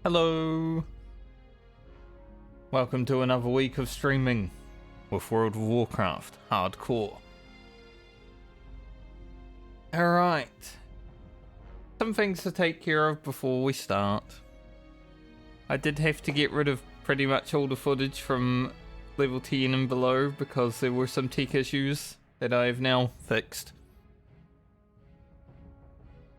Hello! Welcome to another week of streaming with World of Warcraft Hardcore. Alright. Some things to take care of before we start. I did have to get rid of pretty much all the footage from level 10 and below because there were some tech issues that I have now fixed.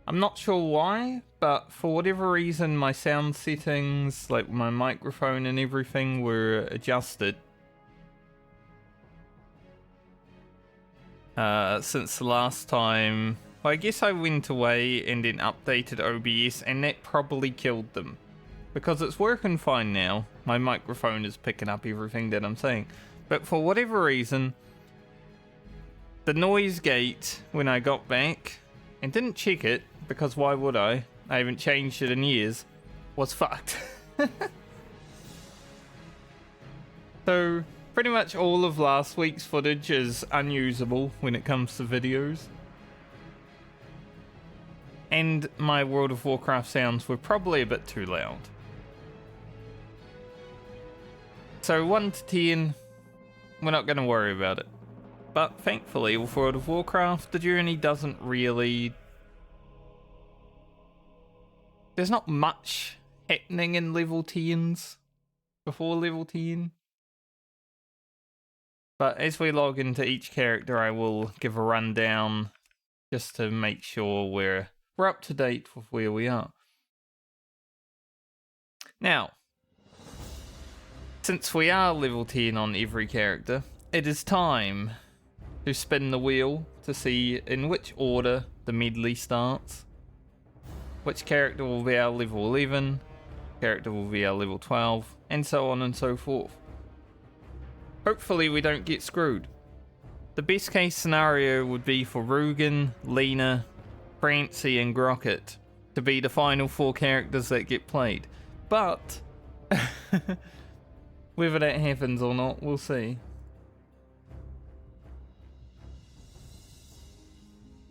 I'm not sure why, but for whatever reason my sound settings, like my microphone and everything, were adjusted since the last time. Well, I guess I went away and then updated OBS, and that probably killed them. Because it's working fine now. My microphone is picking up everything that I'm saying. But for whatever reason, the noise gate, when I got back, and didn't check it, because why would I haven't changed it in years, was fucked. So, pretty much all of last week's footage is unusable when it comes to videos. And my World of Warcraft sounds were probably a bit too loud. So 1 to 10, we're not going to worry about it. But thankfully with World of Warcraft, the journey doesn't really... There's not much happening in level 10s before level 10. But as we log into each character, I will give a rundown just to make sure we're up to date with where we are. Now, since we are level 10 on every character, it is time to spin the wheel to see in which order the medley starts. Which character will be our level 11, character will be our level 12, and so on and so forth. Hopefully we don't get screwed. The best case scenario would be for Rugen, Lena, Francie and Grocket to be the final 4 characters that get played. But whether that happens or not, we'll see.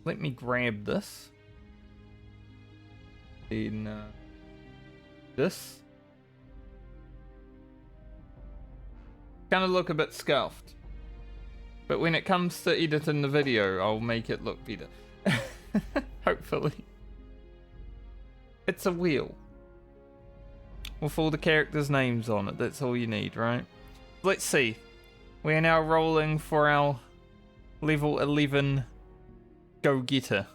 Let me grab this. In this kind of look a bit scuffed, but when it comes to editing the video, I'll make it look better. Hopefully. It's a wheel with all the characters' names on it. That's all you need, right? Let's see. We are now rolling for our level 11 go-getter.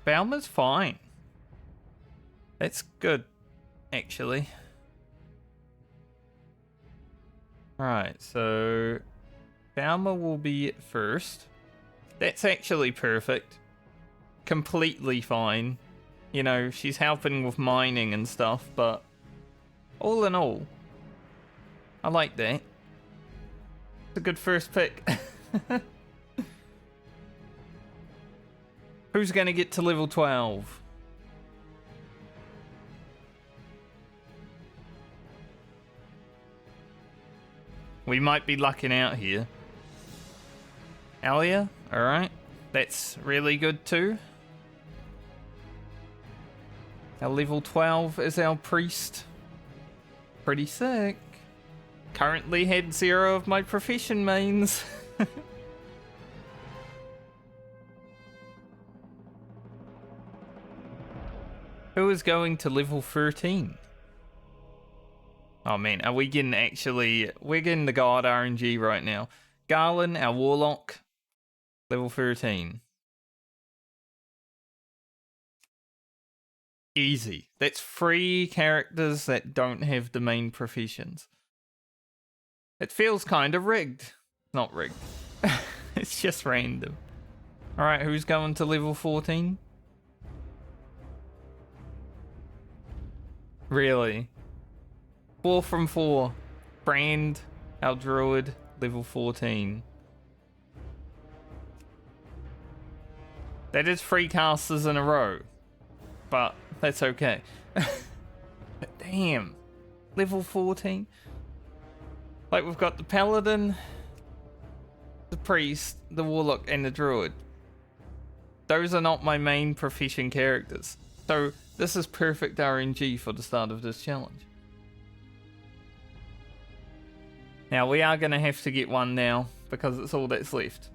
Belma's fine. That's good, actually. Right, so Belma will be first. That's actually perfect. Completely fine. You know, she's helping with mining and stuff, but all in all, I like that. It's a good first pick. Who's going to get to level 12? We might be lucking out here. Ellia, alright. That's really good too. Our level 12 is our priest. Pretty sick. Currently had 0 of my profession mains. Who is going to level 13? Oh man, are we getting we're getting the god RNG right now. Garlin, our Warlock, level 13. Easy. That's 3 characters that don't have the main professions. It feels kind of rigged. Not rigged. It's just random. Alright, who's going to level 14? Really? 4 from 4. Brand, our druid, level 14. That is 3 casters in a row. But that's okay. But damn. Level 14? Like we've got the Paladin. the Priest, the Warlock, and the Druid. Those are not my main proficient characters. So this is perfect RNG for the start of this challenge. Now we are going to have to get one now because it's all that's left.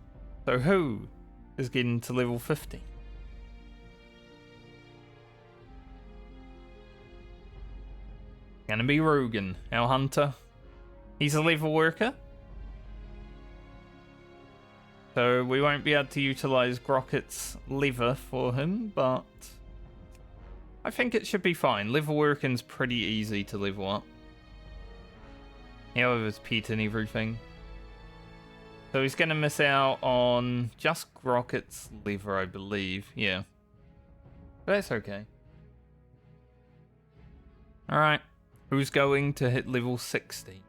So who is getting to level 50? Gonna be Rugen, our hunter. He's a level worker. So we won't be able to utilise Grocket's lever for him, but I think it should be fine. Level working's pretty easy to level up. However, his pet and everything. So he's gonna miss out on just Grocket's lever, I believe. Yeah. But that's okay. Alright. Who's going to hit level 60?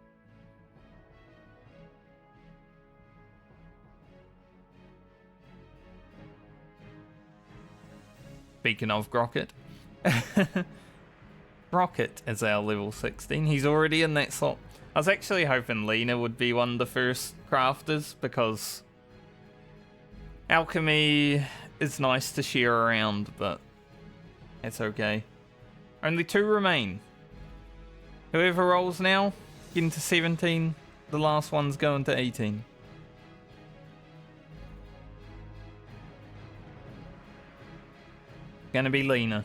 Speaking of Grocket. Rocket is our level 16. He's already in that slot. I was actually hoping Lena would be one of the first crafters because alchemy is nice to share around, but it's okay. Only 2 remain. Whoever rolls now, getting to 17. The last one's going to 18. Gonna be Lena.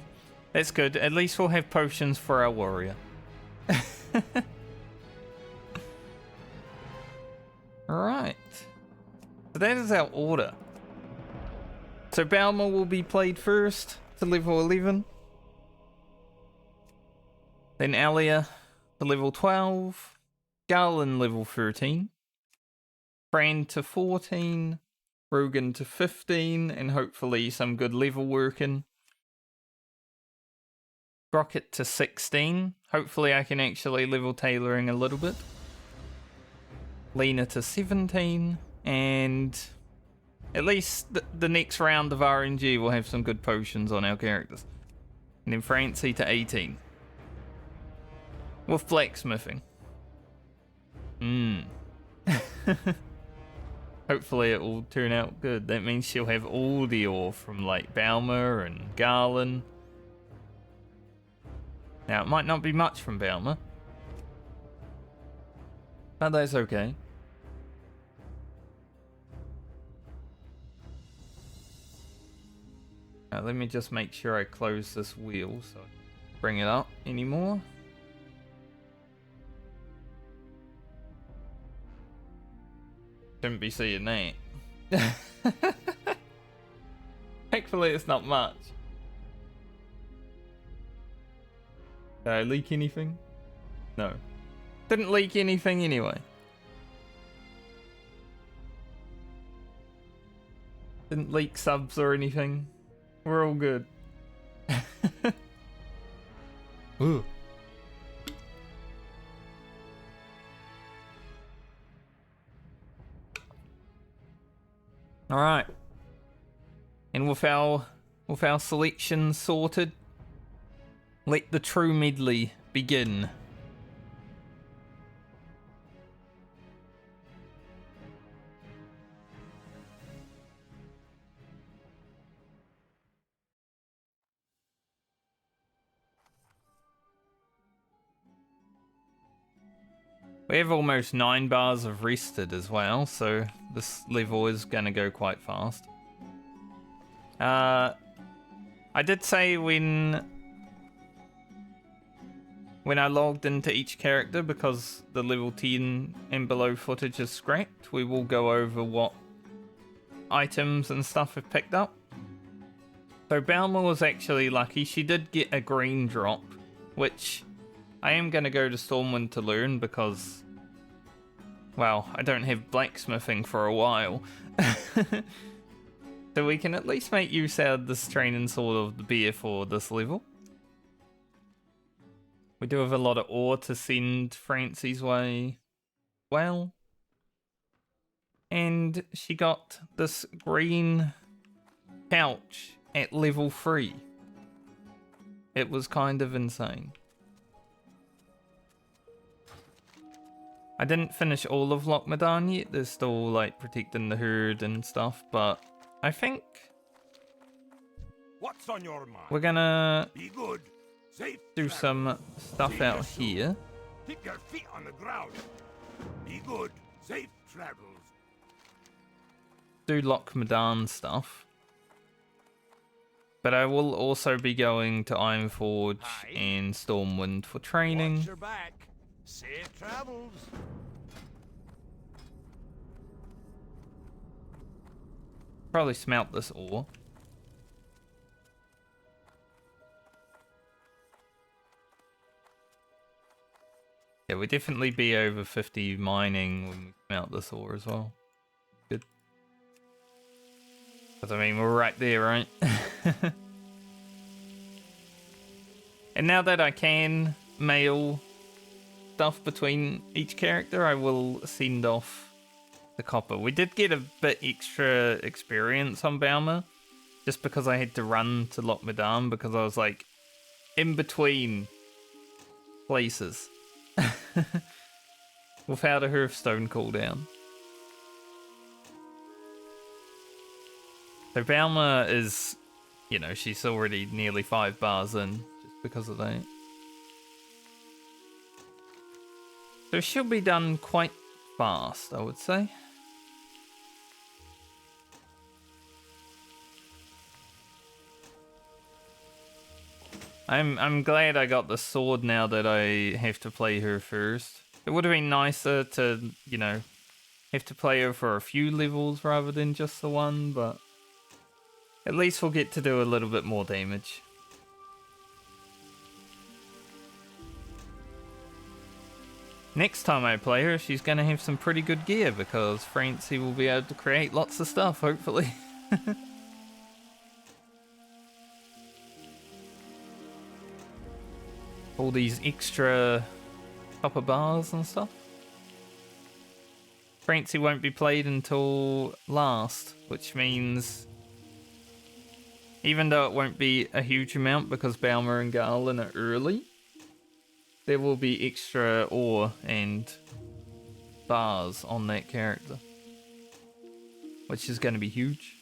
That's good. At least we'll have potions for our warrior. Alright. So that is our order. So Belma will be played first to level 11. Then Ellia to level 12. Garlin level 13. Fran to 14. Rugen to 15. And hopefully some good level working. Grocket to 16. Hopefully I can actually level tailoring a little bit. Lena to 17. And at least the next round of RNG will have some good potions on our characters. And then Francie to 18. With blacksmithing. Hopefully it will turn out good. That means she'll have all the ore from like Belma and Garlin. Now, it might not be much from Belma, but that's okay. Now, let me just make sure I close this wheel so I don't bring it up anymore. Shouldn't be seeing that. Thankfully, it's not much. Did I leak anything? No. Didn't leak anything anyway. Didn't leak subs or anything. We're all good. Ooh. Alright. And with our selection sorted, let the true medley begin. We have almost 9 bars of rested as well, so this level is going to go quite fast. I did say when I logged into each character, because the level 10 and below footage is scrapped, we will go over what items and stuff have picked up. So Belma was actually lucky. She did get a green drop, which I am going to go to Stormwind to learn because, well, I don't have blacksmithing for a while. So we can at least make use out of this training sword of the bear for this level. We do have a lot of ore to send Francie's way. Well. And she got this green pouch at level 3. It was kind of insane. I didn't finish all of Lochmadan yet. There's still like protecting the herd and stuff, but I think What's on your mind? we're gonna Be good. Safe do travels. some stuff See out you soon. here. Keep your feet on the ground. Be good. Safe travels. Do Lochmadan stuff. But I will also be going to Ironforge Hi. and Stormwind for training. Watch your back. Safe travels. Probably smelt this ore. Yeah, we'd definitely be over 50 mining when we smelt this ore as well. Good. Because I mean, we're right there, right? And now that I can mail stuff between each character, I will send off the copper. We did get a bit extra experience on Belma, just because I had to run to Lochmadan because I was like in between places without a Hearthstone cooldown. So Belma is, you know, she's already nearly 5 bars in just because of that. So it should be done quite fast, I would say. I'm glad I got the sword now that I have to play her first. It would have been nicer to, you know, have to play her for a few levels rather than just the one, but at least we'll get to do a little bit more damage. Next time I play her, she's going to have some pretty good gear because Francie will be able to create lots of stuff, hopefully. All these extra copper bars and stuff. Francie won't be played until last, which means even though it won't be a huge amount because Belma and Garlin are early, there will be extra ore and bars on that character, which is going to be huge.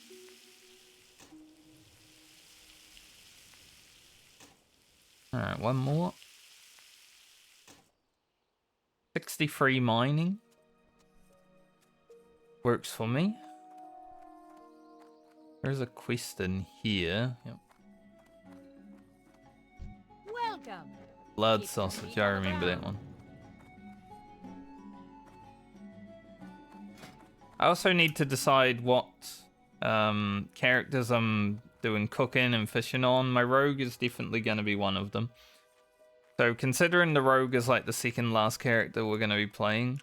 Alright, one more. 63 mining. Works for me. There's a quest in here. Yep. Welcome. Blood sausage, I remember that one. I also need to decide what characters I'm doing cooking and fishing on. My rogue is definitely going to be one of them. So considering the rogue is like the second last character we're going to be playing,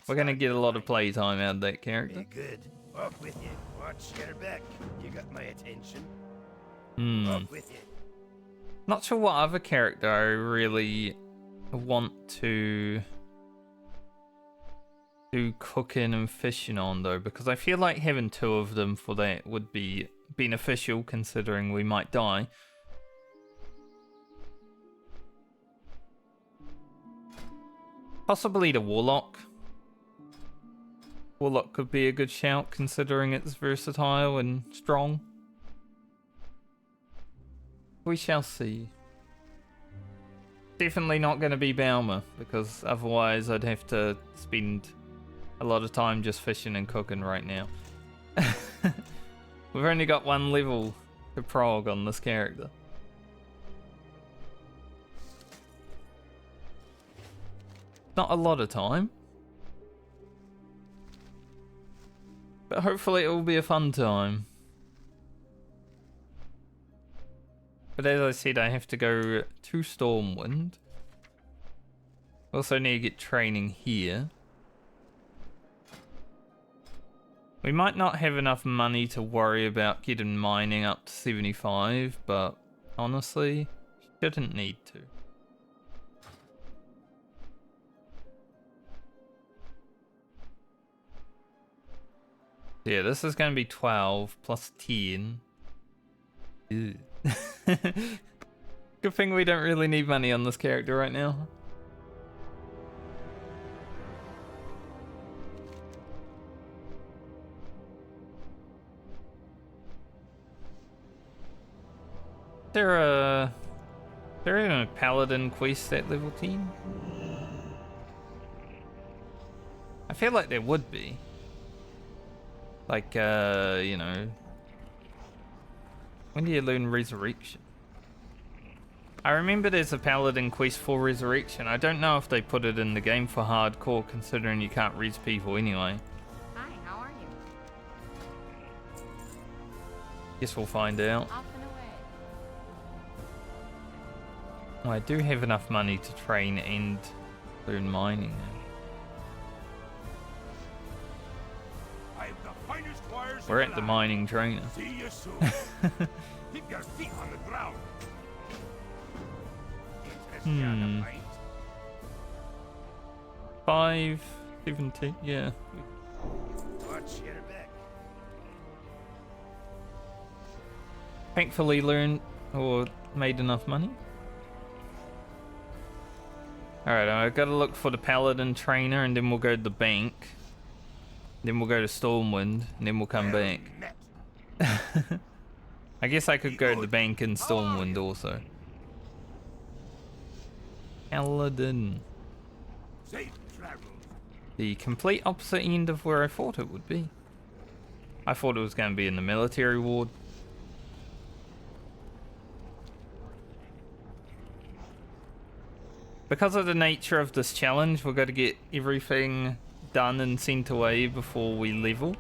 we're going to get a lot of playtime out of that character. Be good. Off with you. Watch your back. You got my attention. Off with you. Not sure what other character I really want to do cooking and fishing on though, because I feel like having 2 of them for that would be beneficial considering we might die. Possibly the Warlock. Warlock could be a good shout considering it's versatile and strong. We shall see. Definitely not going to be Belma, because otherwise I'd have to spend a lot of time just fishing and cooking right now. We've only got 1 level to prog on this character. Not a lot of time. But hopefully it will be a fun time. But as I said, I have to go to Stormwind. Also need to get training here. We might not have enough money to worry about getting mining up to 75, but honestly, shouldn't need to. Yeah, this is going to be 12 plus 10. Ew. Good thing we don't really need money on this character right now. There even a Paladin quest at level 10? I feel like there would be. Like, you know... When do you learn Resurrection? I remember there's a Paladin quest for Resurrection. I don't know if they put it in the game for hardcore, considering you can't res people anyway. Hi, how are you? Guess we'll find out. Off and away. Oh, I do have enough money to train and learn mining now. I've the finest wires We're in at the land. mining trainer. See you soon. Keep your feet on the ground. Hmm. 5, 17, yeah. Watch your back. Thankfully learned or made enough money. Alright, I've got to look for the Paladin trainer and then we'll go to the bank. Then we'll go to Stormwind and then we'll come back. I guess I could go to the bank in Stormwind also. Paladin. Safe travels. The complete opposite end of where I thought it would be. I thought it was going to be in the military ward. Because of the nature of this challenge, we're going to get everything done and sent away before we level.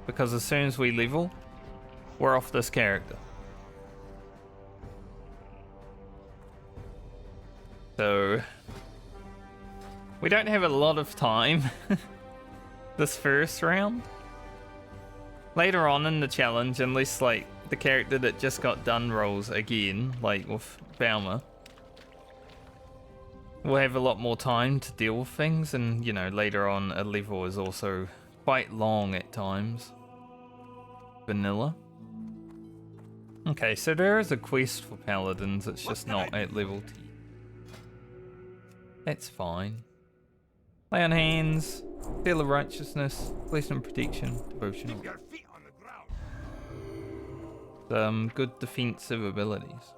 Because as soon as we level, we're off this character. So, we don't have a lot of time this first round. Later on in the challenge, unless like the character that just got done rolls again, like with Belma, we'll have a lot more time to deal with things, and you know, later on a level is also quite long at times. Vanilla. Okay, so there is a quest for Paladins, it's just not at level 10. That's fine. Lay on hands, Seal of Righteousness, Blessing and Protection, Devotional. Keep your feet on the ground. Good defensive abilities.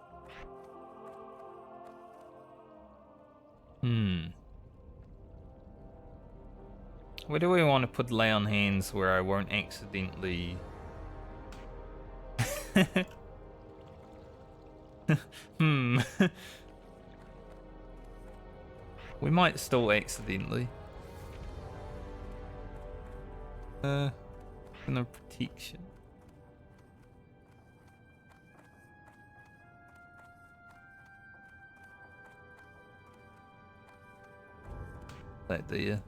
Where do we want to put Lay on Hands where I won't accidentally... We might still accidentally. No protection. That there.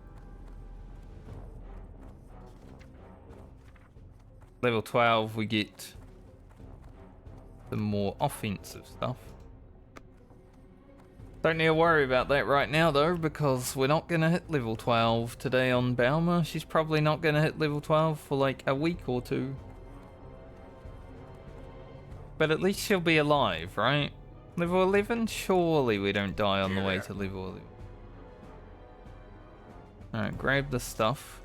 Level 12 we get the more offensive stuff. Don't need to worry about that right now though, because we're not gonna hit level 12 today on Belma. She's probably not gonna hit level 12 for like a week or two. But at least she'll be alive, right? Level 11? Surely we don't die on the way to level 11. Alright, grab the stuff.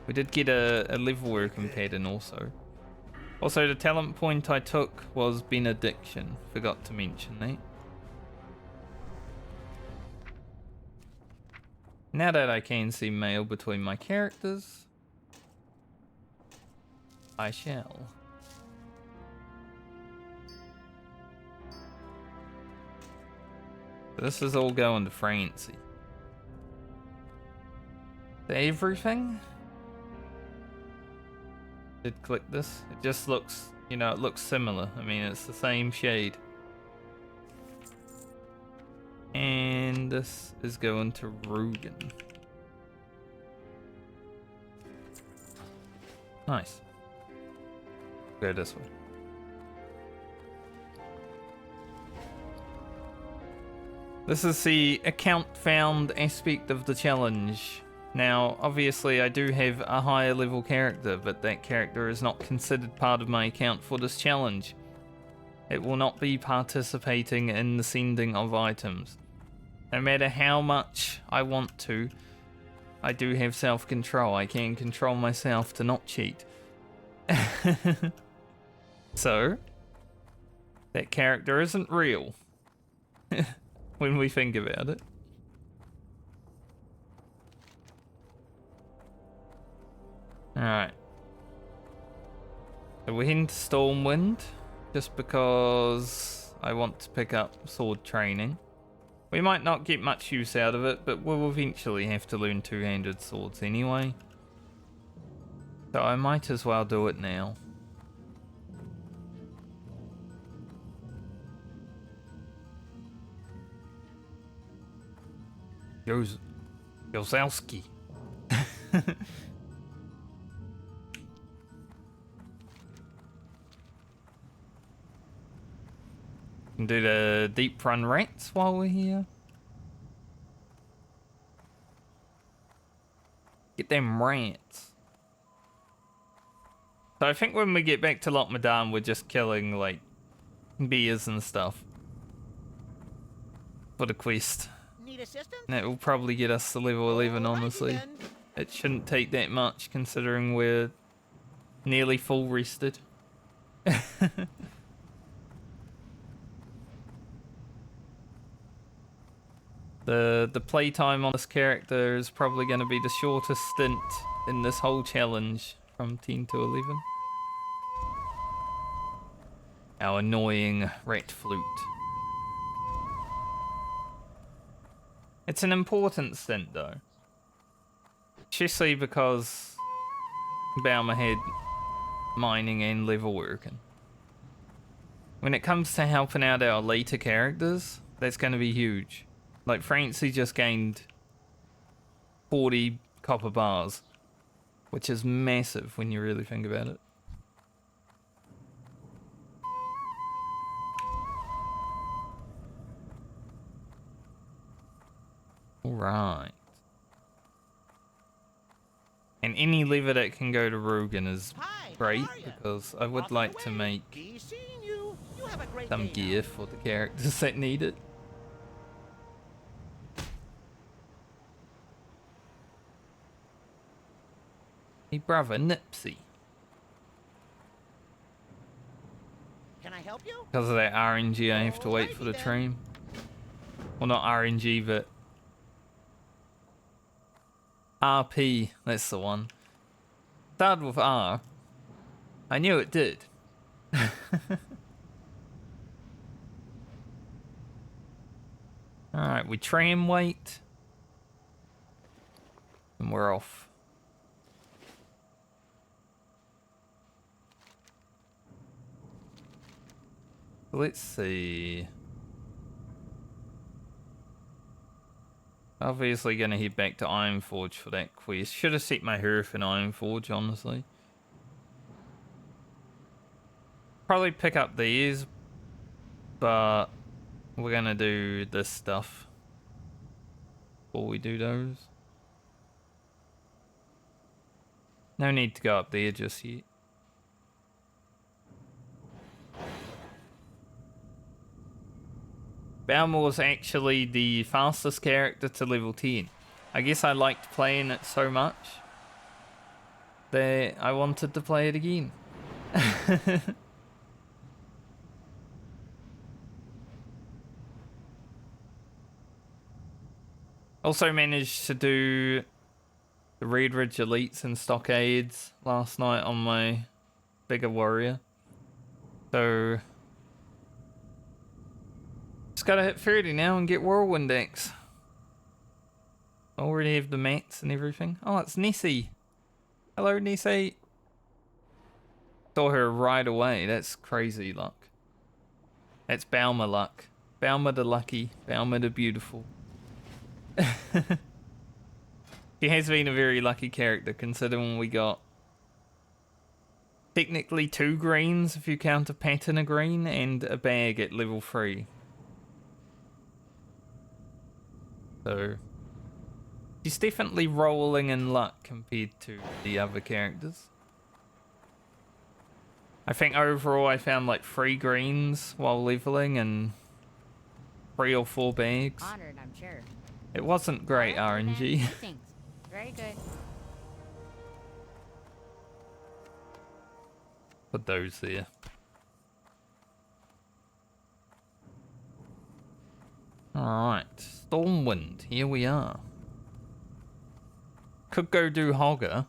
We did get a level working pattern also. Also, the talent point I took was Benediction. Forgot to mention that. Now that I can see mail between my characters, I shall. This is all going to Francie. Everything? Did click this? It just looks, you know, it looks similar. I mean, it's the same shade. And this is going to Rugen. Nice. Go this way. This is the account found aspect of the challenge. Now, obviously I do have a higher level character, but that character is not considered part of my account for this challenge. It will not be participating in the sending of items. No matter how much I want to, I do have self-control. I can control myself to not cheat. So, That character isn't real when we think about it. Alright. So we're heading to Stormwind just because I want to pick up sword training. We might not get much use out of it, but we'll eventually have to learn two-handed swords anyway. So I might as well do it now. Jozowski. Can do the deep run rats while we're here. Get them rats. So I think when we get back to Loch Madan, we're just killing like bears and stuff for the quest. Need assistance? And it will probably get us to level 11, honestly. It shouldn't take that much considering we're nearly full rested. The playtime on this character is probably going to be the shortest stint in this whole challenge from 10 to 11. Our annoying rat flute. It's an important stint though. Especially because Belma had mining and level working. When it comes to helping out our later characters, that's going to be huge. Like Francie just gained 40 copper bars, which is massive when you really think about it. Alright. And any lever that can go to Rugen is great, because I would like to make some gear for the characters that need it. Hey brother, Nipsey. Can I help you? Because of that RNG, I have to wait for the train. Well, not RNG, but RP, that's the one. Started with R. I knew it did. Alright, we tram wait. And we're off. Let's see. Obviously gonna head back to Ironforge for that quest. Should have set my hearth in Ironforge, honestly. Probably pick up these, but we're gonna do this stuff before we do those. No need to go up there just yet. Belma was actually the fastest character to level 10. I guess I liked playing it so much that I wanted to play it again. Also managed to do the Red Ridge Elites and Stockades last night on my bigger warrior. So just gotta hit 30 now and get Whirlwind Axe. Already have the mats and everything. Oh, it's Nessie. Hello, Nessie. Saw her right away. That's crazy luck. That's Belma luck. Belma the lucky. Belma the beautiful. She has been a very lucky character considering we got technically 2 greens if you count a pet in a green and a bag at level 3. So she's definitely rolling in luck compared to the other characters. I think overall I found like 3 greens while leveling and 3 or 4 bags. Honored, I'm sure. It wasn't great RNG. Thanks. Very good. Put those there. Alright, Stormwind, here we are. Could go do Hogger,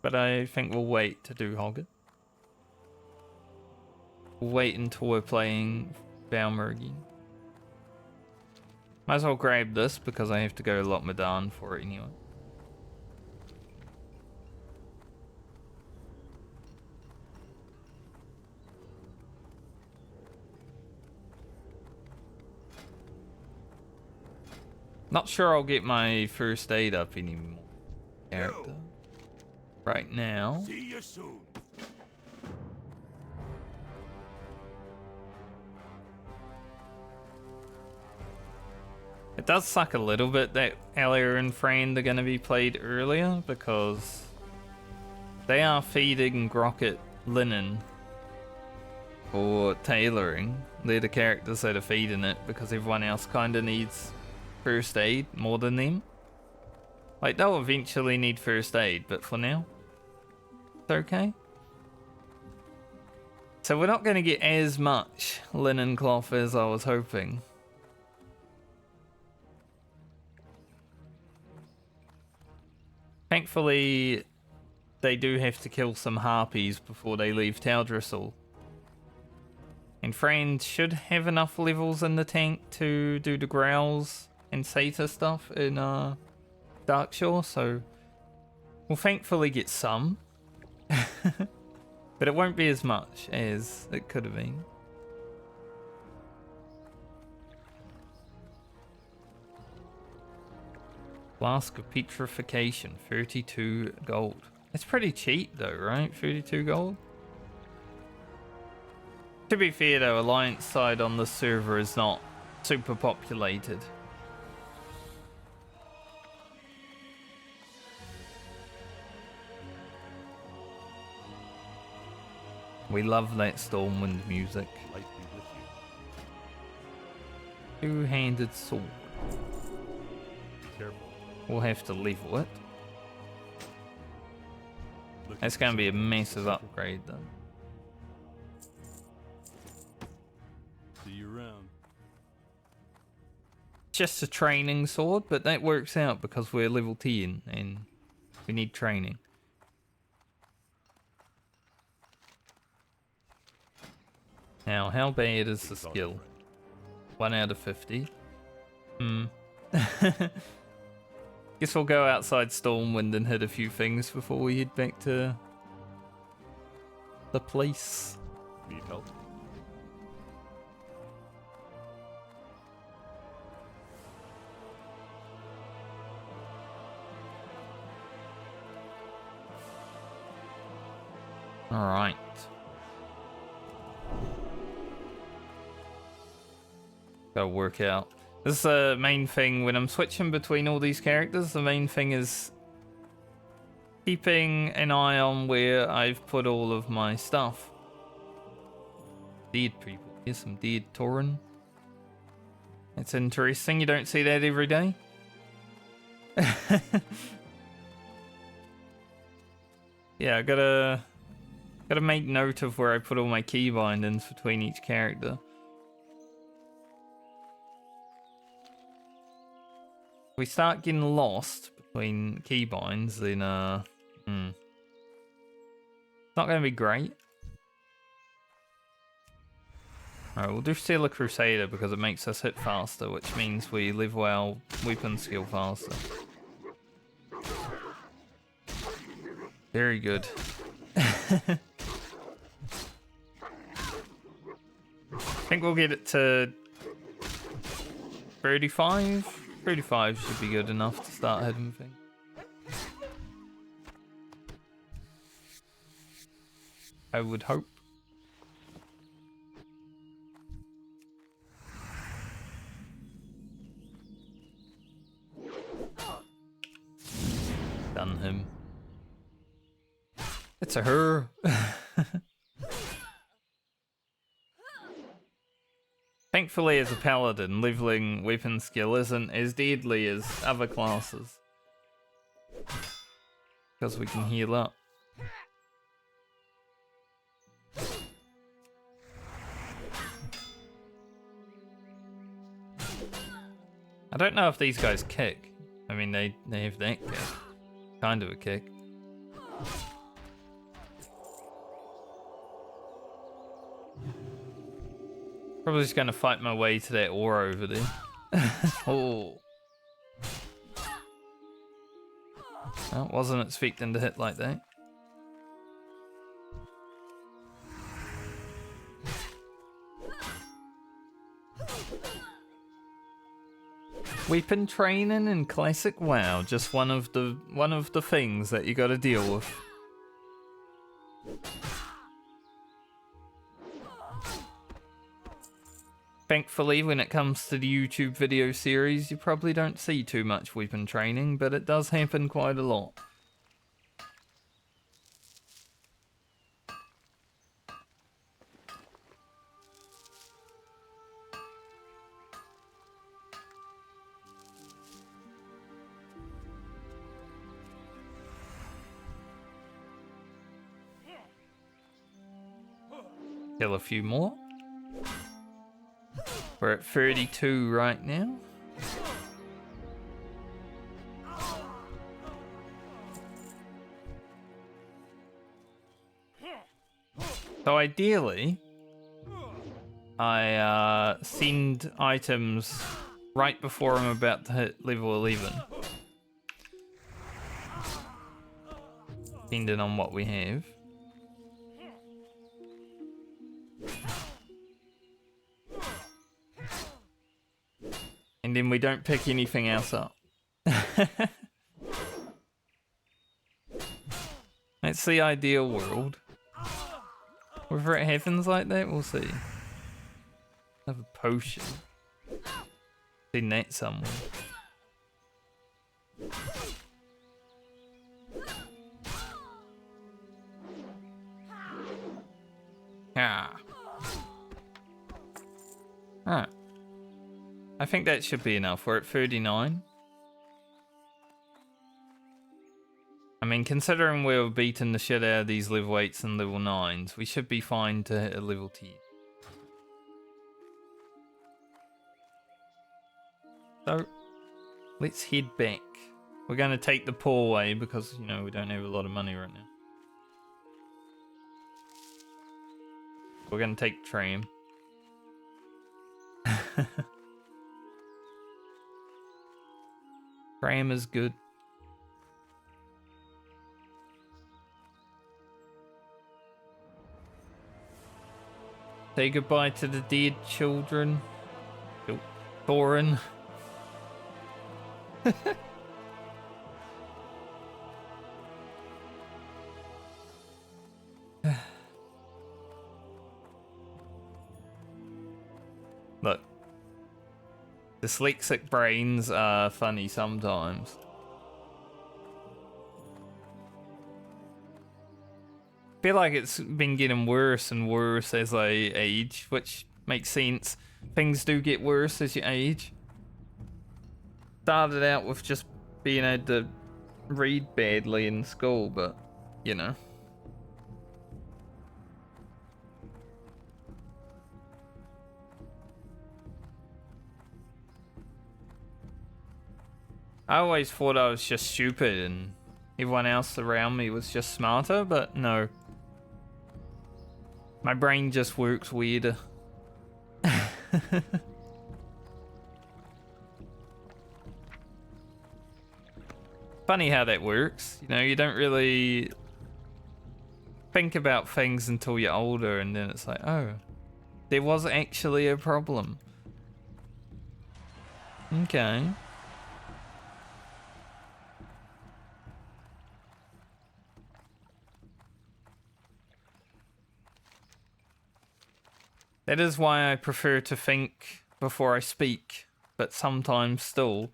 but I think we'll wait to do Hogger. We'll wait until we're playing Belma again. Might as well grab this because I have to go Lot Medan for it anyway. Not sure I'll get my first aid up anymore. Character. Right now. See you soon. It does suck a little bit that Ellia and Friend are going to be played earlier because they are feeding Grocket linen for tailoring. They're the characters that are feeding it because everyone else kind of needs first aid more than them. Like, they'll eventually need first aid, but for now, it's okay. So we're not going to get as much linen cloth as I was hoping. Thankfully, they do have to kill some harpies before they leave Taldrisol. And Friend should have enough levels in the tank to do the growls and Sata stuff in Darkshore, so we'll thankfully get some. But it won't be as much as it could have been. Flask of Petrification, 32 gold. It's pretty cheap though, right? 32 gold? To be fair though, Alliance side on the server is not super populated. We love that Stormwind music. Light be with you. Two-handed sword. Be careful. We'll have to level it. Look That's at going to be a yourself. massive upgrade though. See you around. Just a training sword, but that works out because we're level 10 and we need training. Now, how bad is the skill? 1 out of 50. Guess we'll go outside Stormwind and hit a few things before we head back to the place. Need help? Alright. Gotta work out. This is the main thing when I'm switching between all these characters. The main thing is keeping an eye on where I've put all of my stuff. Dead people. Here's some dead Tauren. It's interesting. You don't see that every day. Yeah, I gotta make note of where I put all my key bindings between each character. If we start getting lost between keybinds, then it's not going to be great. Alright, we'll do Steal a Crusader because it makes us hit faster, which means we level our weapon skill faster. Very good. I think we'll get it to 35. 35 should be good enough to start hitting things. I would hope. Done him. It's a her. Thankfully, as a paladin, leveling weapon skill isn't as deadly as other classes. Because we can heal up. I don't know if these guys kick. I mean, they have that kick. Kind of a kick. Probably just gonna fight my way to that ore over there. Oh. Well, wasn't expecting to hit like that. Weapon training in classic WoW, just one of the things that you gotta deal with. Thankfully, when it comes to the YouTube video series, you probably don't see too much weapon training, but it does happen quite a lot. Kill a few more. We're at 32 right now. So ideally, I send items right before I'm about to hit level 11. Depending on what we have. And then we don't pick anything else up. That's the ideal world. Whether it happens like that, we'll see. Have a potion. Seen that somewhere. Ah. Alright. I think that should be enough. We're at 39. I mean, considering we were beating the shit out of these level 8s and level 9s, we should be fine to hit a level 10. So, let's head back. We're going to take the poor way because, you know, we don't have a lot of money right now. We're going to take the tram. Tram is good. Say goodbye to the dead children. Thorin. Look. Dyslexic brains are funny sometimes. I feel like it's been getting worse and worse as I age, which makes sense. Things do get worse as you age. Started out with just being able to read badly in school, but, you know. I always thought I was just stupid and everyone else around me was just smarter, but no. My brain just works weirder. Funny how that works. You know, you don't really think about things until you're older and then it's like, oh, there was actually a problem. Okay. That is why I prefer to think before I speak, but sometimes still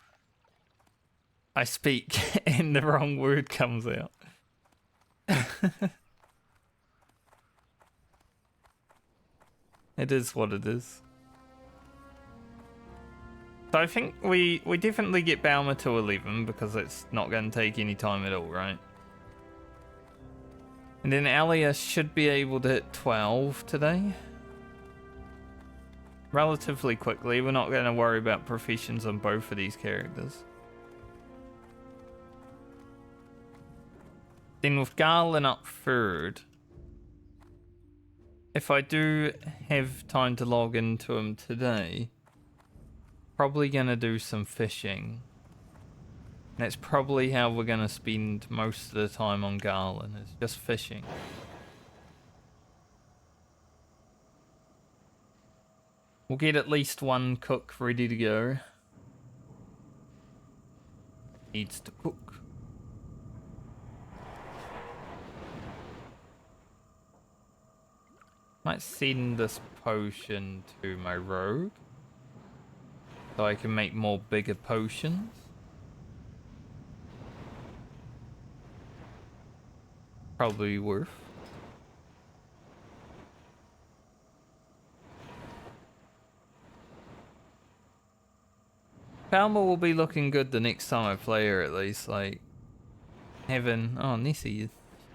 I speak and the wrong word comes out. It is what it is. So I think we definitely get Belma to 11 because it's not going to take any time at all, right? And then Ellia should be able to hit 12 today. relatively quickly. We're not going to worry about professions on both of these characters. Then with Garlin up third, if I do have time to log into him today, probably going to do some fishing. That's probably how we're going to spend most of the time on Garlin, is just fishing. We'll get at least one cook ready to go. Needs to cook. Might send this potion to my rogue, so I can make more bigger potions. Probably worth. Belma will be looking good the next time I play her, at least. Like, having... Oh, Nessie is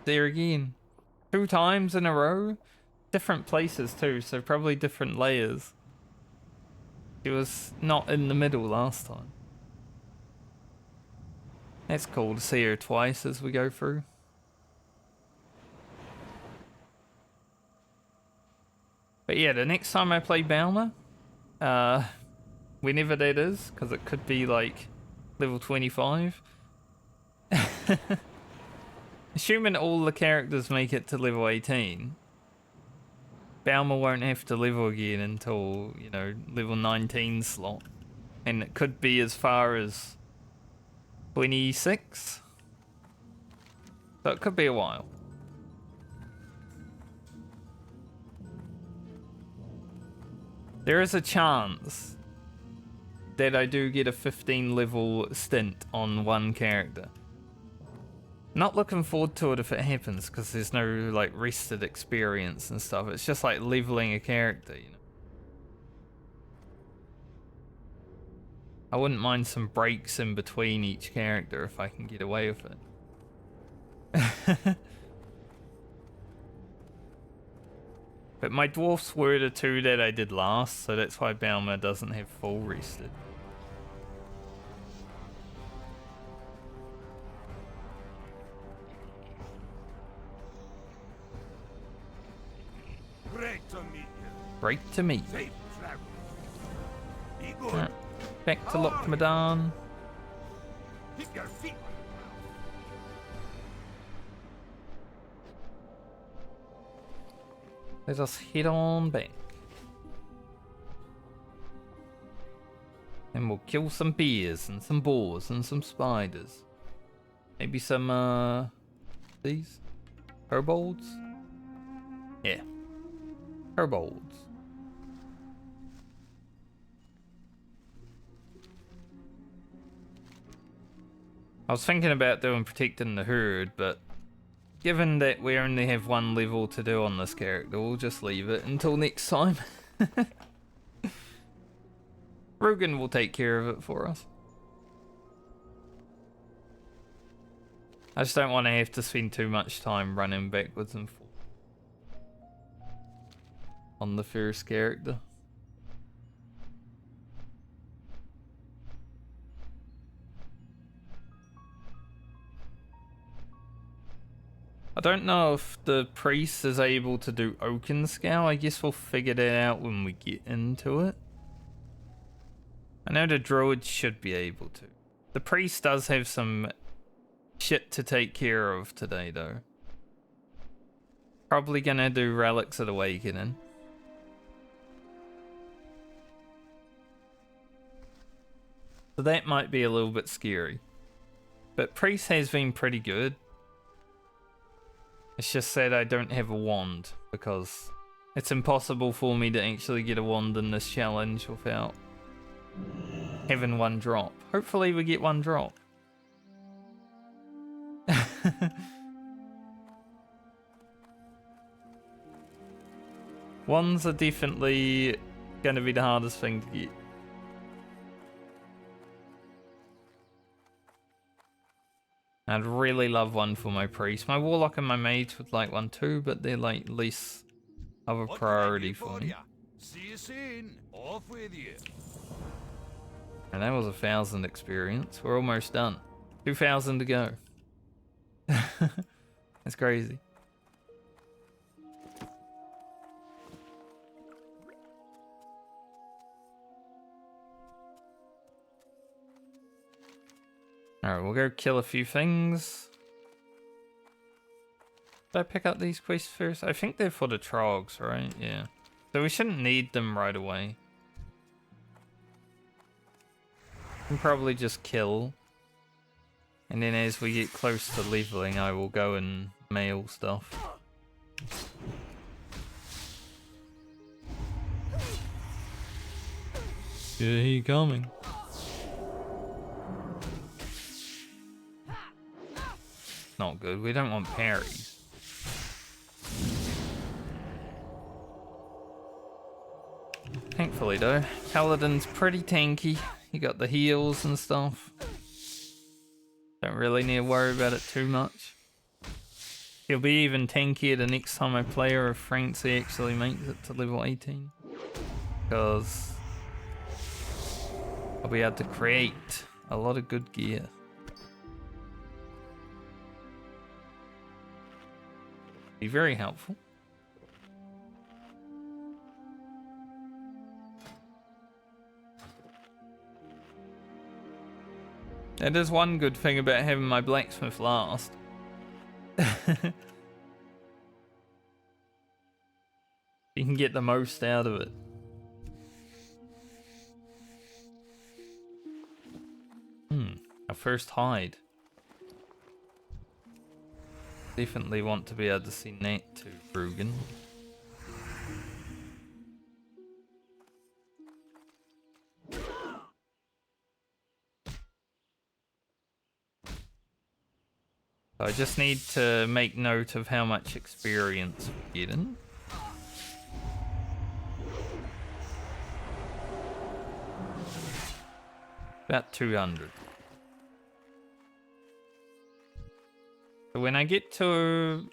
there again. 2 times in a row. Different places too, so probably different layers. She was not in the middle last time. That's cool to see her twice as we go through. But yeah, the next time I play Belma, whenever that is, because it could be like level 25. Assuming all the characters make it to level 18, Belma won't have to level again until, you know, level 19 slot. And it could be as far as 26. So it could be a while. There is a chance that I do get a 15 level stint on one character. Not looking forward to it if it happens, because there's no like rested experience and stuff. It's just like leveling a character, you know. I wouldn't mind some breaks in between each character if I can get away with it. But my dwarfs were the 2 that I did last, so that's why Belma doesn't have full rested. Great to meet you. Great to meet you. Safe travels. Be good. Right, back to Lochmadan. Keep your feet on Let us head on back. And we'll kill some bears and some boars and some spiders. Maybe some, these? Herbolds? Yeah. Herbolds. I was thinking about doing protecting the herd, but given that we only have 1 level to do on this character, we'll just leave it until next time. Rugen will take care of it for us. I just don't want to have to spend too much time running backwards and forth on the first character. I don't know if the priest is able to do Oaken Scale. I guess we'll figure that out when we get into it. I know the druid should be able to. The priest does have some shit to take care of today though. Probably gonna do Relics of Awakening. So that might be a little bit scary. But priest has been pretty good. It's just that I don't have a wand, because it's impossible for me to actually get a wand in this challenge without having 1 drop. Hopefully we get 1 drop. Wands are definitely going to be the hardest thing to get. I'd really love 1 for my priest. My warlock and my mage would like 1 too, but they're like less of a priority for me. See you soon. Off with you. And that was 1,000 experience. We're almost done. 2,000 to go. That's crazy. Alright, we'll go kill a few things. Did I pick up these quests first? I think they're for the trogs, right? Yeah. So we shouldn't need them right away. We can probably just kill. And then as we get close to leveling, I will go and mail stuff. Yeah, he coming. Not good. We don't want parries. Thankfully though, Paladin's pretty tanky. You got the heals and stuff. Don't really need to worry about it too much. He'll be even tankier the next time I play her if Francie actually makes it to level 18. Because I'll be able to create a lot of good gear. Be very helpful. That is one good thing about having my blacksmith last. You can get the most out of it. Our first hide. Definitely want to be able to see Nat to Bruggen. I just need to make note of how much experience we're getting. About 200. So when I get to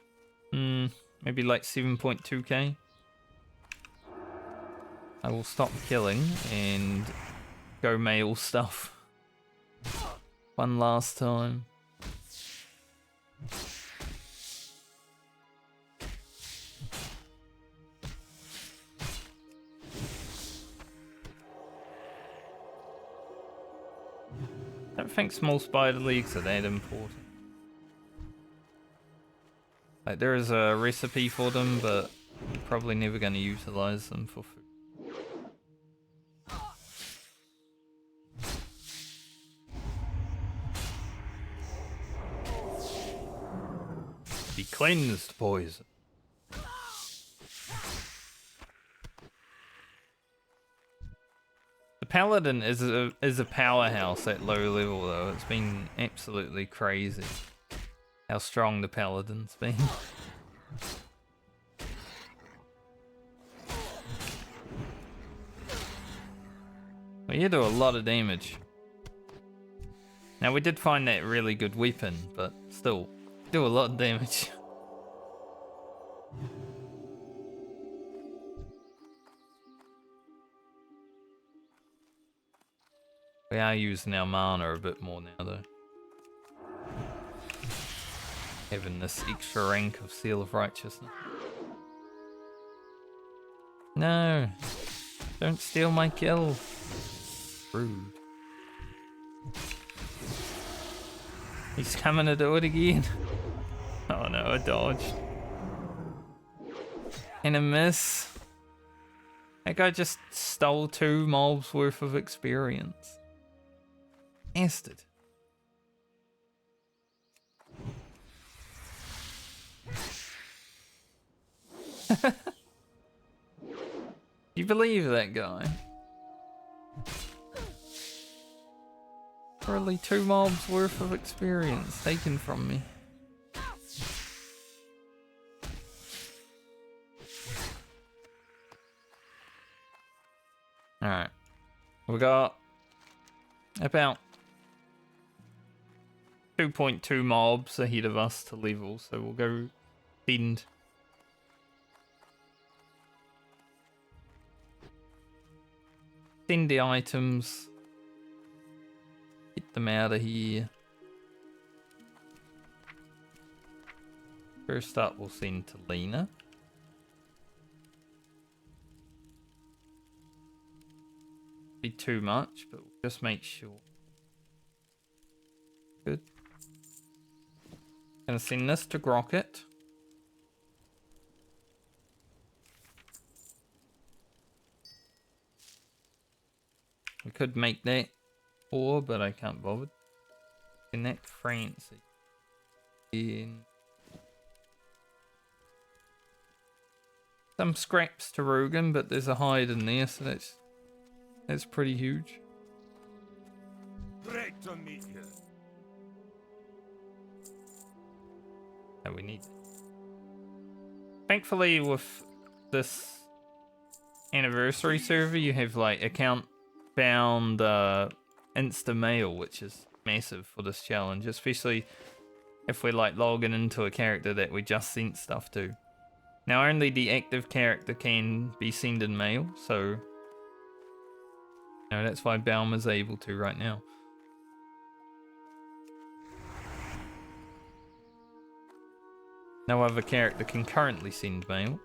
maybe like 7.2k, I will stop killing and go mail stuff one last time. I don't think small spider legs are that important. Like, there is a recipe for them, but I'm probably never going to utilize them for food. Be cleansed, poison. The Paladin is a powerhouse at low level, though. It's been absolutely crazy how strong the Paladin's been. Well, you do a lot of damage. Now, we did find that really good weapon, but still, do a lot of damage. We are using our mana a bit more now, though. Having this extra rank of Seal of Righteousness. No! Don't steal my kill! Rude. He's coming to do it again. Oh no, I dodged. And a miss. That guy just stole 2 mobs worth of experience. Bastard. You believe that guy? Probably 2 mobs worth of experience taken from me. Alright. We got about 2.2 mobs ahead of us to level, so we'll go send. Send the items. Get them out of here. First up, we'll send to Lena. Be too much, but we'll just make sure. Good. Gonna send this to Grocket. We could make that ore, but I can't bother. Connect Francie. In some scraps to Rogan, but there's a hide in there, so that's pretty huge. Great to meet you. No, we need it. Thankfully, with this anniversary server, you have like account bound insta mail, which is massive for this challenge, especially if we're like logging into a character that we just sent stuff to. Now only the active character can be sending mail, so that's why Belma's able to right now. No other character can currently send mail.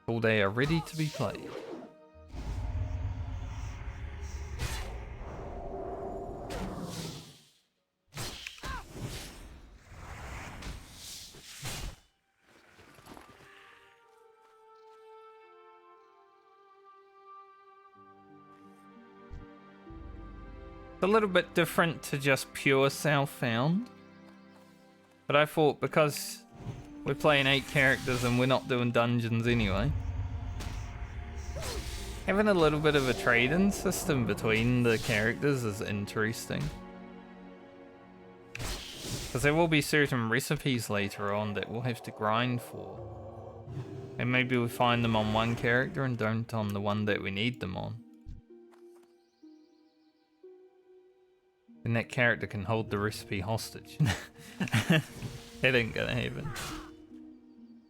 All they are ready to be played. It's a little bit different to just pure Southbound, but I thought because we're playing 8 characters and we're not doing dungeons anyway, having a little bit of a trade-in system between the characters is interesting. Because there will be certain recipes later on that we'll have to grind for. And maybe we find them on one character and don't on the one that we need them on. And that character can hold the recipe hostage. That ain't gonna happen.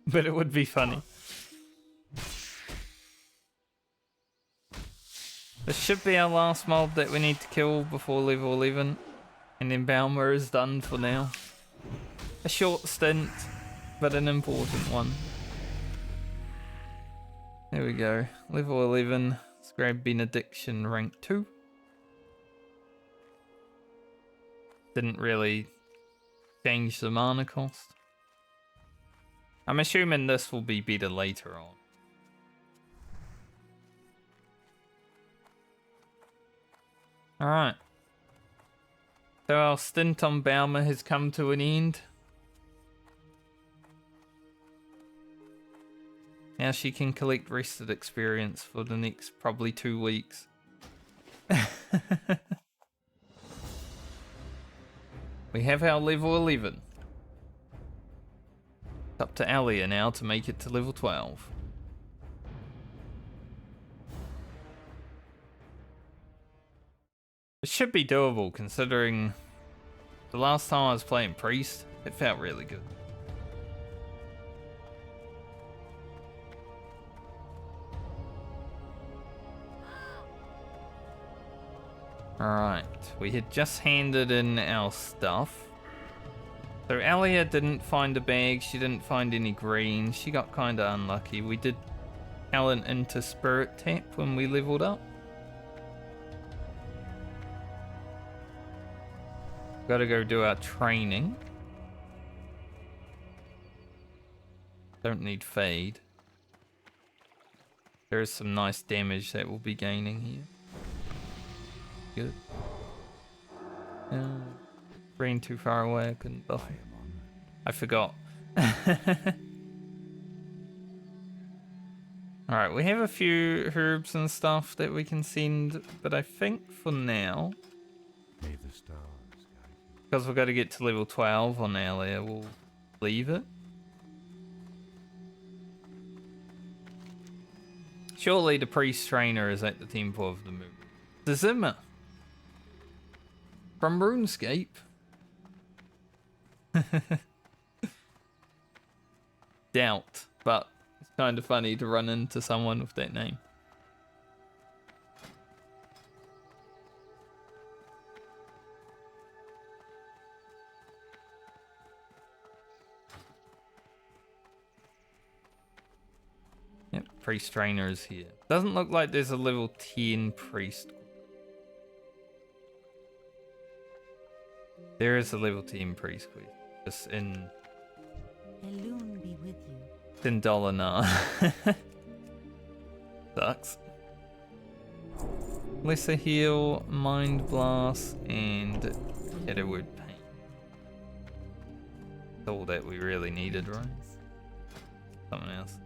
But it would be funny. This should be our last mob that we need to kill before level 11. And then Belma is done for now. A short stint, but an important one. There we go. Level 11. Let's grab Benediction rank 2. Didn't really change the mana cost. I'm assuming this will be better later on. Alright. So our stint on Belma has come to an end. Now she can collect rested experience for the next probably 2 weeks. We have our level 11. It's up to Ellia now to make it to level 12. It should be doable considering the last time I was playing Priest, it felt really good. Alright, we had just handed in our stuff. So Ellia didn't find a bag, she didn't find any green, she got kinda unlucky. We did talent into Spirit Tap when we leveled up. Gotta go do our training. Don't need Fade. There is some nice damage that we'll be gaining here. Good. Green too far away, I couldn't buff it. I forgot. Alright, we have a few herbs and stuff that we can send, but I think for now, May the stars guide you. because we've got to get to level 12 on Ellia, we'll leave it. Surely the priest trainer is at the Temple of the Moon. The Zimmer from RuneScape. Doubt. but it's kind of funny to run into someone with that name. Yep, priest trainer is here. Doesn't look like there's a level 10 priest. There is a level 10 priest quest. It's in... Elune be with you. It's in Dolinar. Sucks. Lesser heal, mind blast, and Shadowwood paint. That's all that we really needed, right? Something else.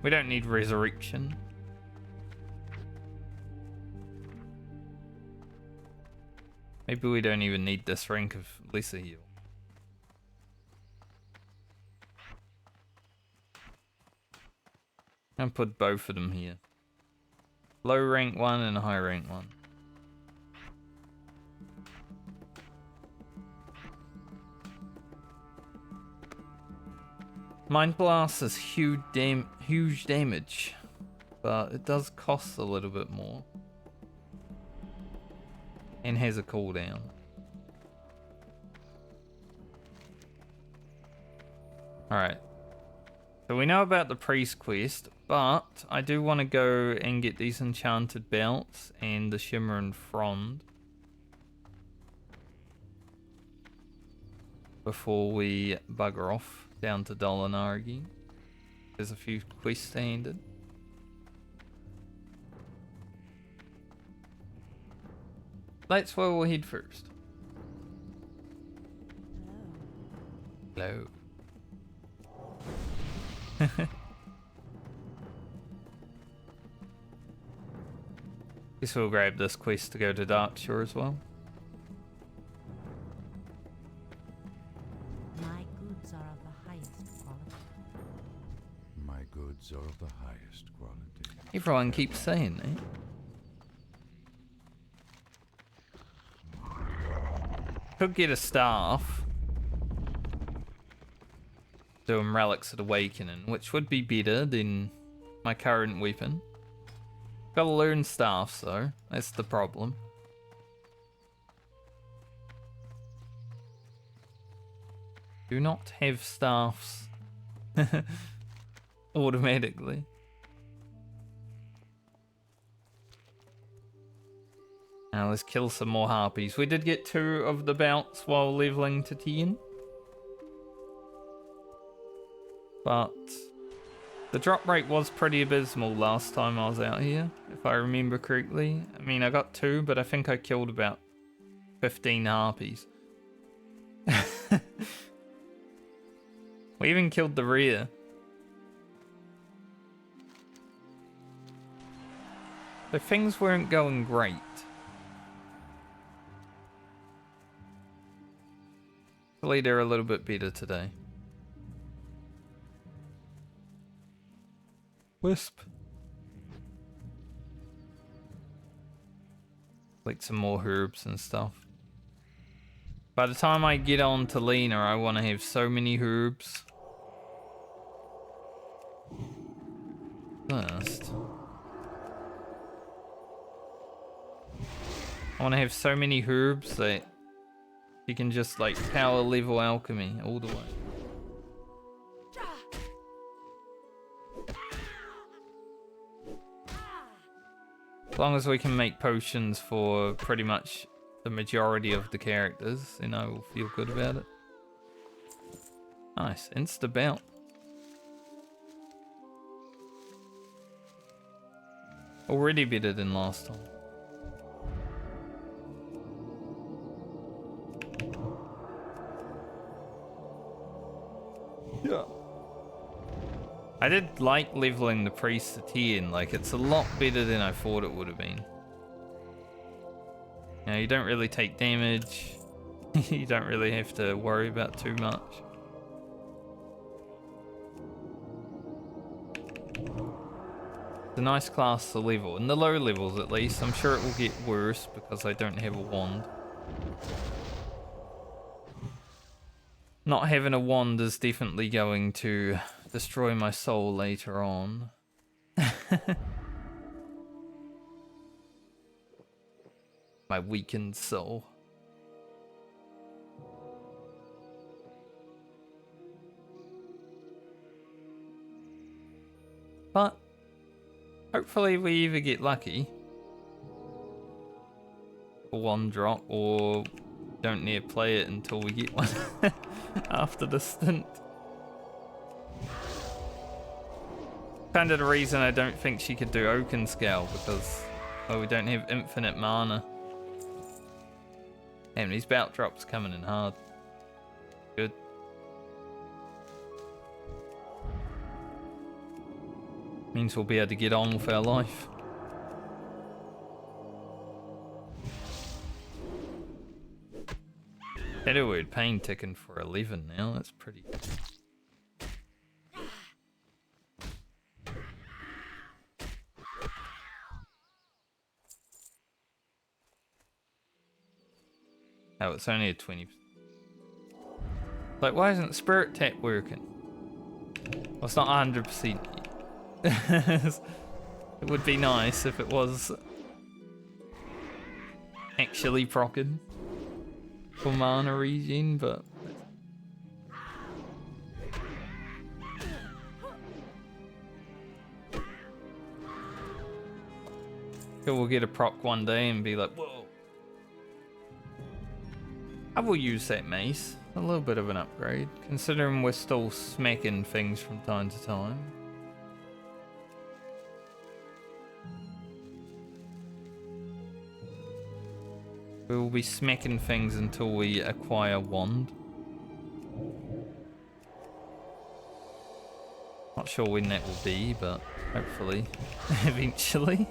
We don't need resurrection. Maybe we don't even need this rank of lesser heal. And put both of them here. Low rank one and a high rank one. Mind Blast is huge damage, but it does cost a little bit more. And has a cooldown. Alright. So we know about the priest quest, but I do want to go and get these enchanted belts and the shimmer and frond before we bugger off down to Dolinar again. There's a few quests handed. That's where we'll head first. Hello. Guess we'll grab this quest to go to Darkshore as well. My goods are of the highest quality. My goods are of the highest quality. Everyone keeps saying that. Could get a staff. Doing Relics of Awakening, which would be better than my current weapon. Gotta learn staffs though, that's the problem. Do not have staffs automatically. Now let's kill some more harpies. We did get 2 of the belts while leveling to 10. But the drop rate was pretty abysmal last time I was out here, if I remember correctly. I mean, I got 2, but I think I killed about 15 harpies. We even killed the rear. So things weren't going great. Hopefully they're a little bit better today. Wisp. Like some more herbs and stuff. By the time I get on to Lena, I want to have so many herbs. First, I want to have so many herbs that you can just like power level alchemy all the way. As long as we can make potions for pretty much the majority of the characters, then I will feel good about it. Nice, insta belt. Already better than last time. Yeah. I did like leveling the priest to 10, like it's a lot better than I thought it would have been. You know, you don't really take damage, you don't really have to worry about too much. It's a nice class to level, in the low levels at least. I'm sure it will get worse because I don't have a wand. Not having a wand is definitely going to destroy my soul later on. My weakened soul. But hopefully we either get lucky for one drop or don't need to play it until we get one after the stint. Kind of the reason I don't think she could do Oaken Scale, because we don't have infinite mana. Damn, these bout drops coming in hard. Good. Means we'll be able to get on with our life. Edward pain ticking for 11 now, that's pretty good. Oh, it's only a 20%. Like, why isn't Spirit Tap working? Well, it's not 100%. It would be nice if it was actually procced for mana regen, but we'll get a proc one day and be like, whoa. I will use that mace. A little bit of an upgrade, considering we're still smacking things from time to time. We will be smacking things until we acquire wand. Not sure when that will be, but hopefully, eventually.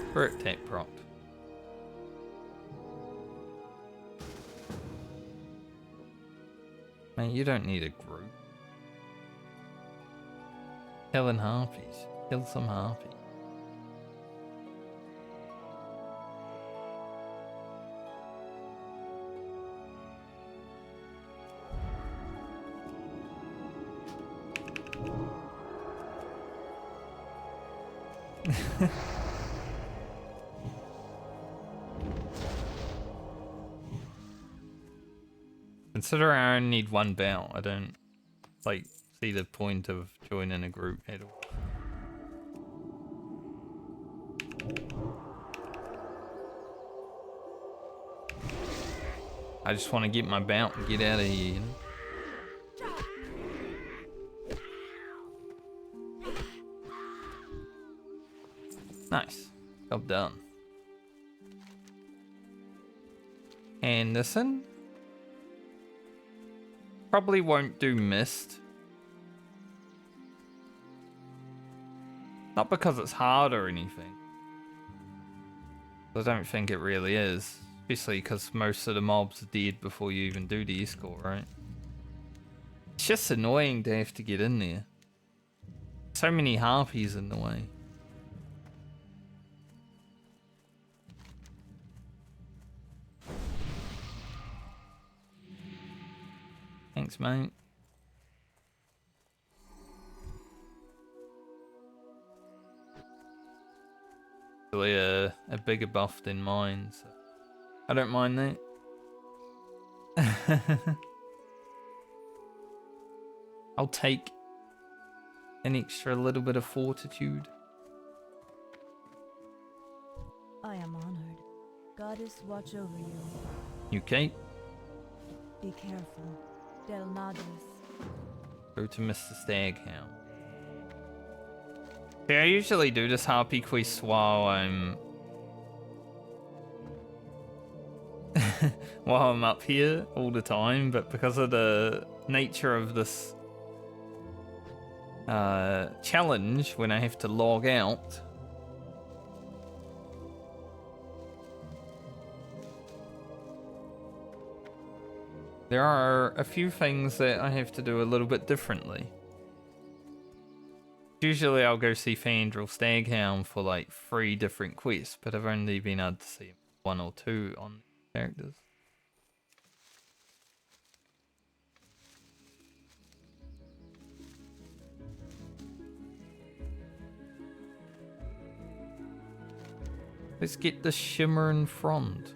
Spirit Tap proc. Man, you don't need a group. Killing harpies. Kill some harpies. Considering I only need one bout, I don't like see the point of joining a group at all. I just want to get my bout and get out of here, you know? Nice. Job done. Anderson? Probably won't do Mist. Not because it's hard or anything. I don't think it really is. Especially because most of the mobs are dead before you even do the escort, right? It's just annoying to have to get in there. So many harpies in the way. Thanks, mate. Really a bigger buff than mine, so I don't mind that. I'll take an extra little bit of fortitude. I am honored. Goddess, watch over you. You Kate? Be careful. Del Nadis. Go to Mr. Staghound. Yeah, I usually do this harpy quest while I'm up here all the time, but because of the nature of this challenge, when I have to log out, there are a few things that I have to do a little bit differently. Usually I'll go see Fandral Staghound for like 3 different quests, but I've only been able to see 1 or 2 on characters. Let's get the Shimmer in front.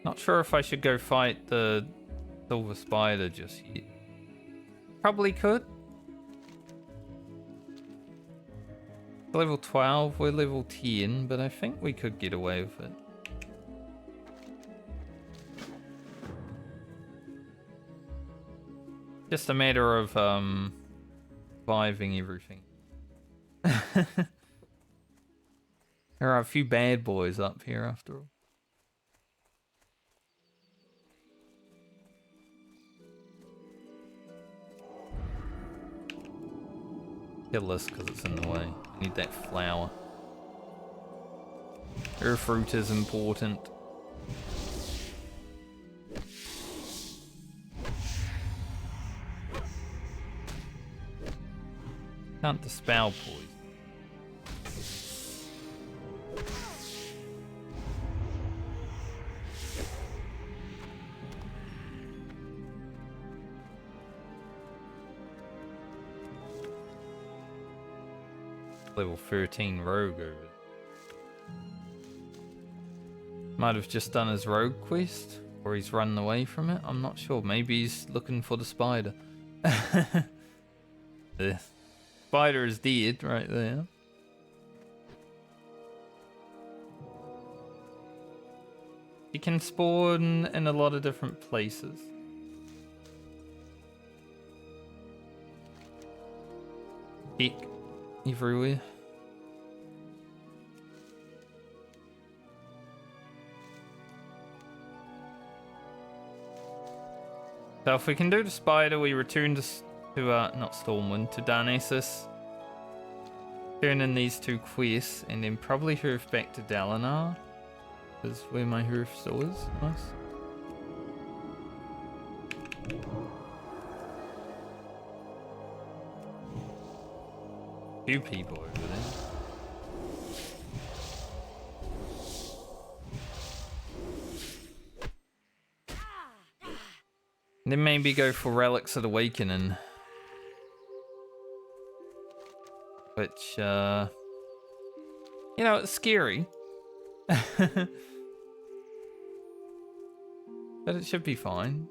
Not sure if I should go fight the Silver Spider just yet. Probably could. Level 12, we're level 10, but I think we could get away with it. Just a matter of surviving everything. There are a few bad boys up here after all. Kill this because it's in the way. I need that flower. Earth fruit is important. Can't dispel poison. Level 13 rogue over there. Might have just done his rogue quest, or he's running away from it. I'm not sure. Maybe he's looking for the spider. The spider is dead right there. He can spawn in a lot of different places. Heck, everywhere. So if we can do the spider, we return to not Stormwind, to Darnassus. Turn in these 2 quests, and then probably hoof back to Dalinar. Is where my hoof still is. Nice. Few people over there. Then maybe go for Relics of Awakening. Which, you know, it's scary. But it should be fine.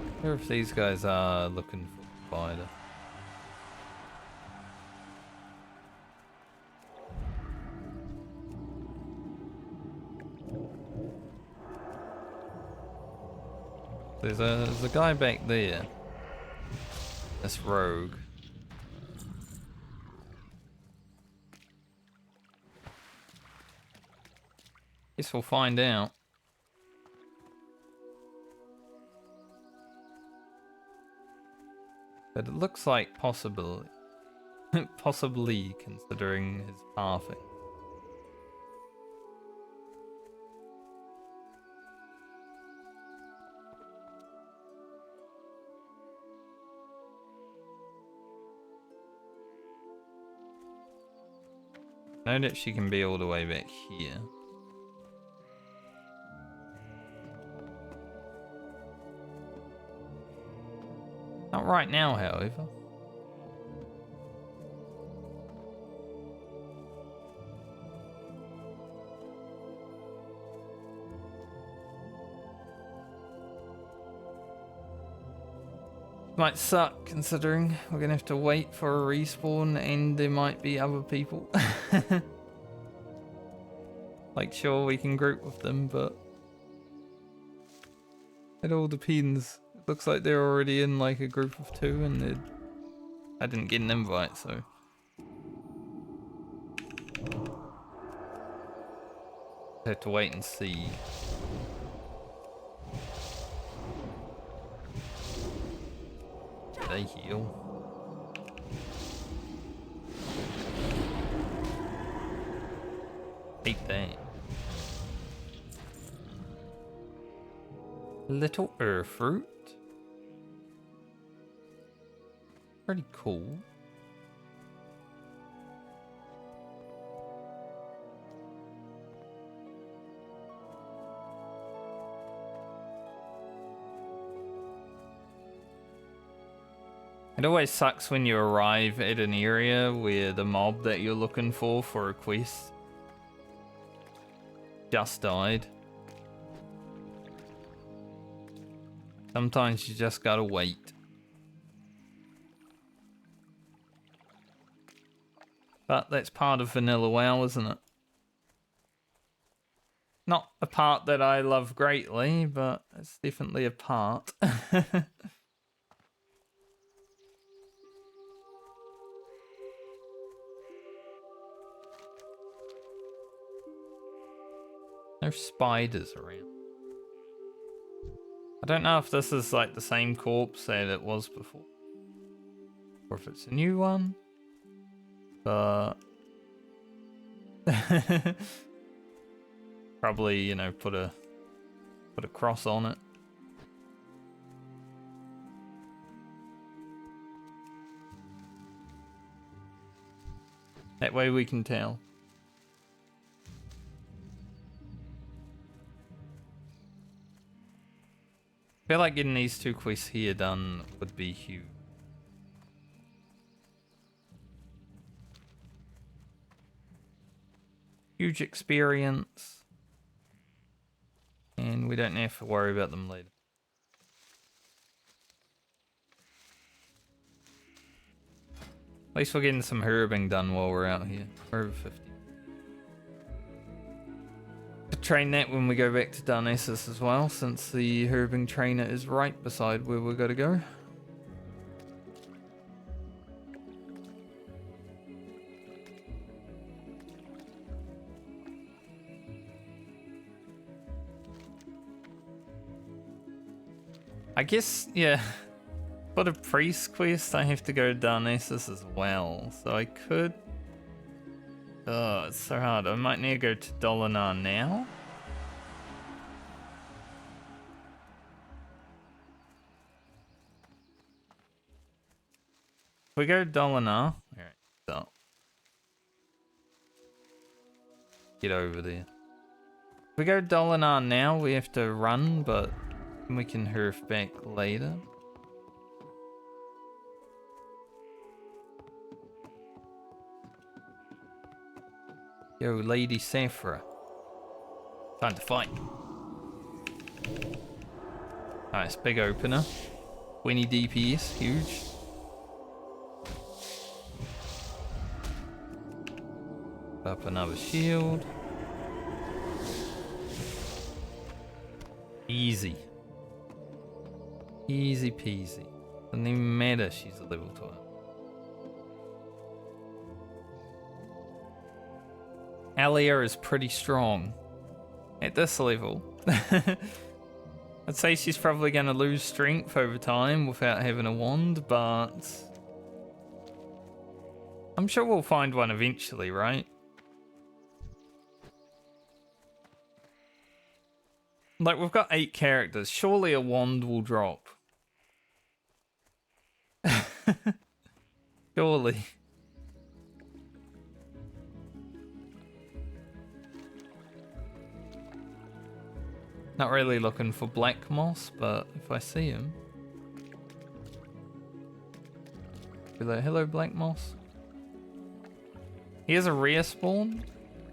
I wonder if these guys are looking for a spider. There's a guy back there. This rogue. Guess we'll find out. But it looks like possibly considering his pathing. I know that she can be all the way back here. Not right now, however. Might suck, considering we're gonna have to wait for a respawn and there might be other people. Like, sure, we can group with them, but it all depends. It looks like they're already in like a group of 2 and I didn't get an invite, so. I have to wait and see. they heal. Hate that. Little earth fruit. Pretty cool. It always sucks when you arrive at an area where the mob that you're looking for a quest just died. Sometimes you just gotta wait. But that's part of vanilla WoW, isn't it? Not a part that I love greatly, but it's definitely a part. No spiders around. I don't know if this is like the same corpse that it was before, or if it's a new one, but probably, you know, put a cross on it. That way we can tell. I feel like getting these 2 quests here done would be huge. Huge experience. And we don't have to worry about them later. At least we're getting some herbing done while we're out here. We're over 50. To train that when we go back to Darnassus as well, since the herbing trainer is right beside where we're going to go. I guess, yeah, for the priest quest I have to go to Darnassus as well, so I could... Oh, it's so hard. I might need to go to Dolinar now. If we go to Dolinar... Alright, so... Get over there. If we go to Dolinar now, we have to run, but we can hurf back later. Yo, Lady Saphra. Time to fight. Nice, big opener. 20 DPS, huge. Up another shield. Easy. Easy peasy. Doesn't even matter she's a level 12. Ellia is pretty strong at this level. I'd say she's probably going to lose strength over time without having a wand, but I'm sure we'll find one eventually, right? Like, we've got 8 characters. Surely a wand will drop. Surely. Not really looking for black moss, but if I see him... Be like, hello black moss. He has a rare spawn,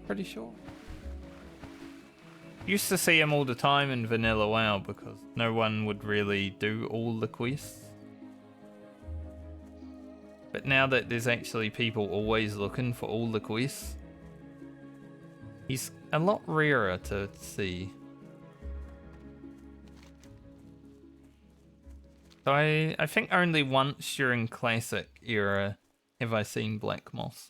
pretty sure. Used to see him all the time in vanilla WoW because no one would really do all the quests. But now that there's actually people always looking for all the quests, he's a lot rarer to see. So I think only once during Classic era have I seen Black Moss.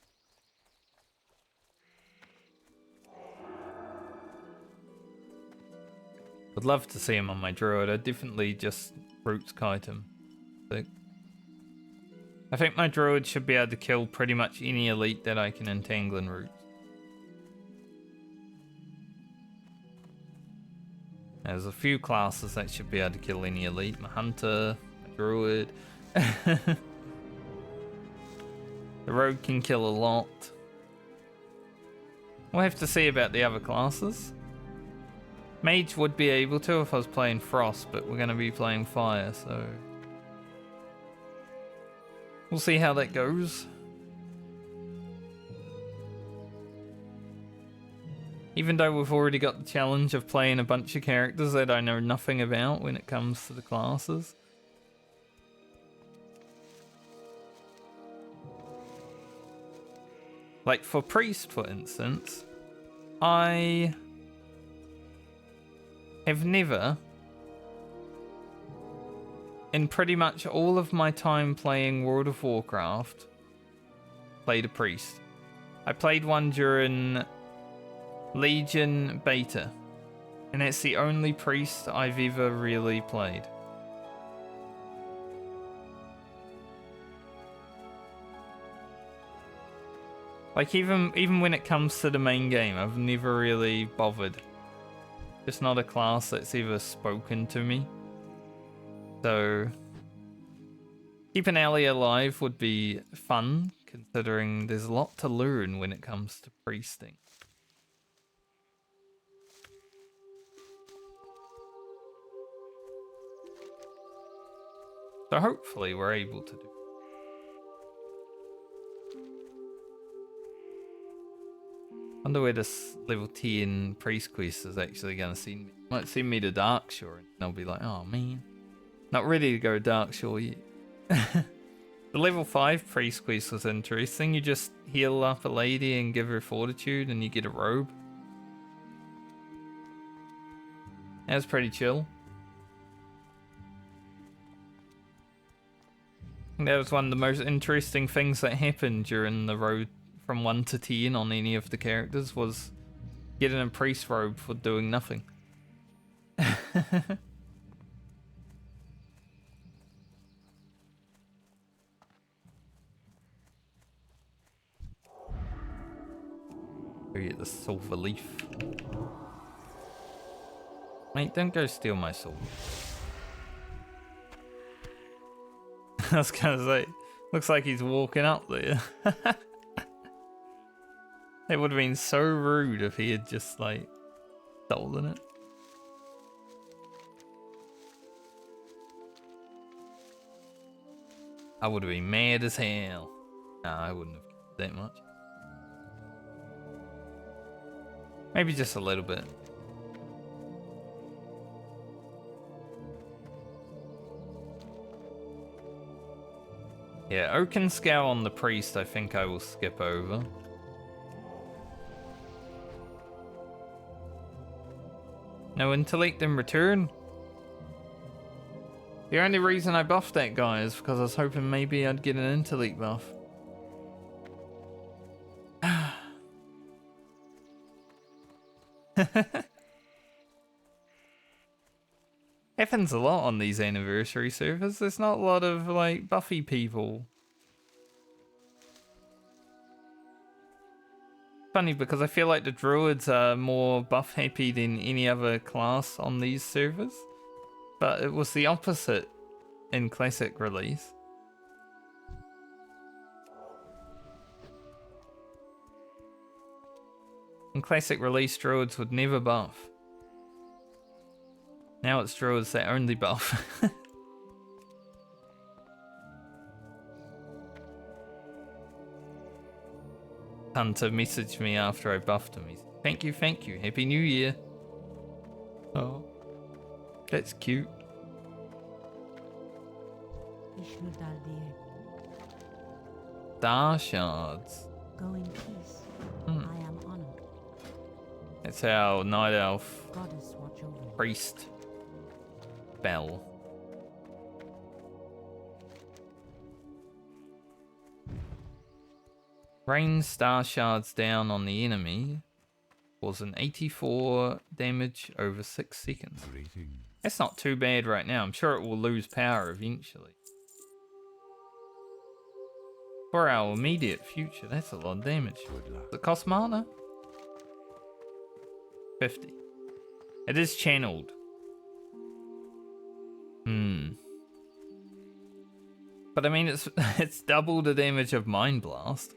Would love to see him on my druid. I'd definitely just roots kite him. But I think my druid should be able to kill pretty much any elite that I can entangle in roots. There's a few classes that should be able to kill any elite. My hunter, my druid. The rogue can kill a lot. We'll have to see about the other classes. Mage would be able to if I was playing Frost, but we're going to be playing Fire, so... we'll see how that goes. Even though we've already got the challenge of playing a bunch of characters that I know nothing about when it comes to the classes. Like for Priest, for instance, I have never, in pretty much all of my time playing World of Warcraft, played a Priest. I played one during Legion Beta, and it's the only Priest I've ever really played. Like even when it comes to the main game, I've never really bothered. It's not a class that's ever spoken to me. So keeping Ellia alive would be fun, considering there's a lot to learn when it comes to priesting. So hopefully we're able to do. Wonder where this level 10 priest quest is actually gonna send me. Might send me to Darkshore and I'll be like, oh man. Not ready to go Darkshore yet. The level 5 priest quest was interesting. You just heal up a lady and give her fortitude and you get a robe. That was pretty chill. That was one of the most interesting things that happened during the road from 1 to 10 on any of the characters, was getting a priest robe for doing nothing. Go get the silver leaf. Mate, don't go steal my silver. I was gonna say, looks like he's walking up there. It would have been so rude if he had just, like, stolen it. I would have been mad as hell. Nah, I wouldn't have cared that much. Maybe just a little bit. Yeah, Oaken Scowl on the priest I think I will skip over. No intellect in return? The only reason I buffed that guy is because I was hoping maybe I'd get an intellect buff. Happens a lot on these anniversary servers. There's not a lot of, like, buffy people. Funny because I feel like the druids are more buff happy than any other class on these servers, but it was the opposite in classic release. In classic release, druids would never buff. Now it's druids that only buff. Hunter messaged me after I buffed him. He said, thank you, Happy New Year. Oh, that's cute. Star shards. Go in peace. I am honored. That's how Night Elf Goddess watch over you. Priest Bell. Rain star shards down on the enemy was an 84 damage over 6 seconds. Greetings. That's not too bad right now. I'm sure it will lose power eventually. For our immediate future, that's a lot of damage. Good luck. Does it cost mana? 50. It is channeled. But I mean, it's double the damage of Mind Blast.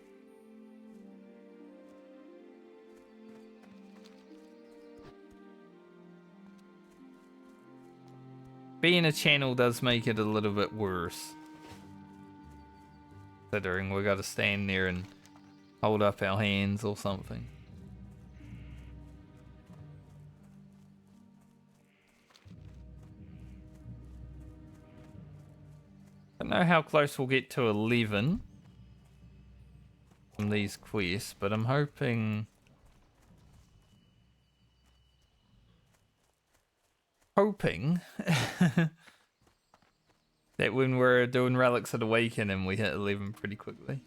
Being a channel does make it a little bit worse. Considering we gotta stand there and hold up our hands or something. Don't know how close we'll get to 11 from these quests, but I'm hoping that when we're doing Relics of Awakening we hit 11 pretty quickly.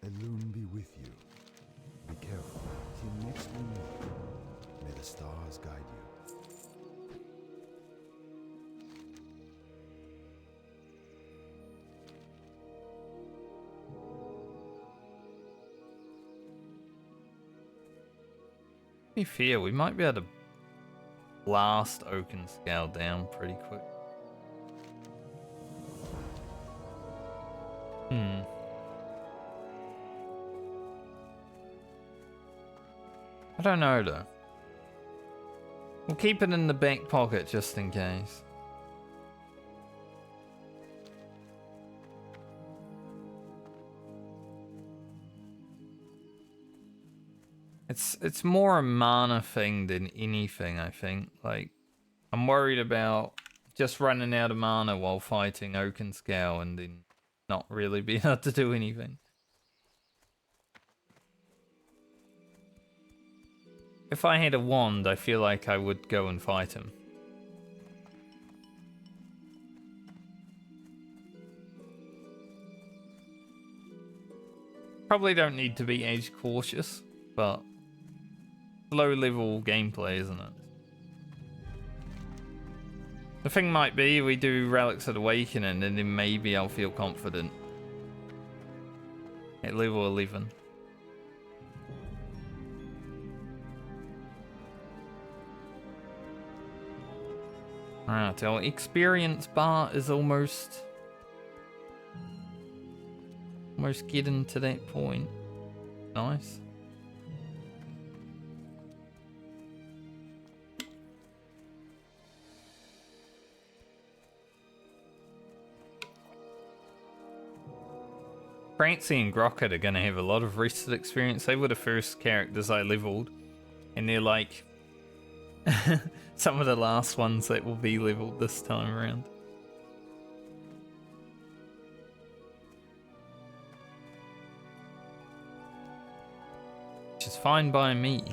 Elune be with you. Be careful. Till next we meet. May the stars guide you. To be fair, we might be able to blast Oaken Scale down pretty quick. I don't know though. We'll keep it in the back pocket just in case. It's more a mana thing than anything, I think. Like, I'm worried about just running out of mana while fighting Oaken Scale and then not really being able to do anything. If I had a wand, I feel like I would go and fight him. Probably don't need to be age cautious, but low level gameplay, isn't it? The thing might be we do Relics of Awakening and then maybe I'll feel confident at level 11. Alright, our experience bar is almost getting to that point. Nice. Francie and Grocket are going to have a lot of rested experience. They were the first characters I leveled, and they're like some of the last ones that will be leveled this time around. Which is fine by me.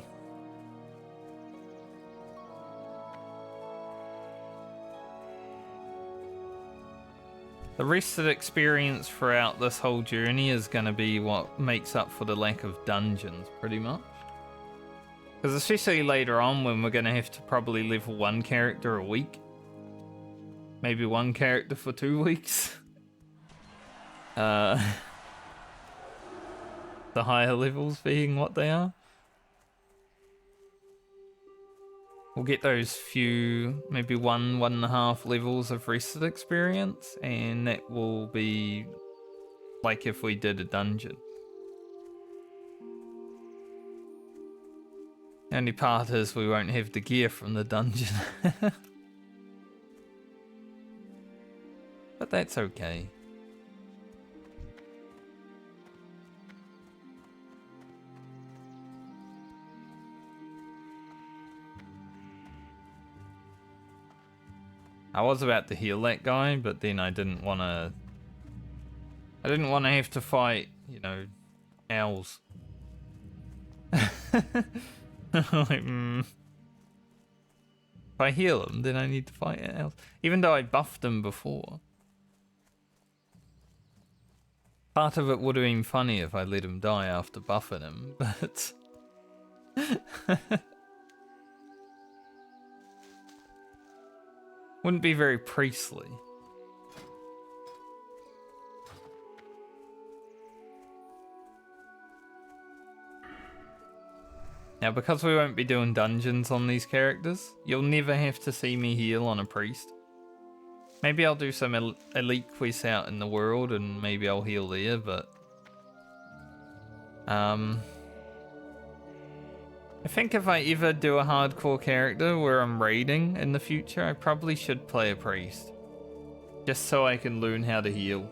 The rested experience throughout this whole journey is going to be what makes up for the lack of dungeons, pretty much. Because especially later on when we're going to have to probably level one character a week. Maybe one character for 2 weeks. The higher levels being what they are. We'll get those few, maybe 1.5 levels of rested experience, and that will be like if we did a dungeon. The only part is we won't have the gear from the dungeon. But that's okay. I was about to heal that guy, but then I didn't want to have to fight, you know, owls. Like, If I heal him, then I need to fight owls. Even though I buffed him before. Part of it would have been funny if I let him die after buffing him, but wouldn't be very priestly. Now, because we won't be doing dungeons on these characters, you'll never have to see me heal on a priest. Maybe I'll do some elite quests out in the world and maybe I'll heal there, but... I think if I ever do a hardcore character where I'm raiding in the future, I probably should play a priest. Just so I can learn how to heal.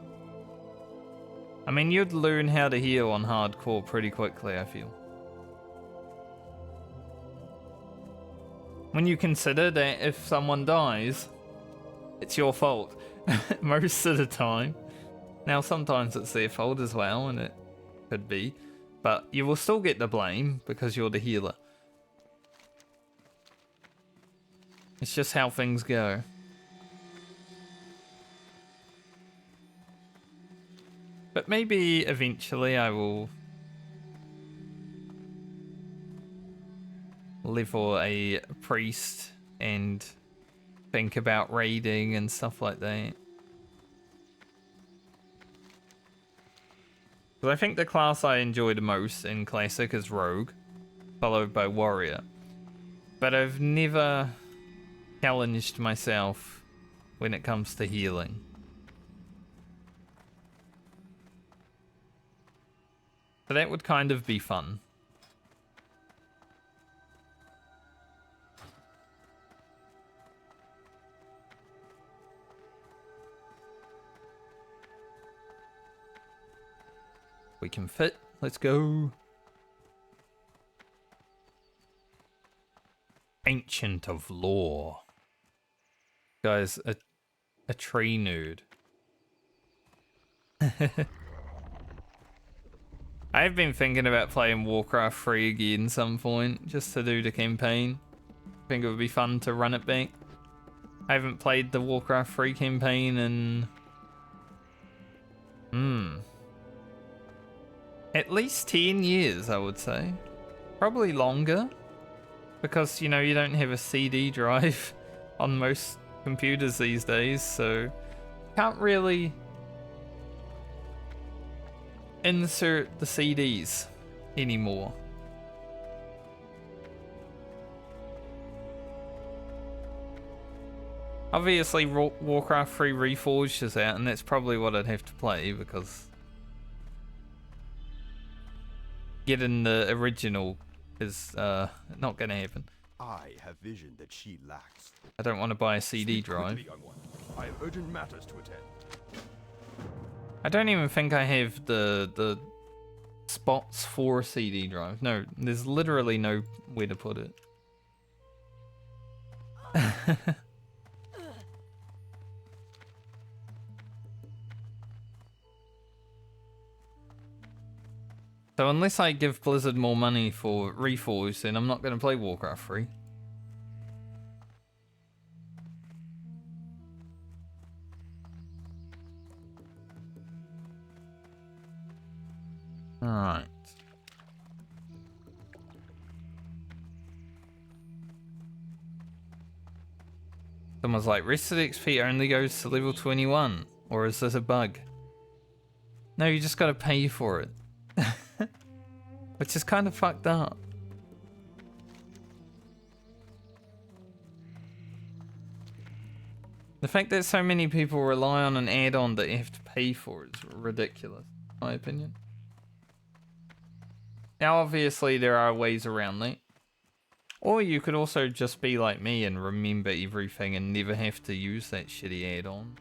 I mean, you'd learn how to heal on hardcore pretty quickly, I feel. When you consider that if someone dies, it's your fault. Most of the time. Now, sometimes it's their fault as well, and it could be. But you will still get the blame because you're the healer. It's just how things go. But maybe eventually I will level a priest and think about raiding and stuff like that. Because I think the class I enjoy the most in Classic is Rogue, followed by Warrior. But I've never challenged myself when it comes to healing. So that would kind of be fun. We can fit. Let's go. Ancient of Lore. Guys, a tree nerd. I've been thinking about playing Warcraft 3 again some point, just to do the campaign. I think it would be fun to run it back. I haven't played the Warcraft 3 campaign in... at least 10 years, I would say. Probably longer. Because, you know, you don't have a CD drive on most computers these days, so... can't really insert the CDs anymore. Obviously, Warcraft 3 Reforged is out, and that's probably what I'd have to play, because getting the original is not going to happen. I have vision that she lacks. I don't want to buy a CD Speak drive. quickly, young one. I have urgent matters to attend. I don't even think I have the spots for a CD drive. No, there's literally no way to put it. So unless I give Blizzard more money for Reforged, then I'm not going to play Warcraft 3. Alright. Someone's like, Rested XP only goes to level 21. Or is this a bug? No, you just gotta pay for it. Which is kind of fucked up. The fact that so many people rely on an add-on that you have to pay for is ridiculous, in my opinion. Now, obviously, there are ways around that. Or you could also just be like me and remember everything and never have to use that shitty add-on.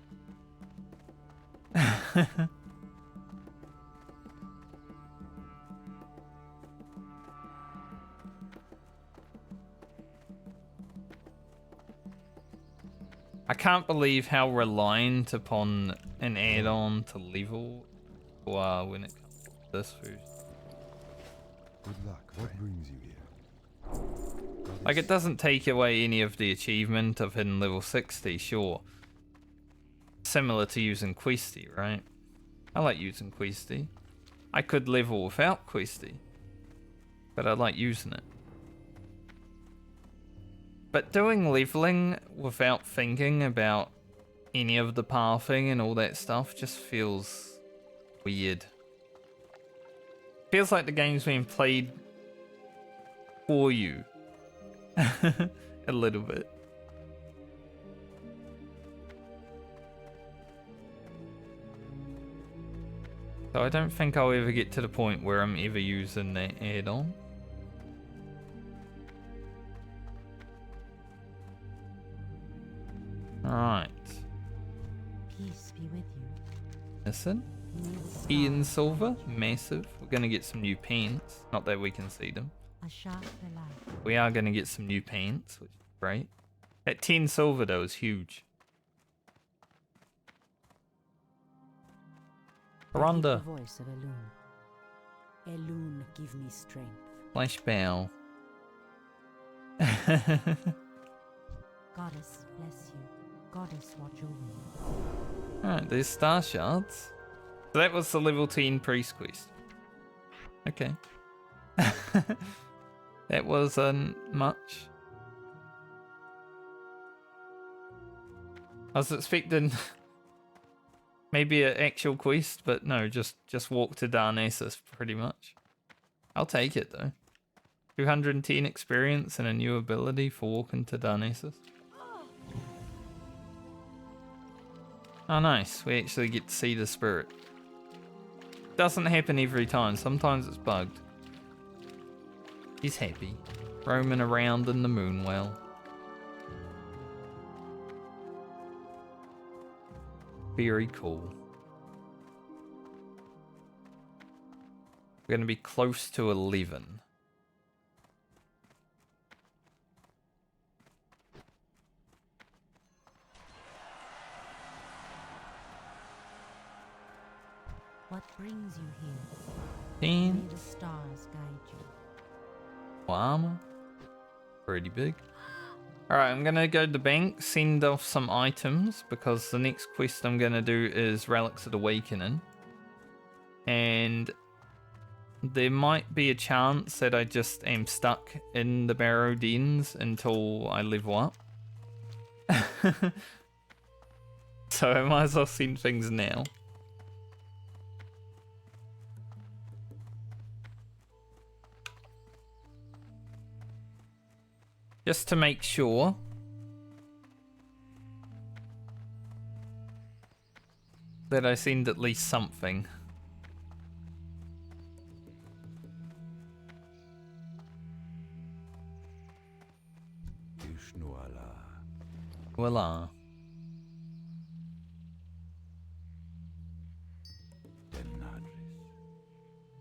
I can't believe how reliant upon an add-on to level you are when it comes to this food. Good luck. What brings you here? Like, it doesn't take away any of the achievement of hitting level 60, sure. Similar to using Questy, right? I like using Questy. I could level without Questy, but I like using it. But doing leveling without thinking about any of the pathing and all that stuff just feels weird. Feels like the game's being played for you. A little bit. So I don't think I'll ever get to the point where I'm ever using that add-on. Alright. Peace be with you. Listen. May the stars Ian Silver, massive. We're gonna get some new pants. Not that we can see them. A sharp delight. We are gonna get some new pants, which is great. That 10 silver though is huge. I hear Rhonda. the voice of Elune. Elune, give me strength. Flash bow. Goddess bless you. Goddess watch over you. Alright, there's star shards. So that was the level 10 priest quest. Okay. That wasn't much. I was expecting maybe an actual quest, but no, just walk to Darnassus pretty much. I'll take it though. 210 experience and a new ability for walking to Darnassus. Oh nice, we actually get to see the spirit. Doesn't happen every time, sometimes it's bugged. He's happy, roaming around in the Moonwell. Very cool. We're going to be close to 11. What brings you here? 10. May the stars guide you. Armor. Pretty big. Alright, I'm gonna go to the bank, send off some items, because the next quest I'm gonna do is Relics of Awakening. And there might be a chance that I just am stuck in the Barrow Dens until I level up. So I might as well send things now. Just to make sure. That I send at least something. Voila.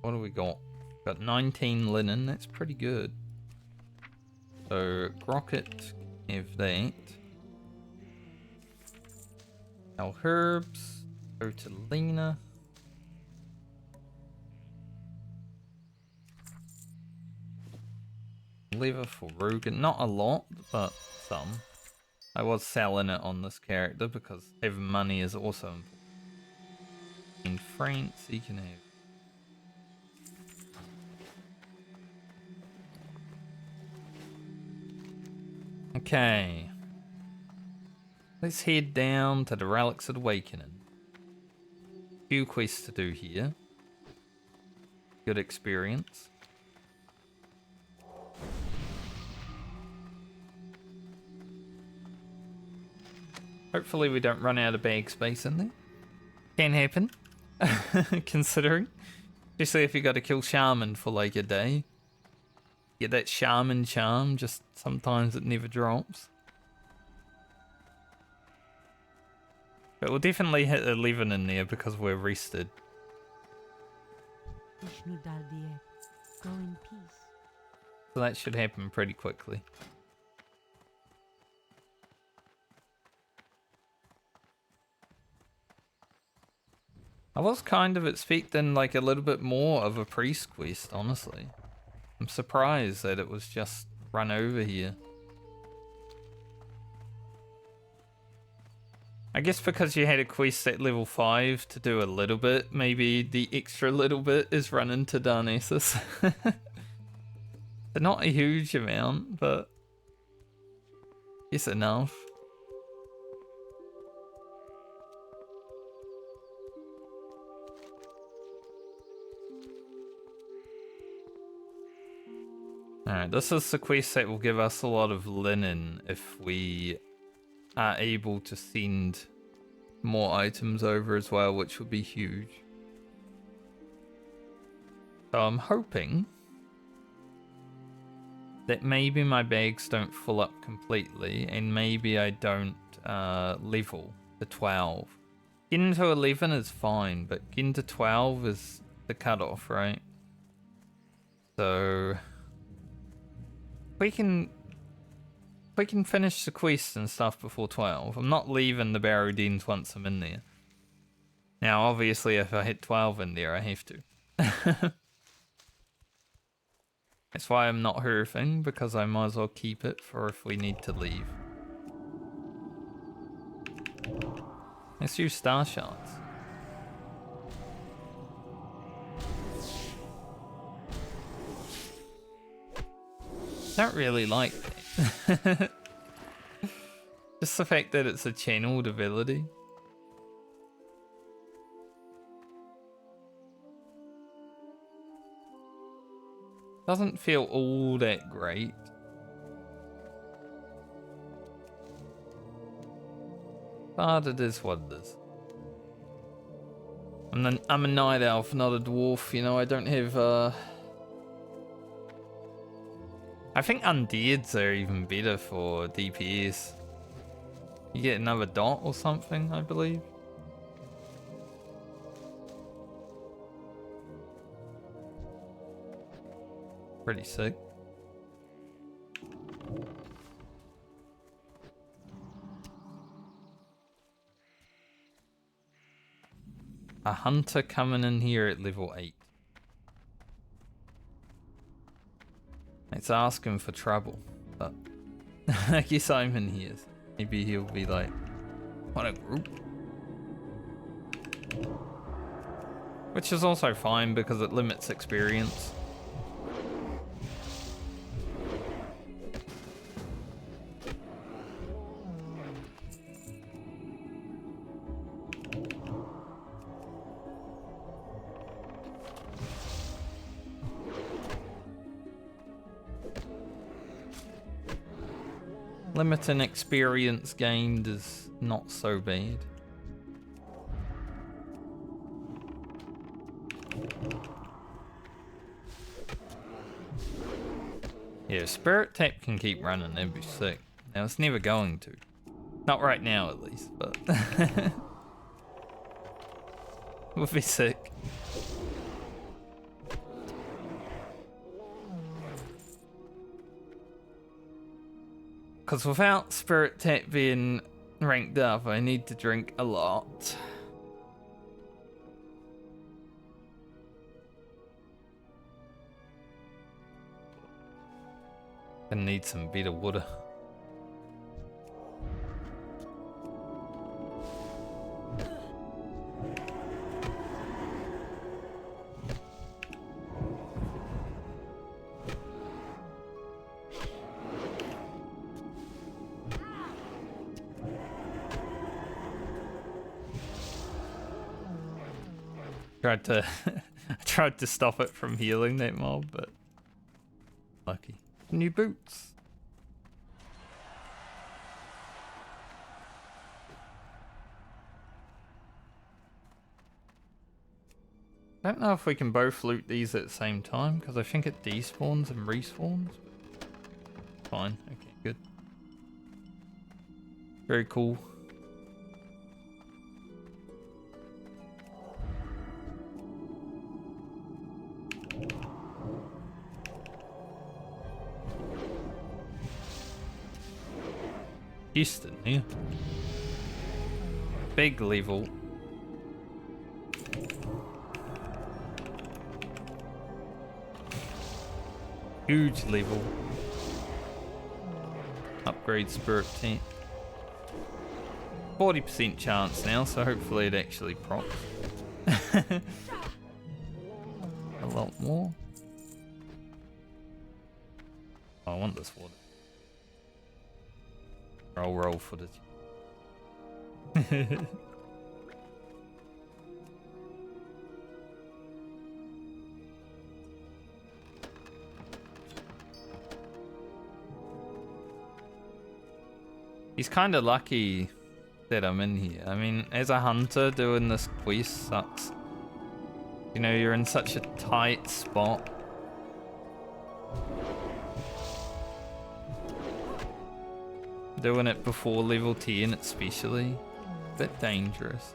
What do we got? Got 19 linen, that's pretty good. So, Grocket, have that. Our herbs, go to Lena. Lever for Rugen, not a lot, but some. I was selling it on this character because having money is also important. In France, you can have. Okay. Let's head down to the Relics of Awakening. Few quests to do here. Good experience. Hopefully we don't run out of bag space in there. Can happen. Considering. Especially if you got to kill Shaman for like a day. Get that Shaman charm, just sometimes it never drops. But we'll definitely hit 11 in there because we're rested. Vishnu Daldier, go in peace. So that should happen pretty quickly. I was kind of expecting like a little bit more of a priest quest, honestly. I'm surprised that it was just run over here. I guess because you had a quest at level 5 to do a little bit, maybe the extra little bit is running to Darnassus. Not a huge amount, but it's enough. Alright, this is the quest that will give us a lot of linen if we are able to send more items over as well, which would be huge. So I'm hoping that maybe my bags don't fill up completely and maybe I don't level to 12. Getting to 11 is fine, but getting to 12 is the cutoff, right? So we can finish the quests and stuff before 12. I'm not leaving the Barrow Dens once I'm in there. Now, obviously, if I hit 12 in there, I have to. That's why I'm not hurting, because I might as well keep it for if we need to leave. Let's use star shards. Don't really like that. Just the fact that it's a channeled ability. Doesn't feel all that great. But it is what it is. I'm a night elf, not a dwarf, you know, I don't have I think undeads are even better for DPS. You get another dot or something, I believe. Pretty sick. A hunter coming in here at level 8. It's asking for trouble, but I guess I'm in here. Maybe he'll be like, what a group. Which is also fine because it limits experience. Limiting experience gained is not so bad. Yeah, Spirit Tap can keep running, that'd be sick. Now it's never going to. Not right now at least, but would be sick. Because without Spirit Tap being ranked up, I need to drink a lot. I need some better water. Tried to stop it from healing that mob, but lucky. New boots. I don't know if we can both loot these at the same time because I think it despawns and respawns. Fine. Okay, good. Very cool. Houston, yeah. Big level. Huge level. Upgrade Spirit Tent. 40% chance now, so hopefully it actually procs. A lot more. Oh, I want this water. I'll roll footage. He's kind of lucky that I'm in here. I mean, as a hunter, doing this quest sucks. You know, you're in such a tight spot. Doing it before level 10 especially. A bit dangerous.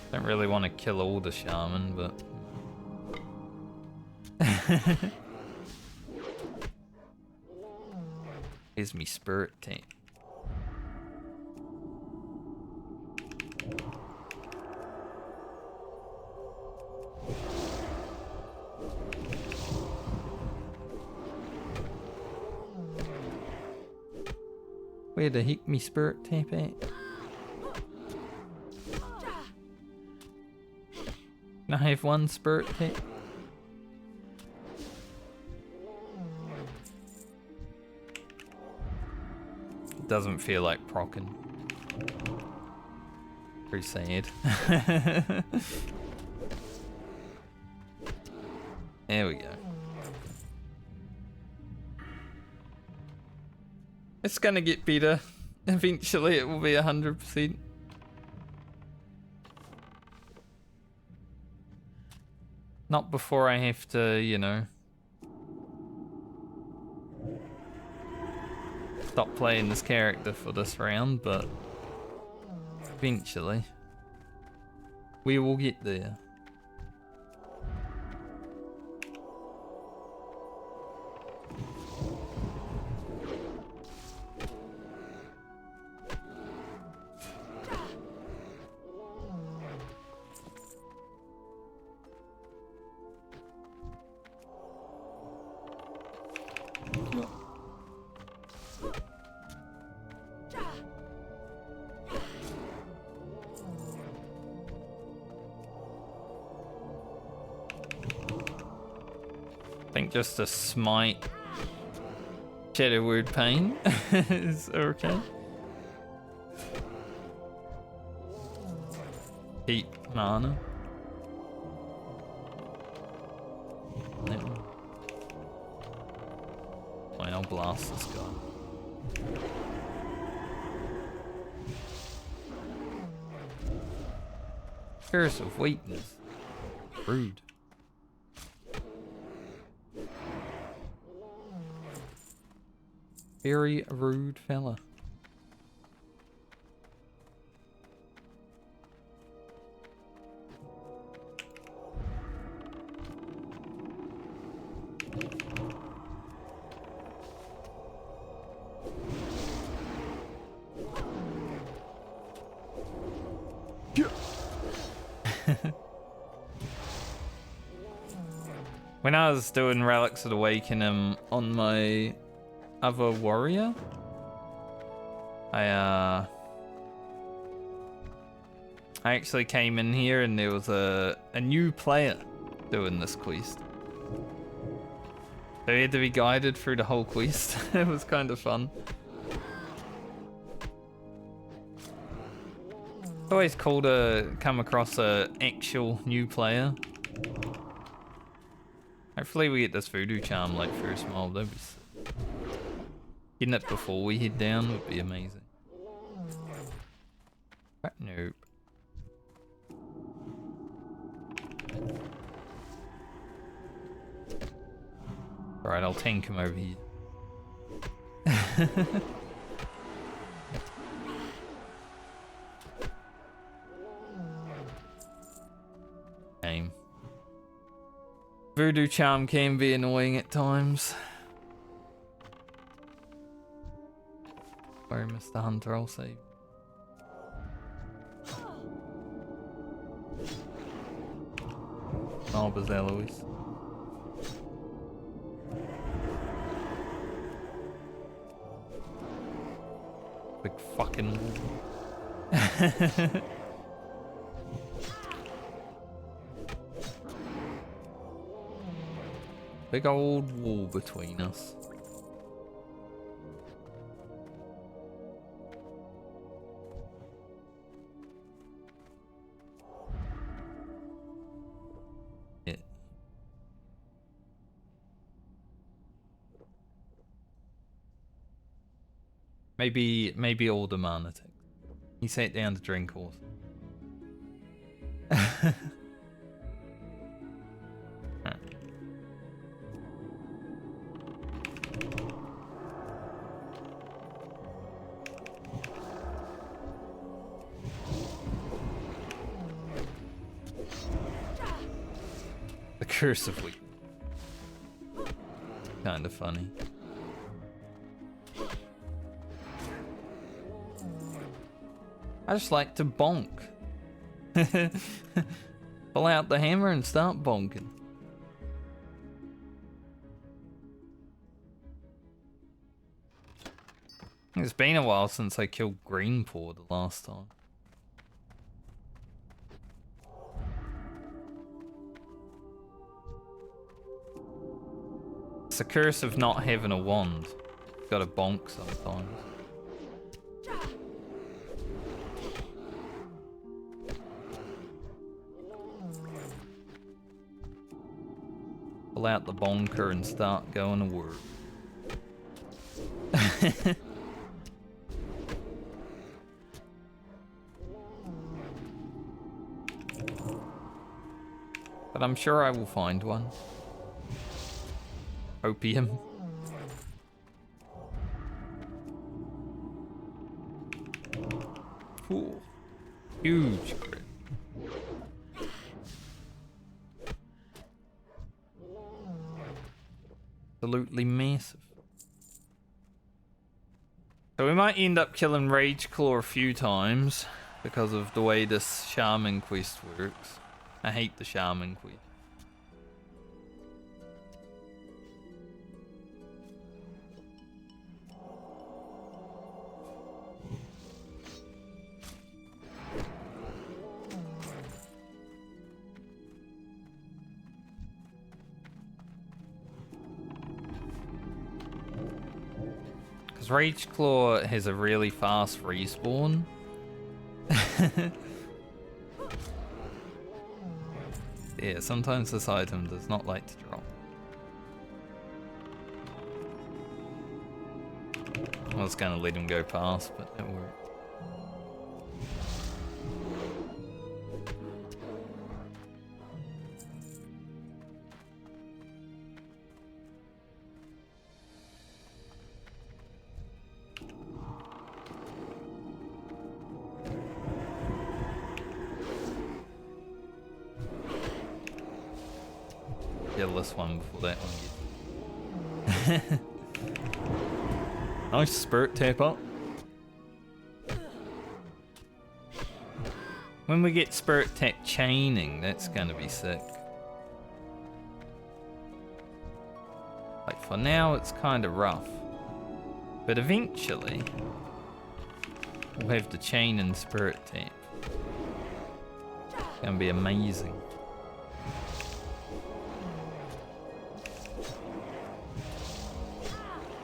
Don't really want to kill all the shaman, but... Here's me spirit tank. Where the heck me spirit tap at? Can I have one spirit tap? It doesn't feel like procking. Pretty sad. There we go. It's gonna get better. Eventually it will be 100%. Not before I have to, you know, stop playing this character for this round, but eventually we will get there. I think just a smite Shadow Word Pain is okay. Keep mana. Fine, I'll blast this guy. Curse of weakness. Rude. Very rude fella. When I was doing Relics of Awakening on my other warrior, I actually came in here and there was a new player doing this quest. So he had to be guided through the whole quest. It was kind of fun. It's always cool to come across an actual new player. Hopefully we get this voodoo charm like first mob. That'd be sick. Getting it before we head down would be amazing. But nope. Alright, I'll tank him over here. Game. Voodoo charm can be annoying at times. Sorry, Mr. Hunter, I'll save. Oh, but Eloise. Big fucking wall. Big old wall between us. Maybe all the mana tick. He sat down to drink also. The curse of weak. Kind of funny. I just like to bonk. Pull out the hammer and start bonking. It's been a while since I killed Greenpaw the last time. It's the curse of not having a wand. Gotta bonk sometimes. Pull out the bonker and start going to work. But I'm sure I will find one. Opium. Ooh. Huge crit. Absolutely massive. So we might end up killing Rageclaw a few times because of the way this Shaman quest works. I hate the Shaman quest. Because Rageclaw has a really fast respawn. Yeah, sometimes this item does not like to drop. I was gonna let him go past, but it worked. Kill this one before that one gets. Nice spirit tap up. When we get spirit tap chaining, that's gonna be sick. Like for now, it's kind of rough, but eventually we'll have the chain and spirit tap. It's gonna be amazing.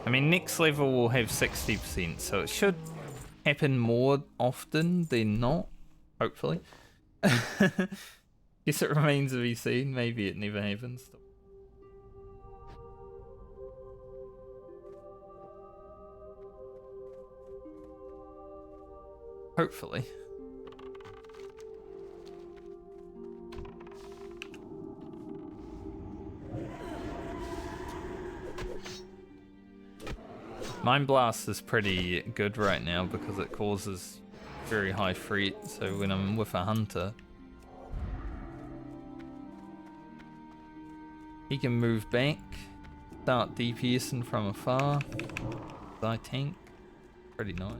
I mean, next level will have 60%, so it should happen more often than not, hopefully. Guess it remains to be seen, maybe it never happens. Hopefully. Mind Blast is pretty good right now because it causes very high fret, so when I'm with a hunter, he can move back, start DPSing from afar. I tank. Pretty nice.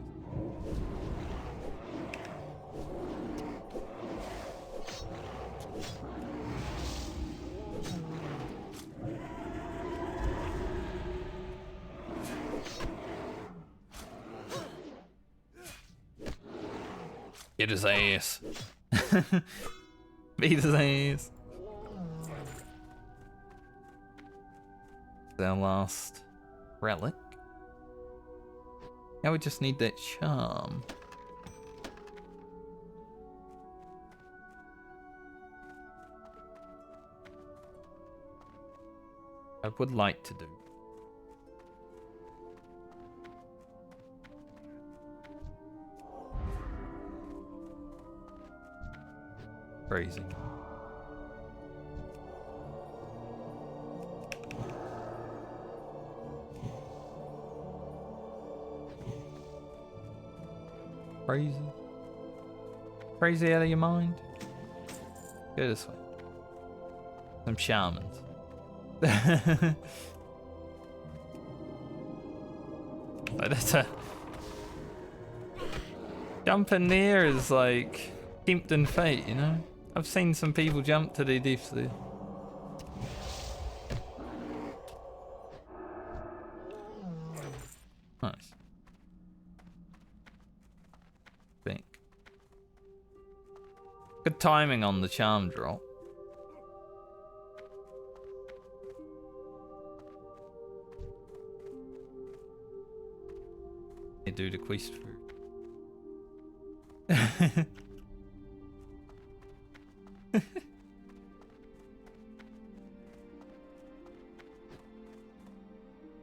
Get his ass. Beat his ass. Our last relic. Now we just need that charm. I would like to do. Crazy. Crazy. Crazy out of your mind? Go this way. Some shamans. Like that's a... Jumping there is like tempting fate, you know? I've seen some people jump to their deaths there. Nice. Think. Good timing on the charm drop. You do the quest for.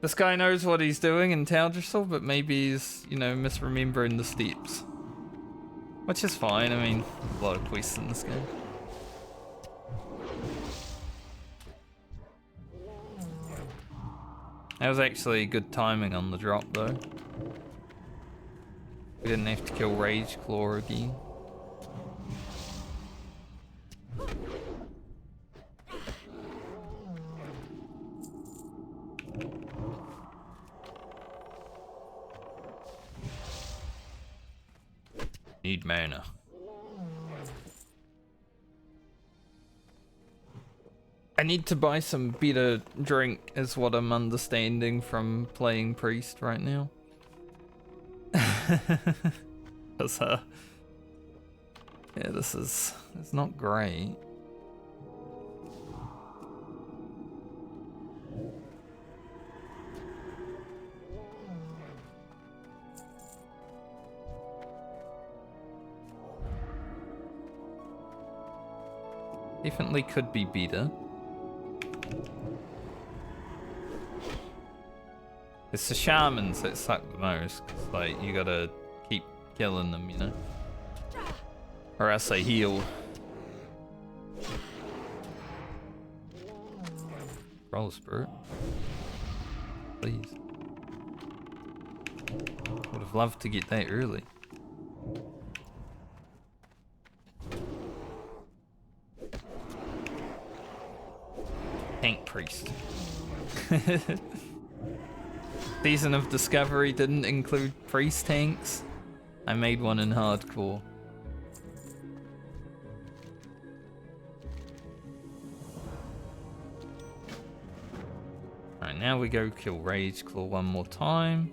This guy knows what he's doing in Taldrassil, but maybe he's, you know, misremembering the steps. Which is fine, I mean, a lot of quests in this game. That was actually good timing on the drop though. We didn't have to kill Rage Claw again. Need mana. I need to buy some better drink is what I'm understanding from playing Priest right now. Cause yeah, this is, it's not great. Definitely could be better. It's the shamans that suck the most, 'cause, like, you gotta keep killing them, you know? Or else they heal. Roll spirit. Please. Would have loved to get that early. Tank Priest. Season of Discovery didn't include priest tanks. I made one in hardcore. Alright, now we go kill Rage Claw one more time.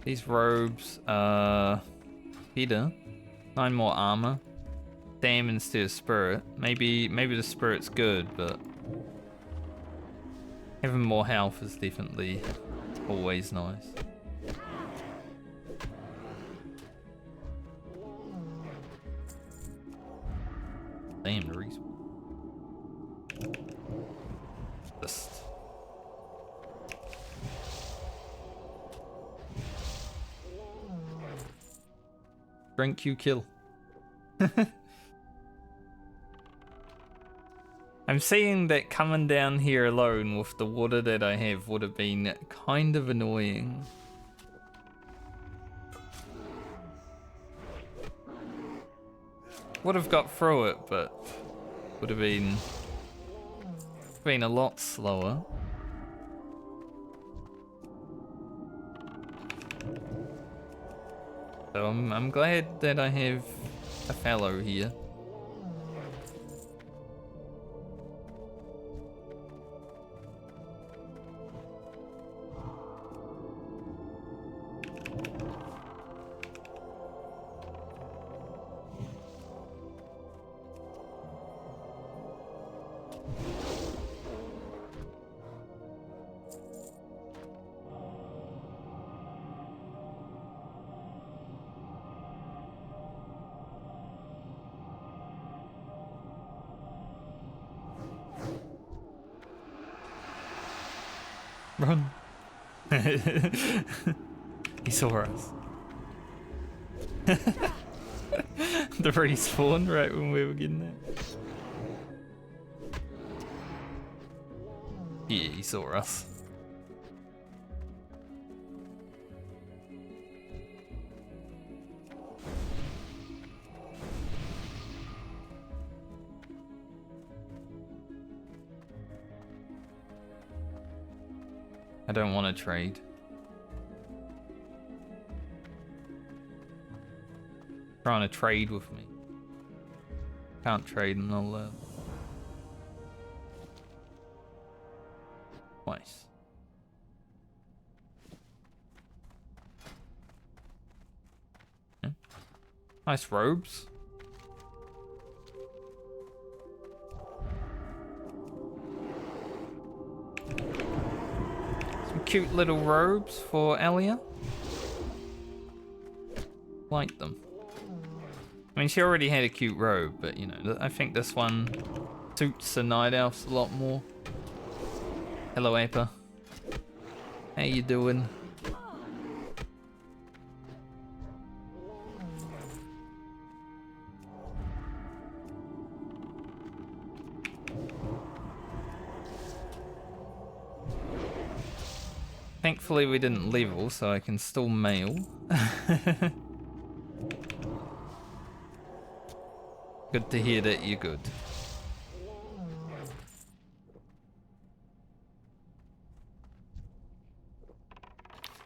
These robes are better. 9 more armor. Damn instead of spirit. Maybe the spirit's good, but having more health is definitely always nice. Damn, the respawn. Just. Drink you kill. I'm saying that coming down here alone with the water that I have would have been kind of annoying. Would have got through it, but would have been a lot slower. So I'm glad that I have a fellow here. Run. He saw us. The respawn right when we were getting there. Yeah, he saw us. I don't want to trade. Trying to trade with me. Can't trade and I'll twice. Yeah. Nice robes. Some cute little robes for Ellia. Like them. I mean, she already had a cute robe, but you know, I think this one suits the night elves a lot more. Hello, Appa. How you doing? Thankfully, we didn't level, so I can still mail. Good to hear that you're good.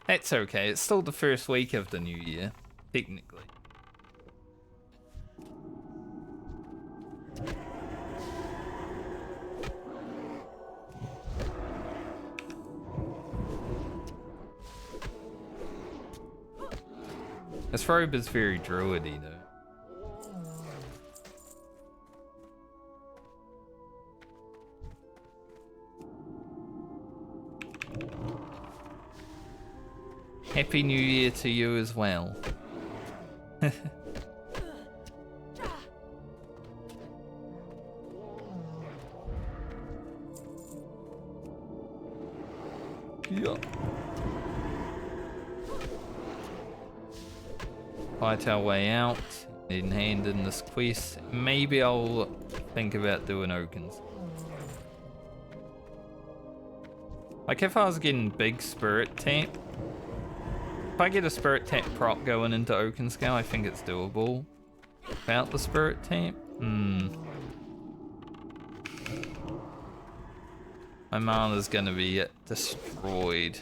That's okay, it's still the first week of the new year, technically. This robe is very druidy though. Happy New Year to you as well. Yeah. Fight our way out, in hand in this quest. Maybe I'll think about doing Okins. Like if I was getting big spirit tap, if I get a spirit tap prop going into Oakenscale, I think it's doable. Without the spirit tap? My mana's gonna be destroyed.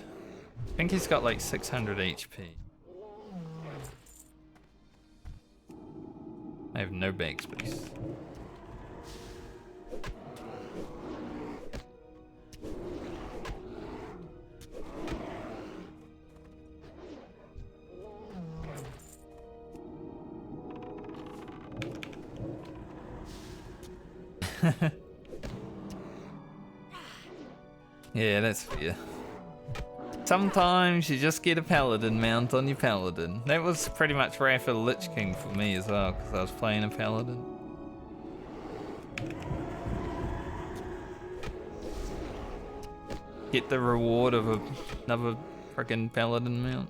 I think he's got like 600 HP. I have no bag space. Yeah, that's fair. Sometimes you just get a paladin mount on your paladin. That was pretty much Wrath of the Lich King for me as well, because I was playing a paladin. Get the reward of another freaking paladin mount.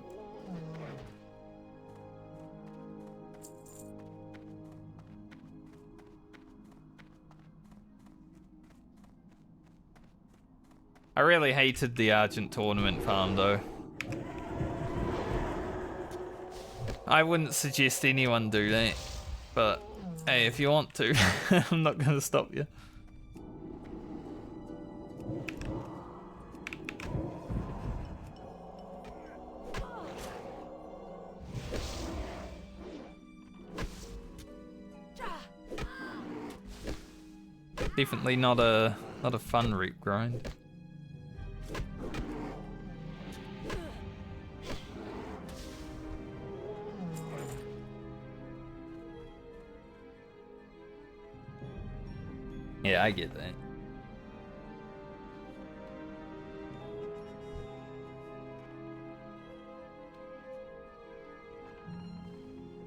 I really hated the Argent tournament farm though. I wouldn't suggest anyone do that, but hey, if you want to, I'm not gonna stop you. Definitely not a fun reap grind. Yeah, I get that.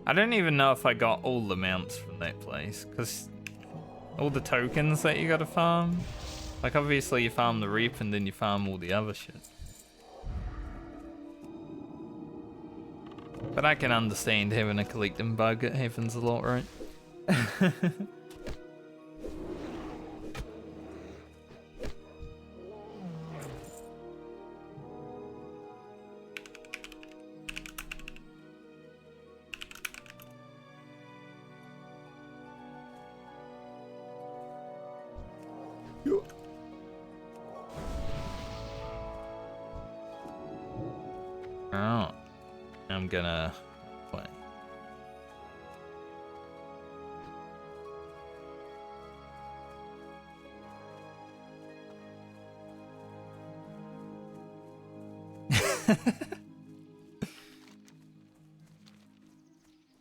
I don't even know if I got all the mounts from that place, because all the tokens that you gotta farm, like obviously you farm the reap and then you farm all the other shit. But I can understand having a collecting bug. It happens a lot, right? Alright. I'm gonna play.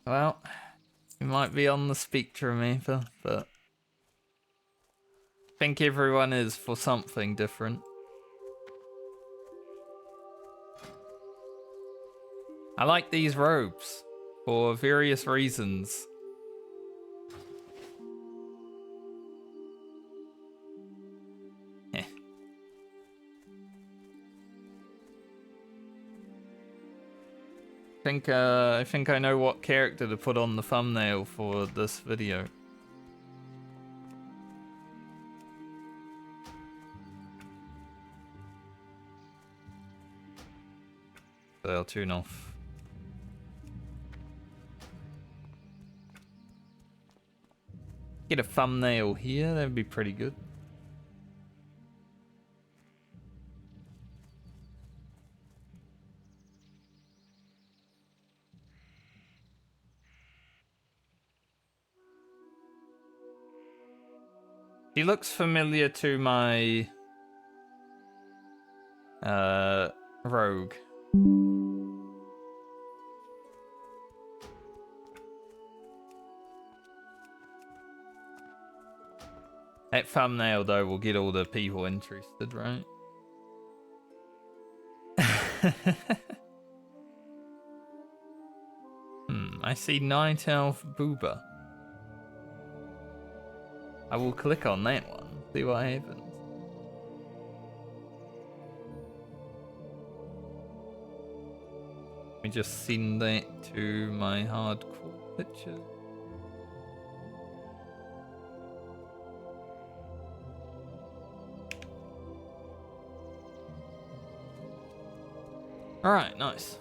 Well, you might be on the spectrum, Eva, but I think everyone is for something different. I like these robes for various reasons. I think I know what character to put on the thumbnail for this video. So I'll tune off. Get a thumbnail here, that'd be pretty good. He looks familiar to my rogue. That thumbnail though will get all the people interested, right? I see Night Elf Booba. I will click on that one, see what happens. Let me just send that to my hardcore picture. Alright, nice.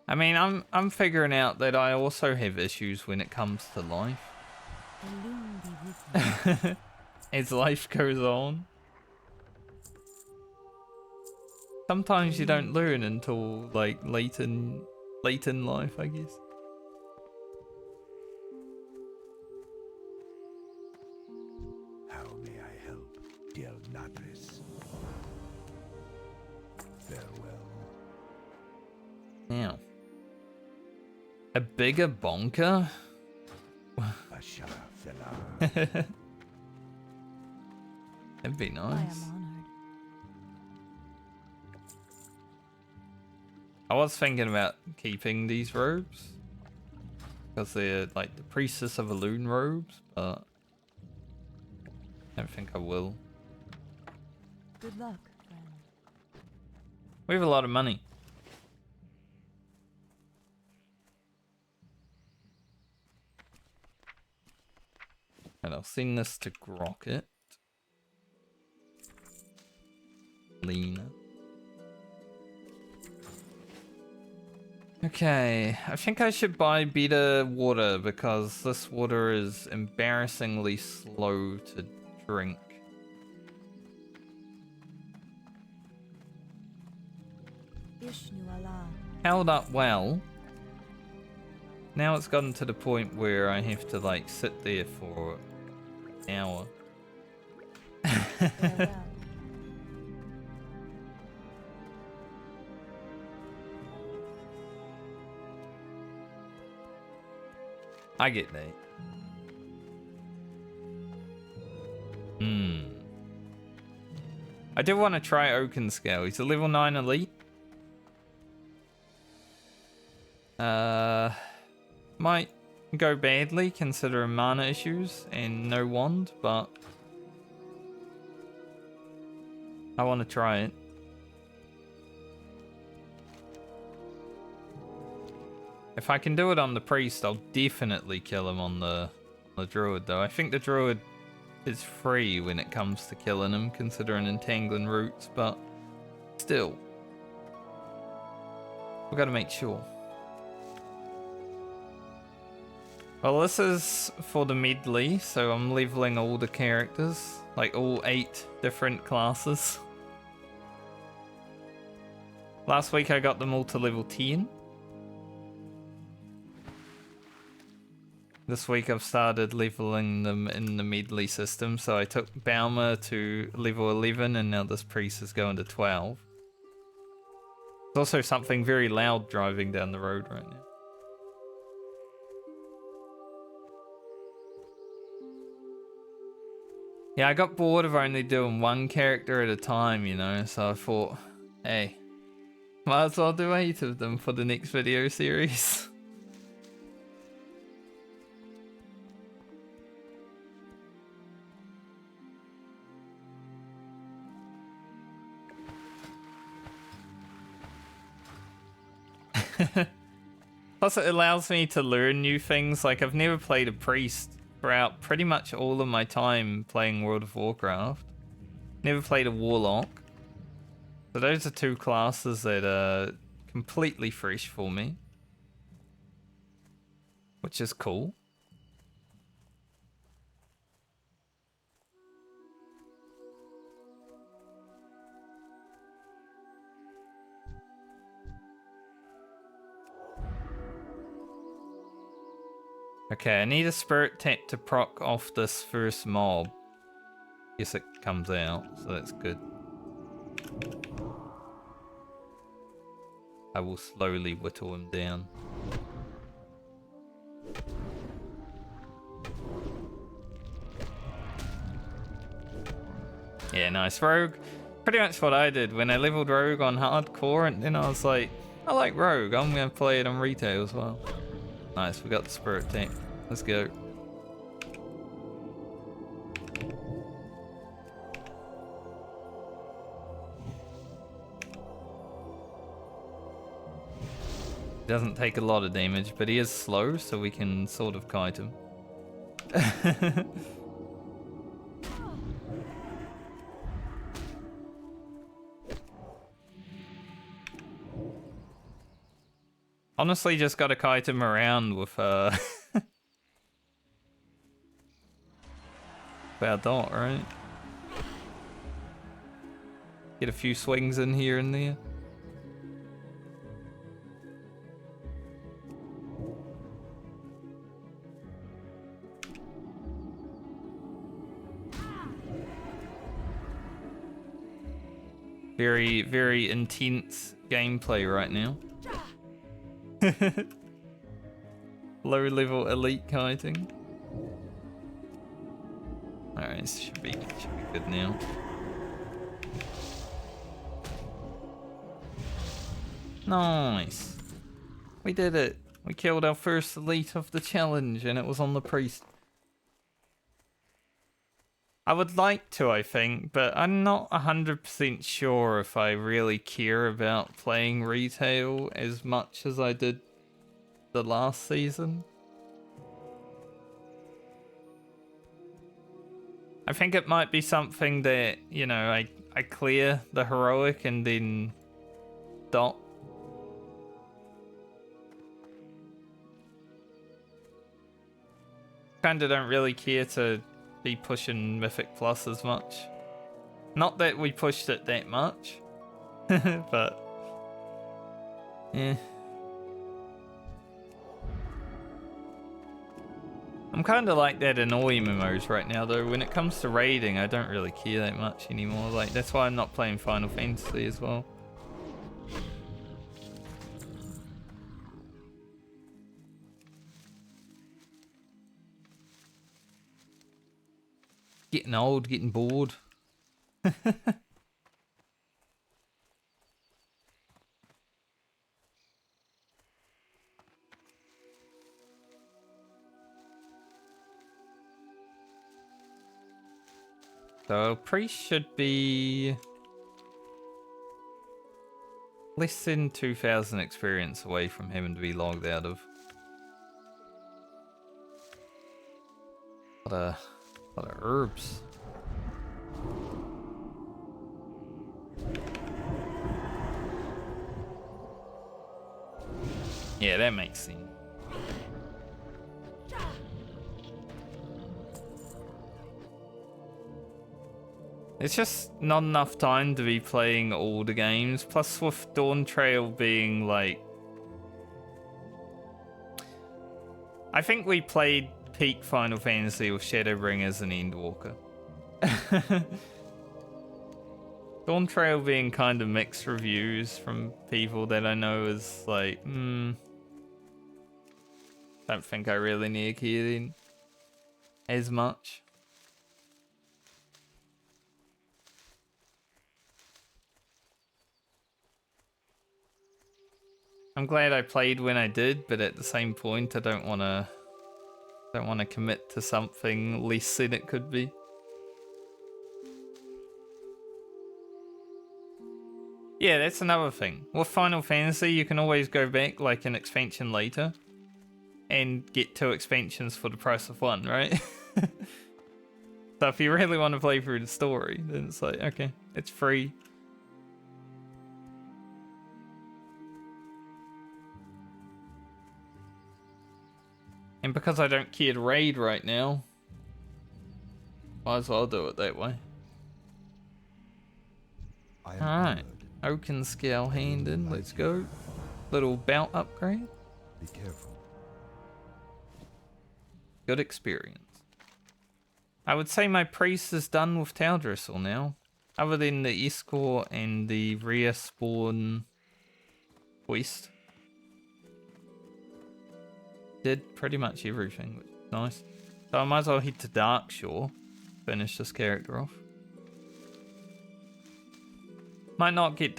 I mean, I'm figuring out that I also have issues when it comes to life. Elune be with you. As life goes on. Sometimes you don't learn until like late in life, I guess. How may I help, dear Natris? Farewell. Now. A bigger bonker? Basha Fela. That'd be I nice. am honored. I was thinking about keeping these robes. Because they're like the Priestess of Elune robes, but I don't think I will. Good luck, friend. We have a lot of money. And I'll send this to Grocket. Lena. Okay, I think I should buy better water because this water is embarrassingly slow to drink. Ishnu Allah. Held up well. Now it's gotten to the point where I have to like sit there for an hour. Farewell. I get that. I do want to try Oakenscale. He's a level 9 elite. Might go badly considering mana issues and no wand, but I want to try it. If I can do it on the priest, I'll definitely kill him on the druid, though. I think the druid is free when it comes to killing him, considering entangling roots, but still. We've got to make sure. Well, this is for the Medley, so I'm leveling all the characters, like all 8 different classes. Last week I got them all to level 10. This week I've started leveling them in the Medley system, so I took Belma to level 11 and now this priest is going to 12. There's also something very loud driving down the road right now. Yeah, I got bored of only doing one character at a time, you know, so I thought, hey, might as well do 8 of them for the next video series. Plus it allows me to learn new things. Like, I've never played a priest throughout pretty much all of my time playing World of Warcraft. Never played a Warlock. So those are 2 classes that are completely fresh for me, which is cool. Okay, I need a spirit tap to proc off this first mob. Guess it comes out, so that's good. I will slowly whittle him down. Yeah, nice. Rogue. Pretty much what I did when I leveled Rogue on hardcore, and then I was like, I like Rogue, I'm gonna play it on retail as well. Nice, we got the spirit tank. Let's go. Doesn't take a lot of damage, but he is slow, so we can sort of kite him. Honestly, just gotta kite him around with our dot, right? Get a few swings in here and there. Very, very intense gameplay right now. Low level elite kiting. Alright, should be good now. Nice. We did it. We killed our first elite of the challenge and it was on the priest. I would like to, I think, but I'm not 100% sure if I really care about playing retail as much as I did the last season. I think it might be something that, you know, I clear the heroic and then dot. Kinda don't really care to be pushing Mythic Plus as much. Not that we pushed it that much, but yeah. I'm kind of like that in all MMOs right now, though. When it comes to raiding, I don't really care that much anymore. Like, that's why I'm not playing Final Fantasy as well. Getting old, getting bored. So priest should be less than 2,000 experience away from having to be logged out of. Lot of herbs. Yeah, that makes sense. It's just not enough time to be playing all the games. Plus with Dawn Trail being like... I think we played peak Final Fantasy with Shadowbringers and Endwalker. Dawn Trail being kind of mixed reviews from people that I know is like, don't think I really need to hear it as much. I'm glad I played when I did, but at the same point, I don't want to commit to something less than it could be. Yeah, that's another thing. With Final Fantasy, you can always go back like an expansion later and get 2 expansions for the price of 1, right? So if you really want to play through the story, then it's like, okay, it's free. And because I don't care to raid right now, might as well do it that way. Alright, Oaken Scale handed, let's go. Little belt upgrade. Be careful. Good experience. I would say my priest is done with Taldrissel now. Other than the escort and the rare spawn quest. Did pretty much everything, which is nice. So I might as well head to Darkshore. Finish this character off. Might not get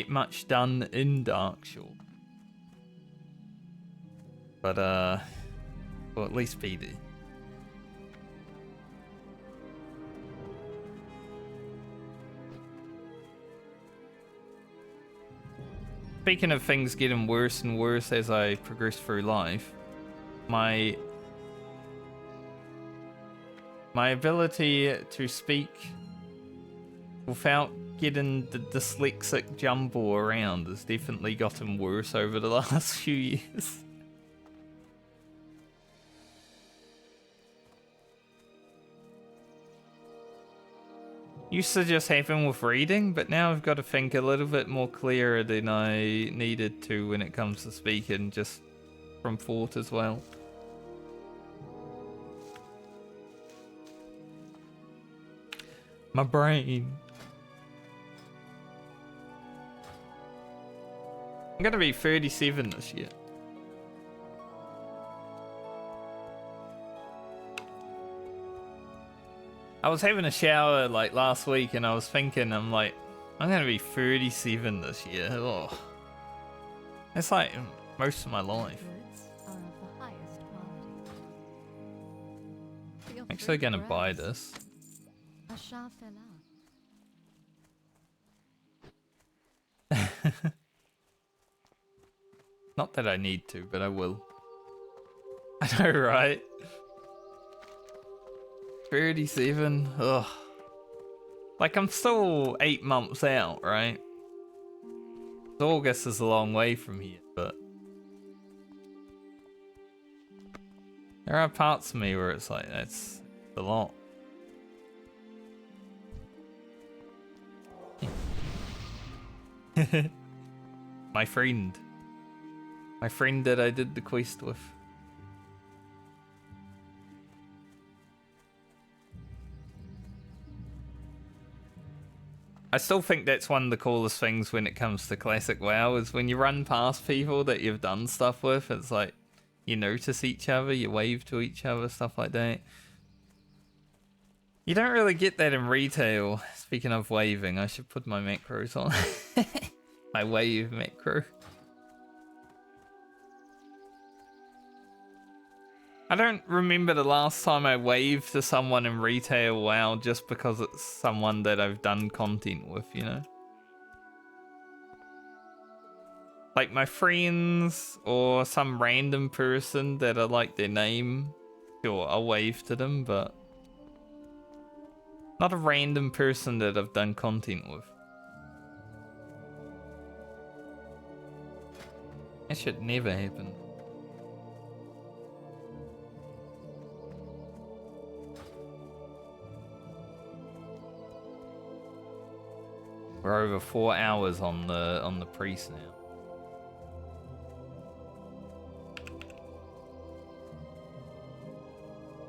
much done in Darkshore. But will at least be there. Speaking of things getting worse and worse as I progress through life, my ability to speak without getting the dyslexic jumble around has definitely gotten worse over the last few years. Used to just happen with reading, but now I've got to think a little bit more clearer than I needed to when it comes to speaking, just from thought as well. My brain. I'm gonna be 37 this year. I was having a shower like last week and I was thinking, I'm like, I'm gonna be 37 this year. Oh. It's like most of my life. I'm actually gonna buy this. Not that I need to, but I will. I know, right? 37. Ugh. Like, I'm still 8 months out, right? August is a long way from here, but there are parts of me where it's like, that's a lot. My friend that I did the quest with. I still think that's one of the coolest things when it comes to classic WoW is when you run past people that you've done stuff with, it's like you notice each other, you wave to each other, stuff like that. You don't really get that in retail. Speaking of waving, I should put my macros on. My wave macro. I don't remember the last time I waved to someone in retail WoW just because it's someone that I've done content with, you know? Like my friends or some random person that I like their name, sure, I'll wave to them, but not a random person that I've done content with. That should never happen. We're over 4 hours on the priest now.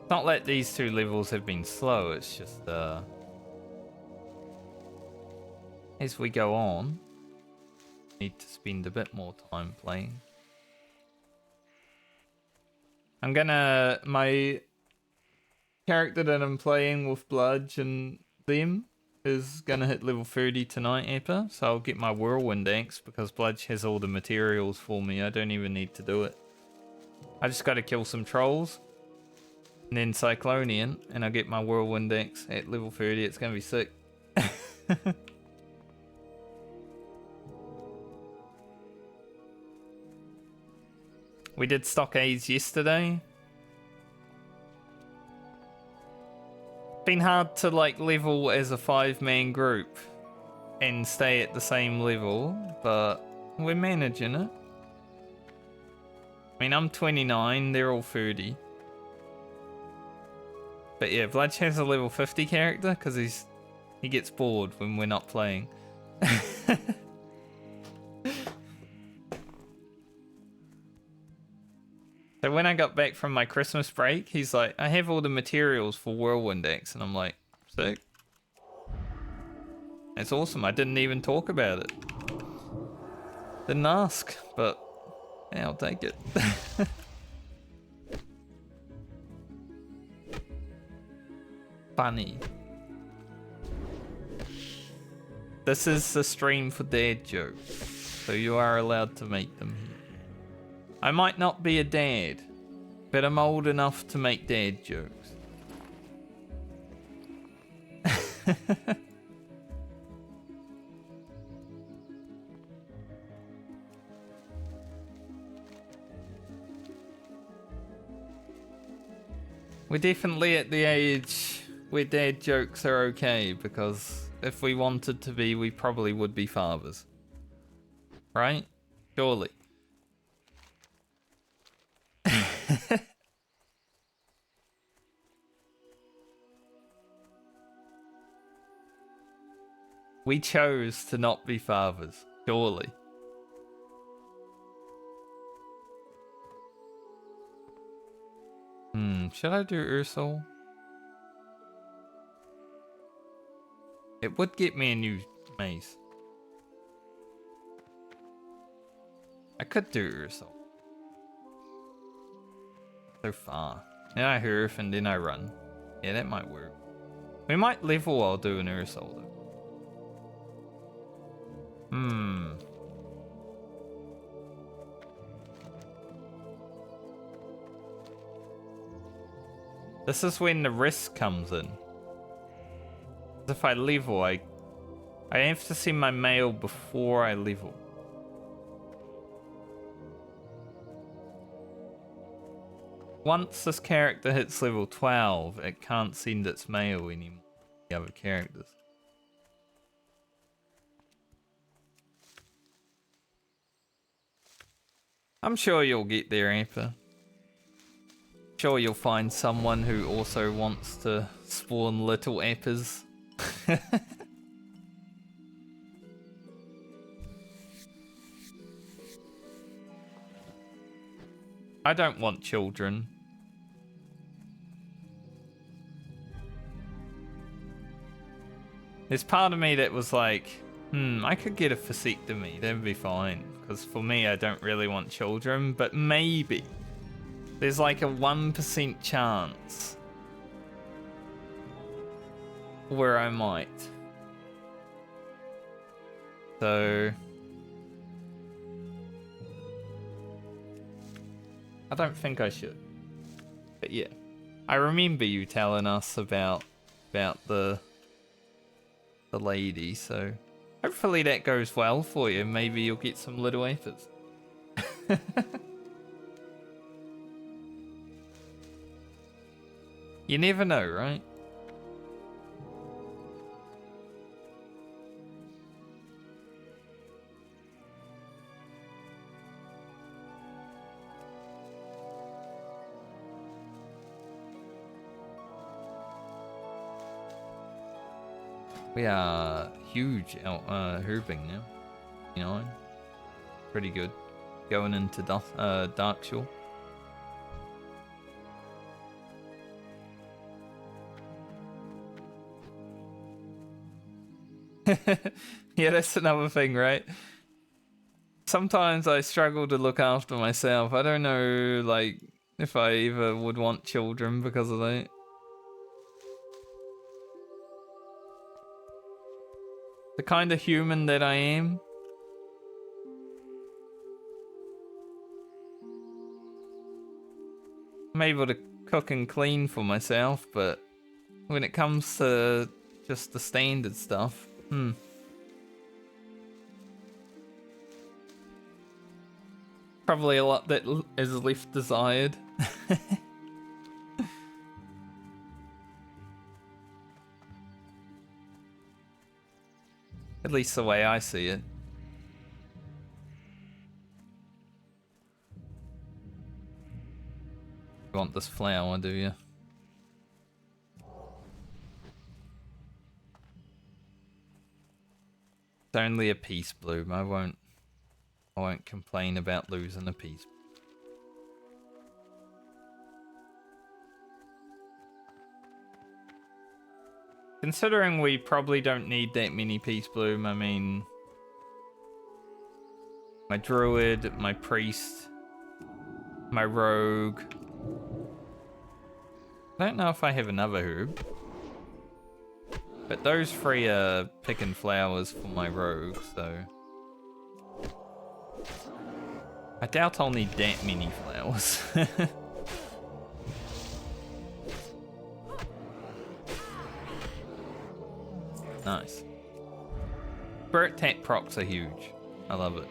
It's not like these 2 levels have been slow, it's just as we go on, need to spend a bit more time playing. My character that I'm playing with Bludge and them is gonna hit level 30 tonight, Appa, so I'll get my Whirlwind Axe because Bludge has all the materials for me. I don't even need to do it. I just gotta kill some trolls and then Cyclonian, and I'll get my Whirlwind Axe at level 30. It's gonna be sick. We did stockades yesterday. Been hard to like level as a 5-man group and stay at the same level, but we're managing it. I mean, I'm 29, they're all 30. But yeah, Bludge has a level 50 character because he gets bored when we're not playing. So when I got back from my Christmas break, he's like, I have all the materials for Whirlwind Axe, and I'm like, sick. It's awesome. I didn't even talk about it. Didn't ask, but yeah, I'll take it. Funny. This is the stream for dad jokes, so you are allowed to make them here. I might not be a dad, but I'm old enough to make dad jokes. We're definitely at the age where dad jokes are okay, because if we wanted to be, we probably would be fathers. Right? Surely. We chose to not be fathers, surely. Should I do Ursul? It would get me a new mace. I could do Ursul. So far. Then I hurf and then I run. Yeah, that might work. We might level while doing Ursul though. This is when the risk comes in. If I level, I have to see my mail before I level. Once this character hits level 12, it can't send its mail anymore to the other characters. I'm sure you'll get there, Amper. Sure you'll find someone who also wants to spawn little Appers. I don't want children. There's part of me that was like, I could get a vasectomy, that'd be fine. Because for me, I don't really want children, but maybe. There's like a 1% chance where I might. So I don't think I should. But yeah. I remember you telling us about the lady, so hopefully that goes well for you. Maybe you'll get some little efforts. You never know, right? We are huge out herbing now. You know, pretty good. Going into Darkshore. Yeah, that's another thing, right? Sometimes I struggle to look after myself. I don't know, like, if I ever would want children because of that. The kind of human that I am. I'm able to cook and clean for myself, but when it comes to just the standard stuff, probably a lot that is left desired. At least the way I see it. You want this flower, do you? It's only a peace bloom. I won't complain about losing a piece. Considering we probably don't need that many peace bloom, I mean, my druid, my priest, my rogue. I don't know if I have another herb, but those three are picking flowers for my rogue, so I doubt I'll need that many flowers. Nice. Spirit tap procs are huge. I love it.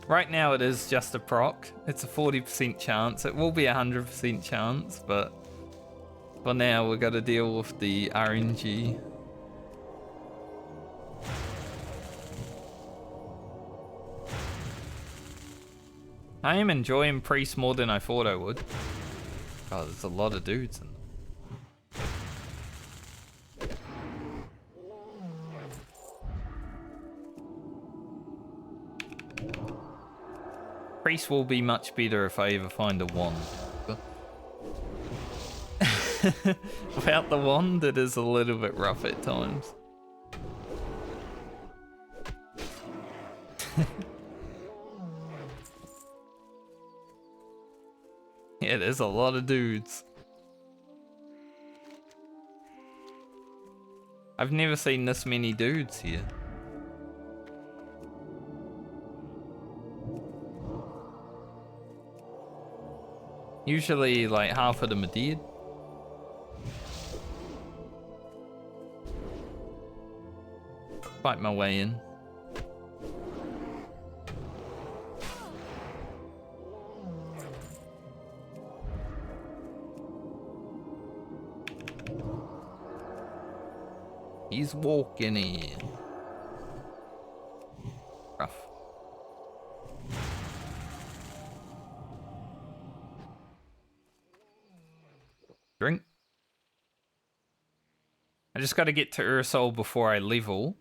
Right now it is just a proc. It's a 40% chance. It will be a 100% chance, but for now we've got to deal with the RNG. I am enjoying Priest more than I thought I would. God, there's a lot of dudes in them. Priest will be much better if I ever find a wand. Without the wand, it is a little bit rough at times. Yeah, there's a lot of dudes. I've never seen this many dudes here. Usually, like, half of them are dead. Fight my way in. He's walking in. Rough. Drink. I just got to get to Ursol before I level.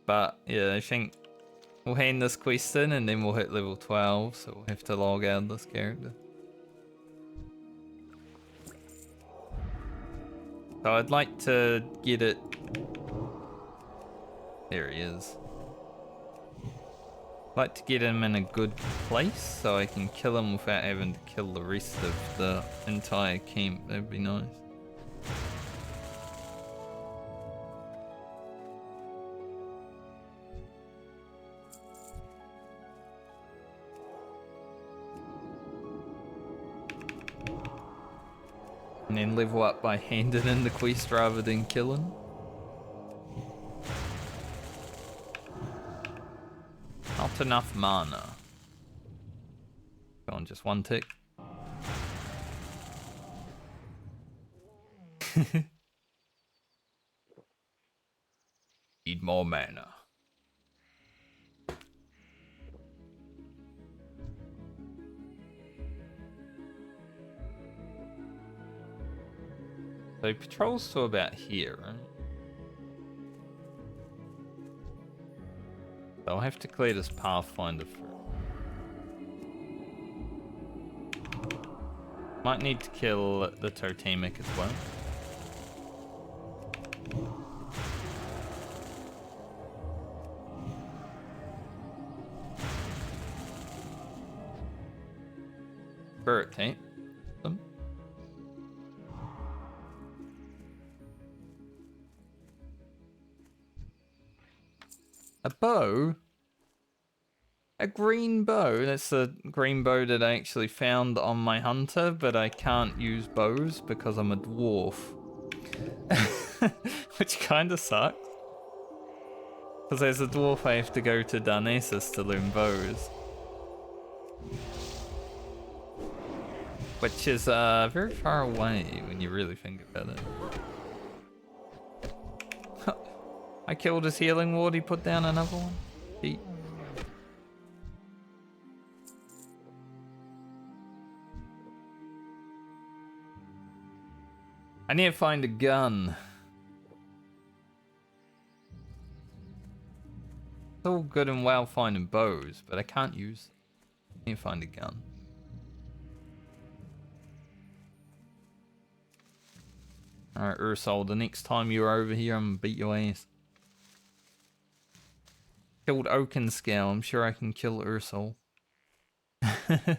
But yeah, I think we'll hand this quest in and then we'll hit level 12, so we'll have to log out this character. So I'd like to get it. There he is. I'd like to get him in a good place so I can kill him without having to kill the rest of the entire camp. That'd be nice. And then level up by handing in the quest rather than killing. Not enough mana. Go on, just one tick. Need more mana. So he patrols to about here, right? So I'll have to clear this Pathfinder first. Might need to kill the Totemic as well. Spirit tape. Them. A bow? A green bow? That's a green bow that I actually found on my hunter, but I can't use bows because I'm a dwarf. Which kinda sucks. Because as a dwarf I have to go to Darnassus to learn bows. Which is very far away when you really think about it. I killed his healing ward, he put down another one. Cheat. I need to find a gun. It's all good and well finding bows, but I can't use them. I need to find a gun. Alright, Ursol, the next time you're over here, I'm gonna beat your ass. Killed Oakenscale, I'm sure I can kill Ursol. My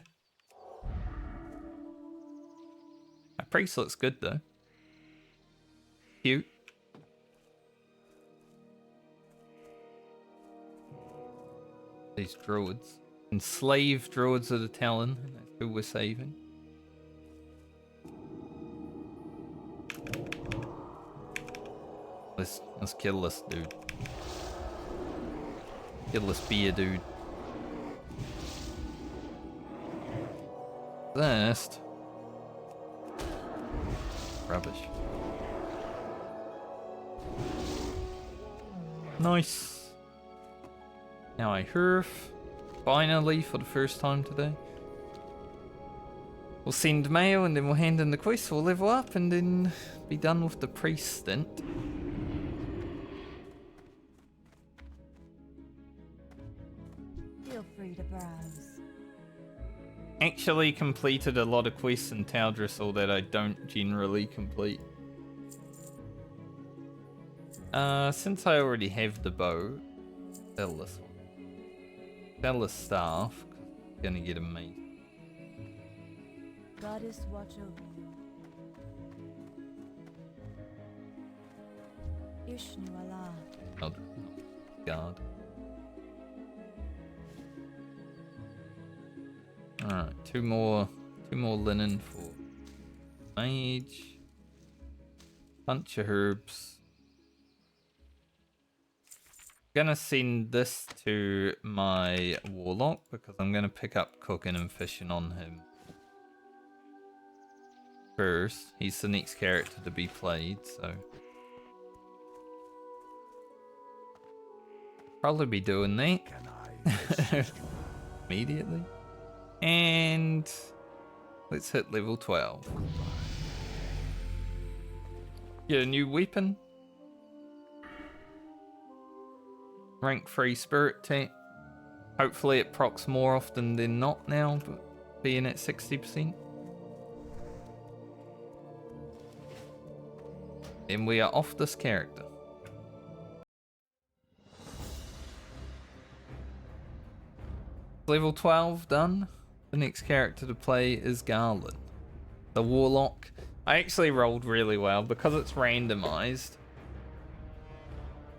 priest looks good though. Cute. These druids. Enslaved druids of the Talon, that's who we're saving. Let's kill this dude. Kill this beer dude. First. Rubbish. Nice. Now I hurf. Finally, for the first time today. We'll send mail and then we'll hand in the quest. We'll level up and then be done with the priest stint. Feel free to browse. Actually completed a lot of quests in Taldrissel that I don't generally complete. Since I already have the bow, sell this one. Sell the staff, 'cause I'm gonna get a mate. Goddess watch over you. Ishnu Allah. Oh, God. Alright, two more linen for mage. Bunch of herbs. Gonna send this to my Warlock because I'm gonna pick up cooking and fishing on him first. He's the next character to be played, so probably be doing that immediately. And let's hit level 12. Get a new weapon. Rank 3 spirit tank. Hopefully it procs more often than not now, but being at 60%. And we are off this character. Level 12 done. The next character to play is Garlin, the Warlock. I actually rolled really well because it's randomized.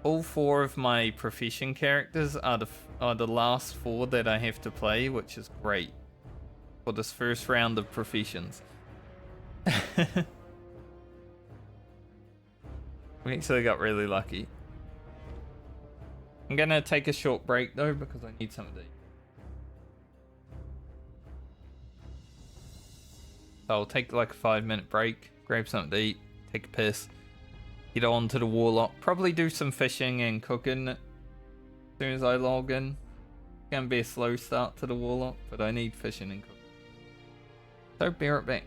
All 4 of my profession characters are the last 4 that I have to play, which is great for this first round of professions. We actually got really lucky. I'm gonna take a short break though because I need something to eat. So I'll take like a 5-minute break, grab something to eat, take a piss, get on to the Warlock, probably do some fishing and cooking as soon as I log in. It's gonna be a slow start to the Warlock, but I need fishing and cooking. So be right back.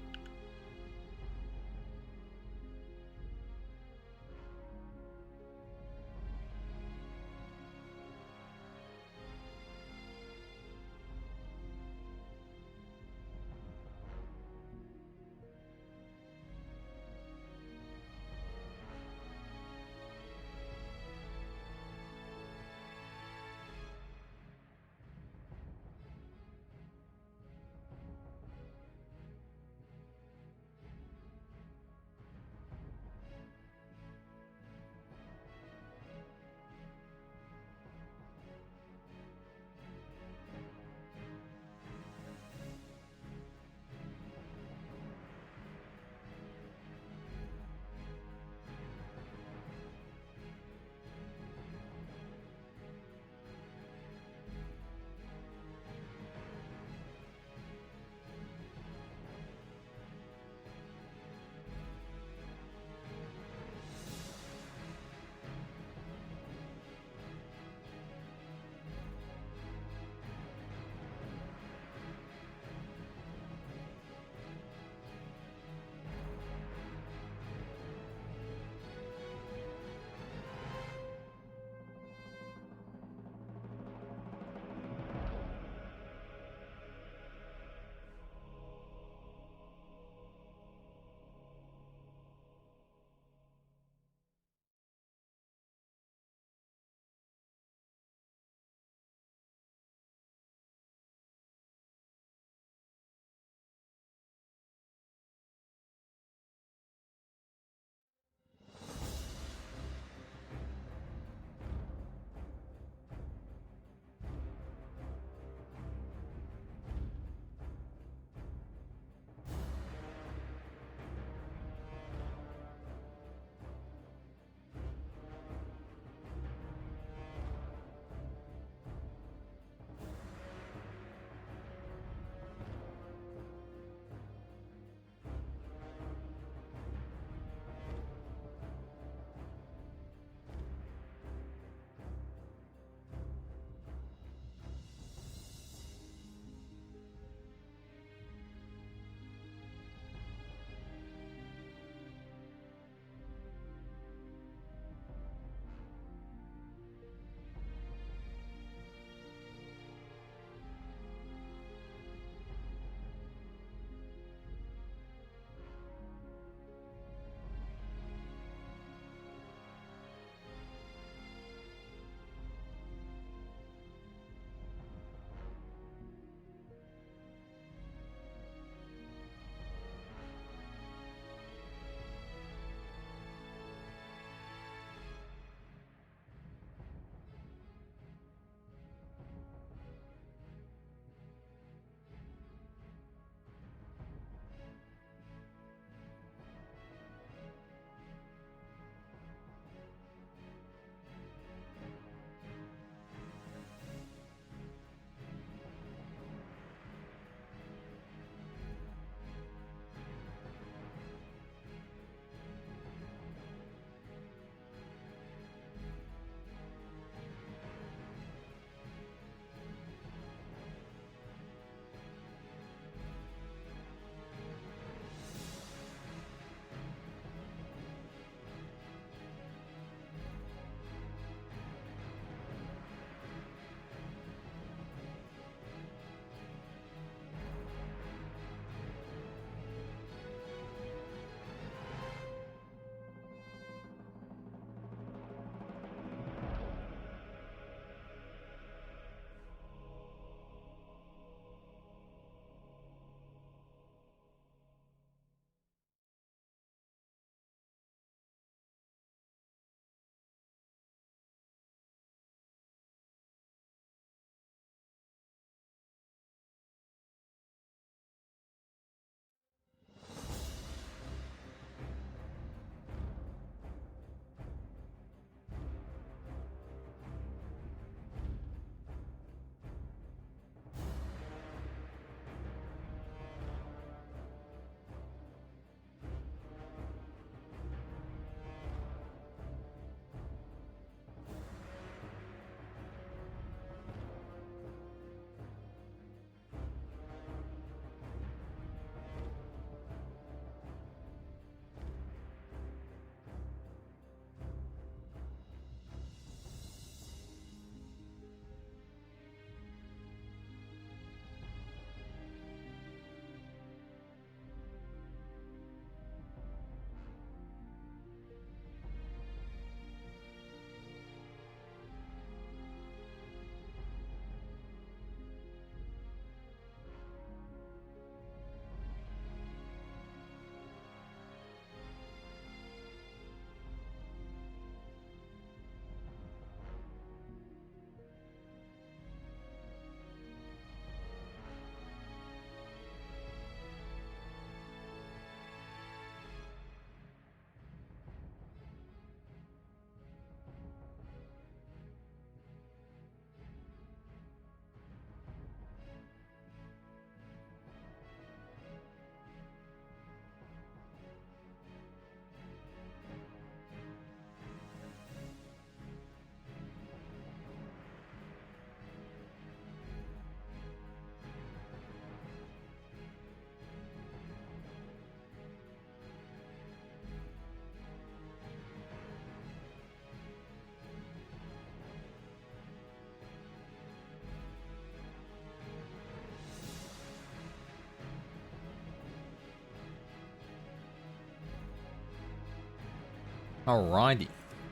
Alrighty,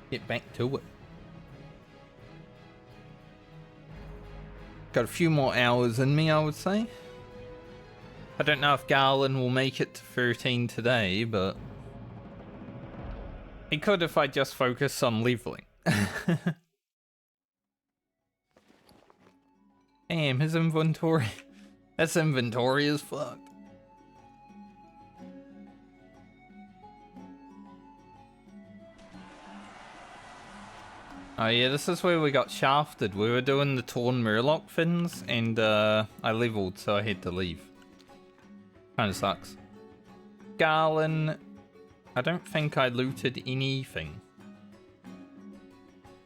get back to it. Got a few more hours in me, I would say. I don't know if Garlin will make it to 13 today, but he could if I just focus on leveling. Damn, his inventory. That's inventory as fuck. Oh yeah, this is where we got shafted. We were doing the torn murloc fins, and I leveled, so I had to leave. Kinda sucks. Garlin, I don't think I looted anything.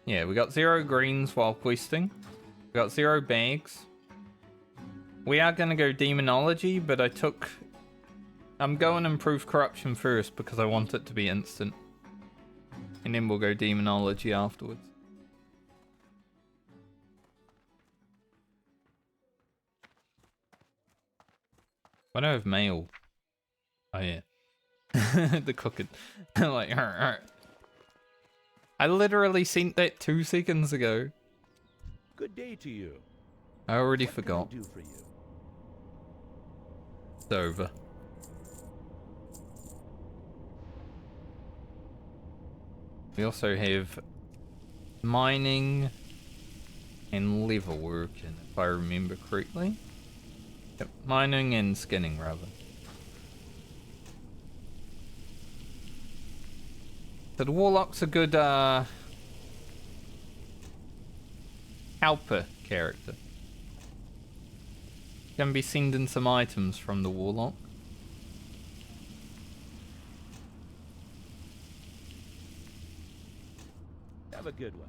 Yeah, we got 0 greens while questing. We got 0 bags. We are gonna go demonology, but I'm going improve corruption first because I want it to be instant. And then we'll go demonology afterwards. Why do I have mail? Oh yeah. The cooking. Like, I literally sent that 2 seconds ago. Good day to you. I already What can I forgot. do for you? It's over. We also have mining and level working, if I remember correctly. Yep, mining and skinning rather. So the Warlock's a good helper character. Gonna be sending some items from the Warlock. Have a good one.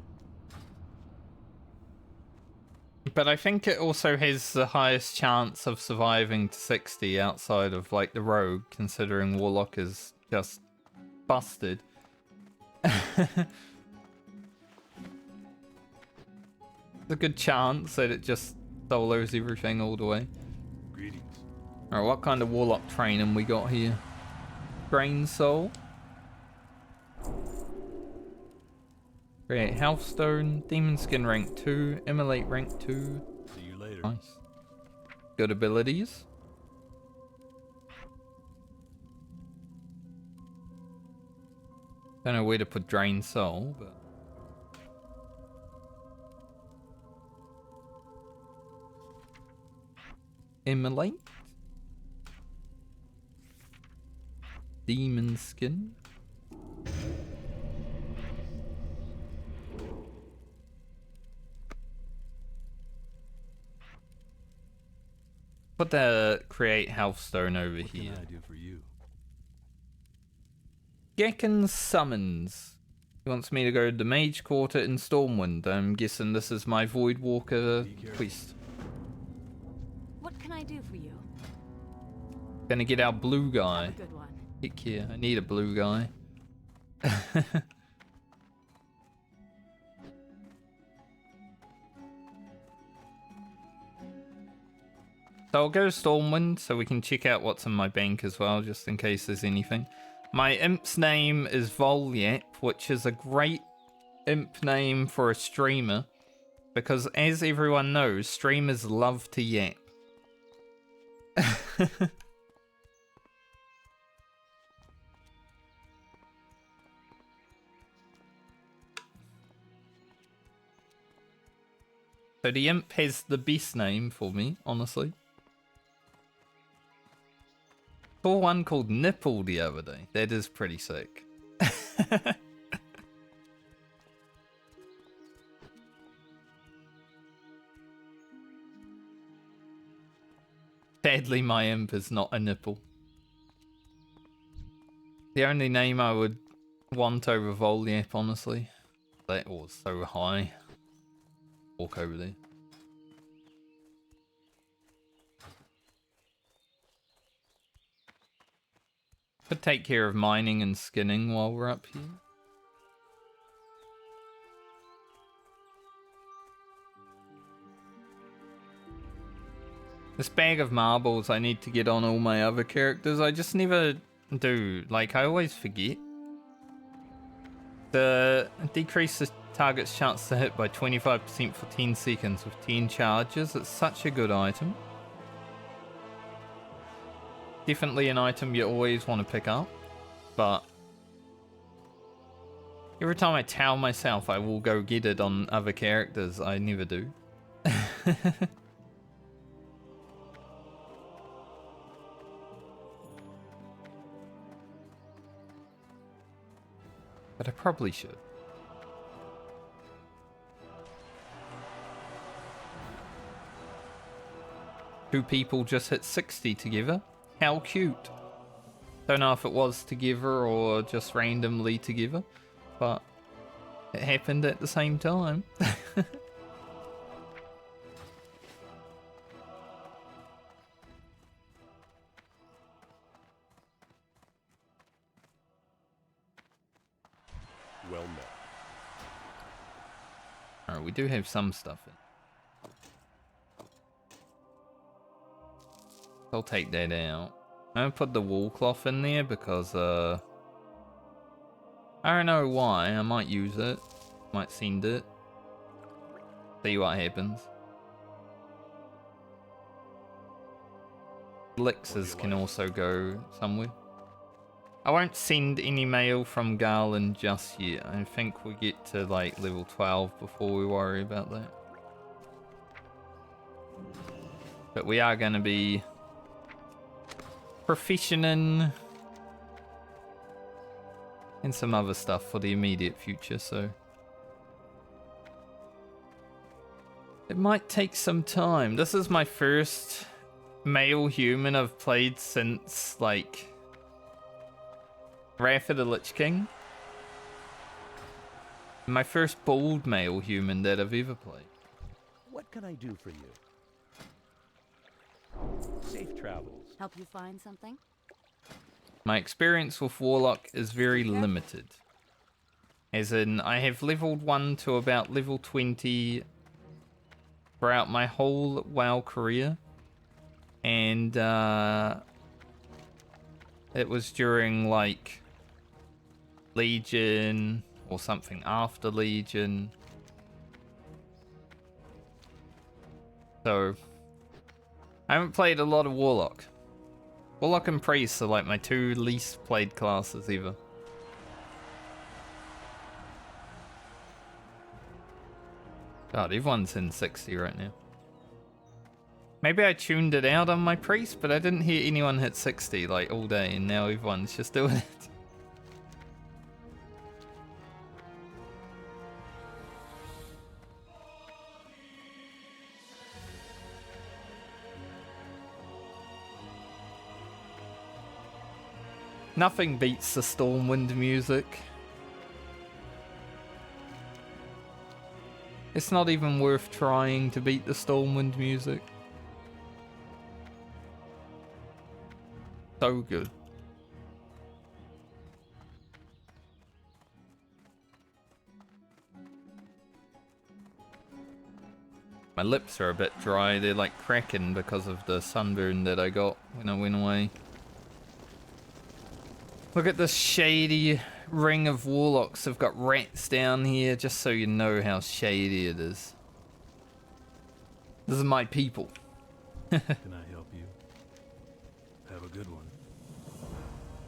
But I think it also has the highest chance of surviving to 60 outside of like the rogue, considering Warlock is just busted. There's a good chance that it just solos everything all the way. Greetings. Alright, what kind of Warlock training we got here? Brain Soul. Create Healthstone, Demon Skin rank 2, Immolate rank 2. See you later. Nice. Good abilities. Don't know where to put Drain Soul, but... Immolate. Demon Skin. Put the create Healthstone over What here. can I do for you? Gekken summons. He wants me to go to the Mage Quarter in Stormwind. I'm guessing this is my Voidwalker quest. What can I do for you? Gonna get our blue guy. Have a good one. Heck yeah, I need a blue guy. So I'll go to Stormwind so we can check out what's in my bank as well, just in case there's anything. My imp's name is Volyap, which is a great imp name for a streamer, because as everyone knows, streamers love to yap. So the imp has the best name for me, honestly. Saw one called Nipple the other day. That is pretty sick. Sadly, my imp is not a nipple. The only name I would want over Volyap, honestly. That was so high. Walk over there. Could take care of mining and skinning while we're up here. This bag of marbles I need to get on all my other characters. I just never do. Like, I always forget. The decrease the target's chance to hit by 25% for 10 seconds with 10 charges. It's such a good item. Definitely an item you always want to pick up, but every time I tell myself I will go get it on other characters, I never do. But I probably should. Two people just hit 60 together. How cute. Don't know if it was together or just randomly together, but it happened at the same time. Well met. Alright, we do have some stuff in. I'll take that out. I'm gonna put the wool cloth in there because I don't know why. I might use it. Might send it. See what happens. Elixirs can also go somewhere. I won't send any mail from Garlin just yet. I think we'll get to like level 12 before we worry about that. But we are going to be proficient in some other stuff for the immediate future, so it might take some time. This is my first male human I've played since like Wrath of the Lich King. My first bald male human that I've ever played. What can I do for you? Safe travels. Help you find something? My experience with Warlock is very limited. As in, I have leveled 1 to about level 20 throughout my whole WoW career. And it was during like Legion or something after Legion. So I haven't played a lot of Warlock. Warlock and Priest are like my two least played classes ever. God, everyone's in 60 right now. Maybe I tuned it out on my Priest, but I didn't hear anyone hit 60 like all day, and now everyone's just doing it. Nothing beats the Stormwind music. It's not even worth trying to beat the Stormwind music. So good. My lips are a bit dry. They're like cracking because of the sunburn that I got when I went away. Look at this shady ring of warlocks. I've got rats down here, just so you know how shady it is. This is my people. Can I help you? Have a good one.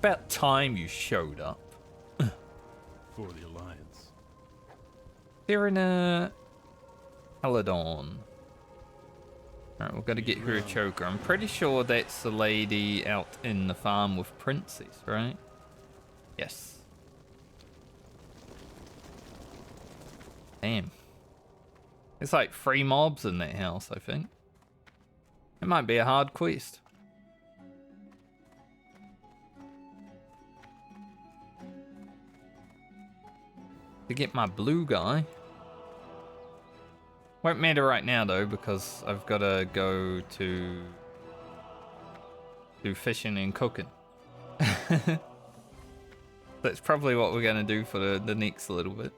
About time you showed up. For the Alliance. They're in a Paladin. Alright, we've got to get her a choker. I'm pretty sure that's the lady out in the farm with Princess, right? Yes. Damn. There's like 3 mobs in that house, I think. It might be a hard quest. To get my blue guy. Won't matter right now though, because I've got to go to do fishing and cooking. That's probably what we're going to do for the next little bit.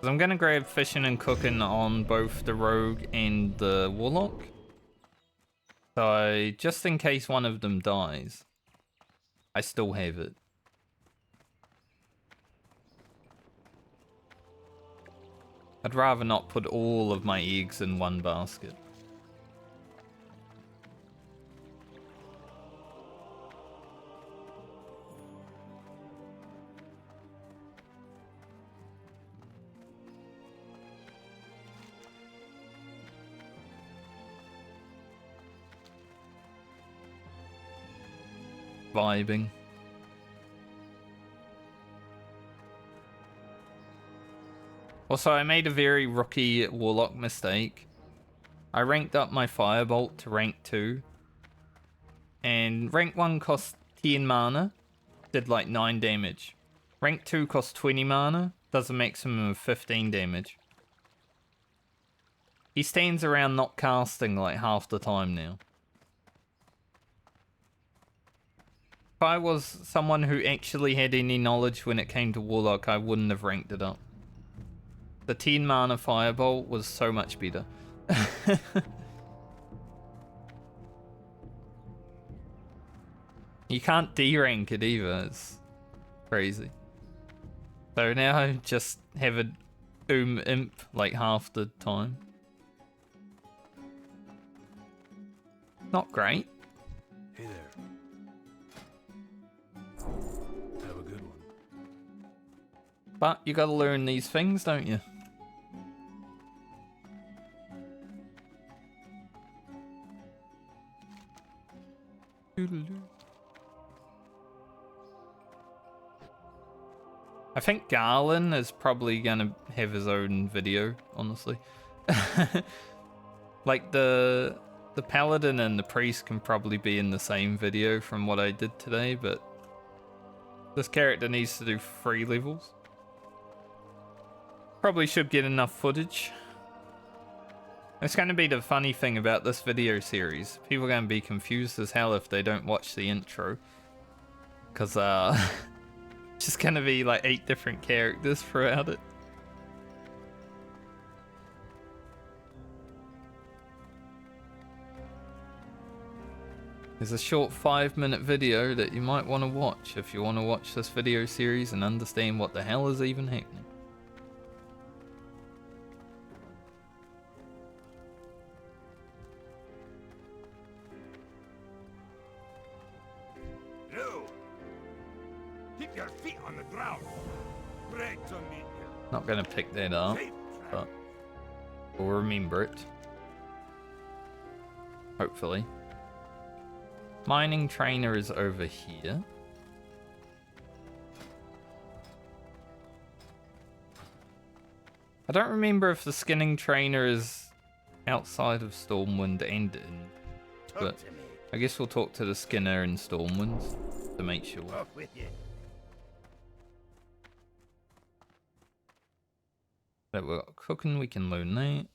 So I'm going to grab fishing and cooking on both the rogue and the warlock. So, just in case one of them dies, I still have it. I'd rather not put all of my eggs in one basket. Vibing. Also, I made a very rookie Warlock mistake. I ranked up my Firebolt to rank 2. And rank 1 cost 10 mana, did like 9 damage. Rank 2 cost 20 mana, does a maximum of 15 damage. He stands around not casting like half the time now. If I was someone who actually had any knowledge when it came to Warlock, I wouldn't have ranked it up. The 10 mana Firebolt was so much better. You can't D-rank it either, it's crazy. So now I just have a imp like half the time. Not great. Hey there. Have a good one. But you gotta learn these things, don't you? I think Garlin is probably gonna have his own video, honestly. Like the Paladin and the Priest can probably be in the same video from what I did today, but this character needs to do 3 levels. Probably should get enough footage. It's going to be the funny thing about this video series. People are going to be confused as hell if they don't watch the intro. Because, it's just going to be like 8 different characters throughout it. There's a short 5-minute video that you might want to watch if you want to watch this video series and understand what the hell is even happening. No! Keep your feet on the ground. Bread to meet you. Not gonna pick that up, Safe but we'll remember it. Hopefully. Mining trainer is over here. I don't remember if the skinning trainer is outside of Stormwind and in, but to me. I guess we'll talk to the skinner in Stormwind to make sure. Off with you. But we're cooking, we can learn that.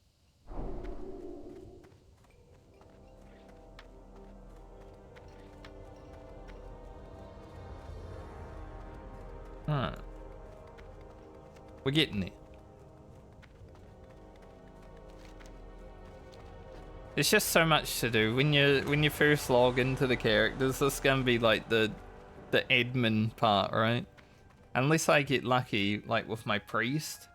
Alright. We're getting there. There's just so much to do. When you first log into the characters, this is gonna be like the admin part, right? Unless I get lucky, like with my priest,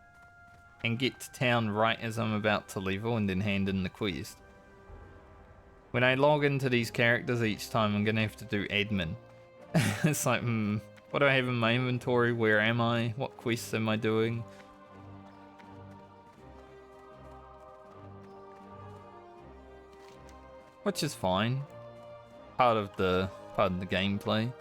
and get to town right as I'm about to level and then hand in the quest. When I log into these characters each time, I'm gonna have to do admin. It's like, what do I have in my inventory? Where am I? What quests am I doing? Which is fine. Part of the gameplay.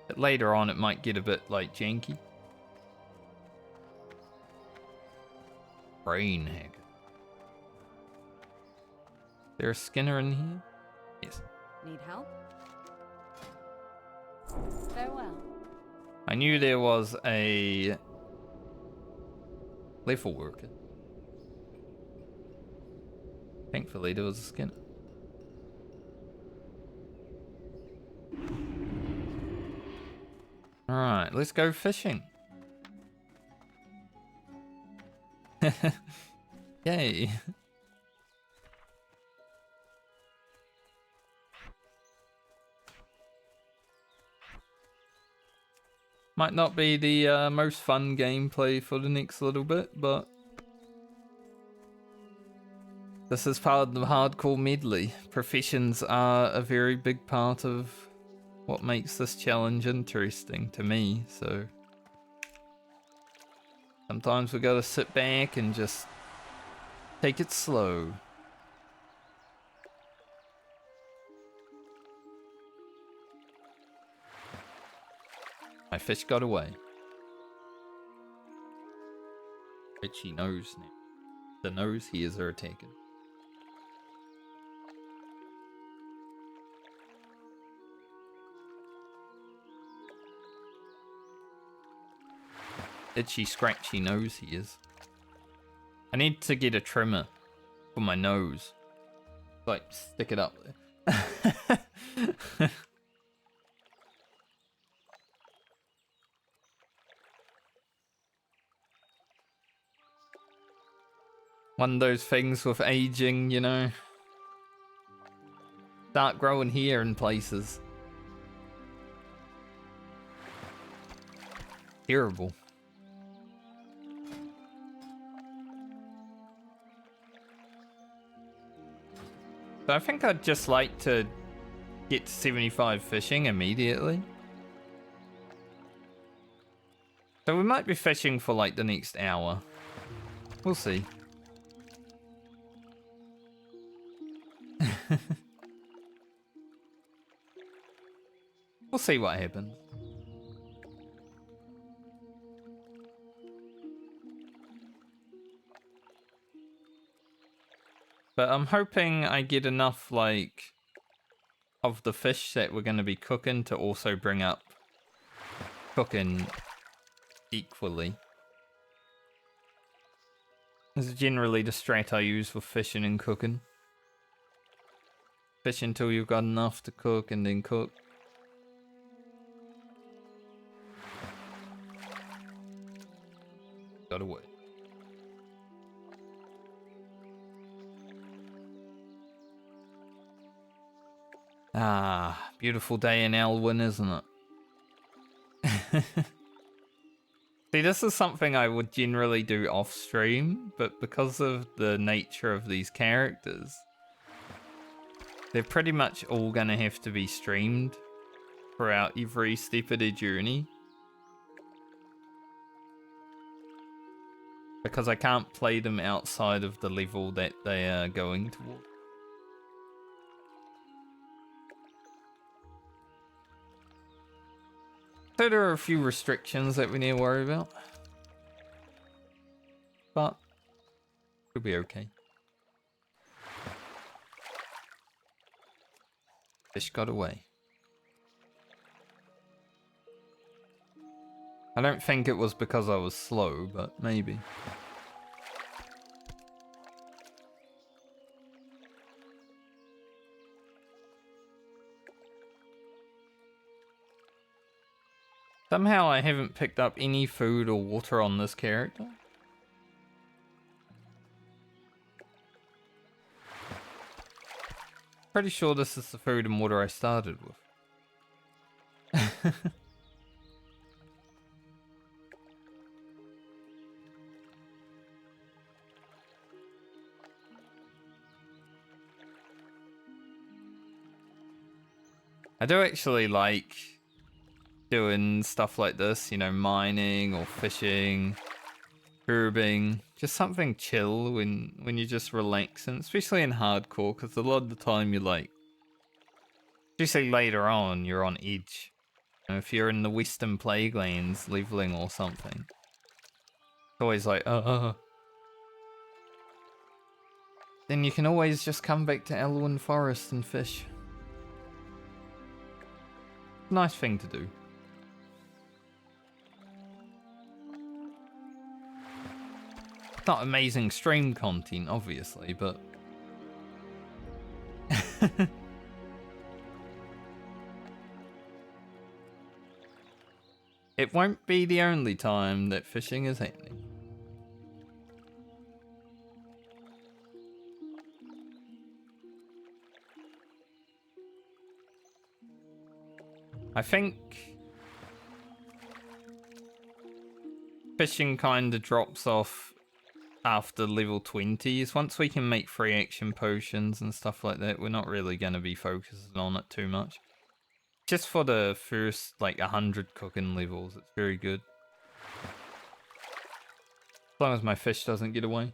But later on it might get a bit like janky. Brain hack. Is there a skinner in here? Yes. Need help? Farewell. I knew there was a level worker. Thankfully there was a skinner. Alright, let's go fishing. Yay. Might not be the most fun gameplay for the next little bit, but this is part of the hardcore medley. Professions are a very big part of what makes this challenge interesting to me, so sometimes we gotta sit back and just take it slow. My fish got away. Itchy nose now. The nose hairs are attacking. Itchy, scratchy nose hairs. I need to get a trimmer for my nose. Like, stick it up there. One of those things with aging, you know. Start growing hair in places. Terrible. So I think I'd just like to get to 75 fishing immediately. So we might be fishing for like the next hour. We'll see. We'll see what happens. But I'm hoping I get enough, like, of the fish that we're going to be cooking to also bring up cooking equally. This is generally the strat I use for fishing and cooking. Fish until you've got enough to cook and then cook. Gotta wait. Ah, beautiful day in Elwyn, isn't it? See, this is something I would generally do off stream, but because of the nature of these characters, they're pretty much all gonna have to be streamed throughout every step of their journey. Because I can't play them outside of the level that they are going towards. So there are a few restrictions that we need to worry about. But it'll be okay. Fish got away. I don't think it was because I was slow, but maybe. Somehow I haven't picked up any food or water on this character. Pretty sure this is the food and water I started with. I do actually like doing stuff like this, you know, mining or fishing, herbing, just something chill when you're just relaxing, especially in hardcore, because a lot of the time you're like, especially later on, you're on edge. You know, if you're in the Western Plaguelands leveling or something, it's always like, then you can always just come back to Elwyn Forest and fish. Nice thing to do. Not amazing stream content, obviously, but it won't be the only time that fishing is happening. I think fishing kind of drops off after level 20s. Once we can make free action potions and stuff like that, we're not really going to be focusing on it too much. Just for the first like 100 cooking levels, it's very good. As long as my fish doesn't get away.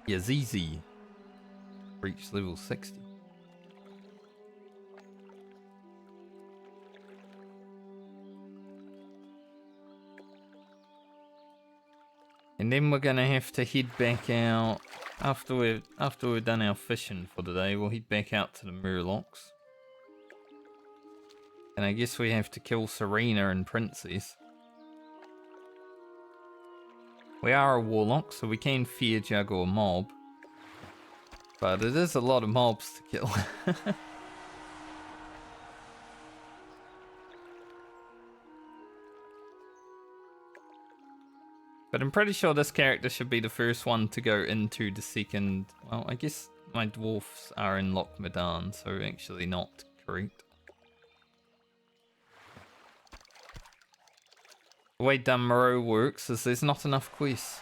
Yazizi reached level 60. And then we're gonna have to head back out after we've done our fishing for the day. We'll head back out to the Murlocs. And I guess we have to kill Serena and Princess. We are a Warlock, so we can fear juggle a mob. But it is a lot of mobs to kill. But I'm pretty sure this character should be the first one to go into the second... Well, I guess my dwarfs are in Loch Medan, so actually not correct. The way Dunmoreau works is there's not enough quests.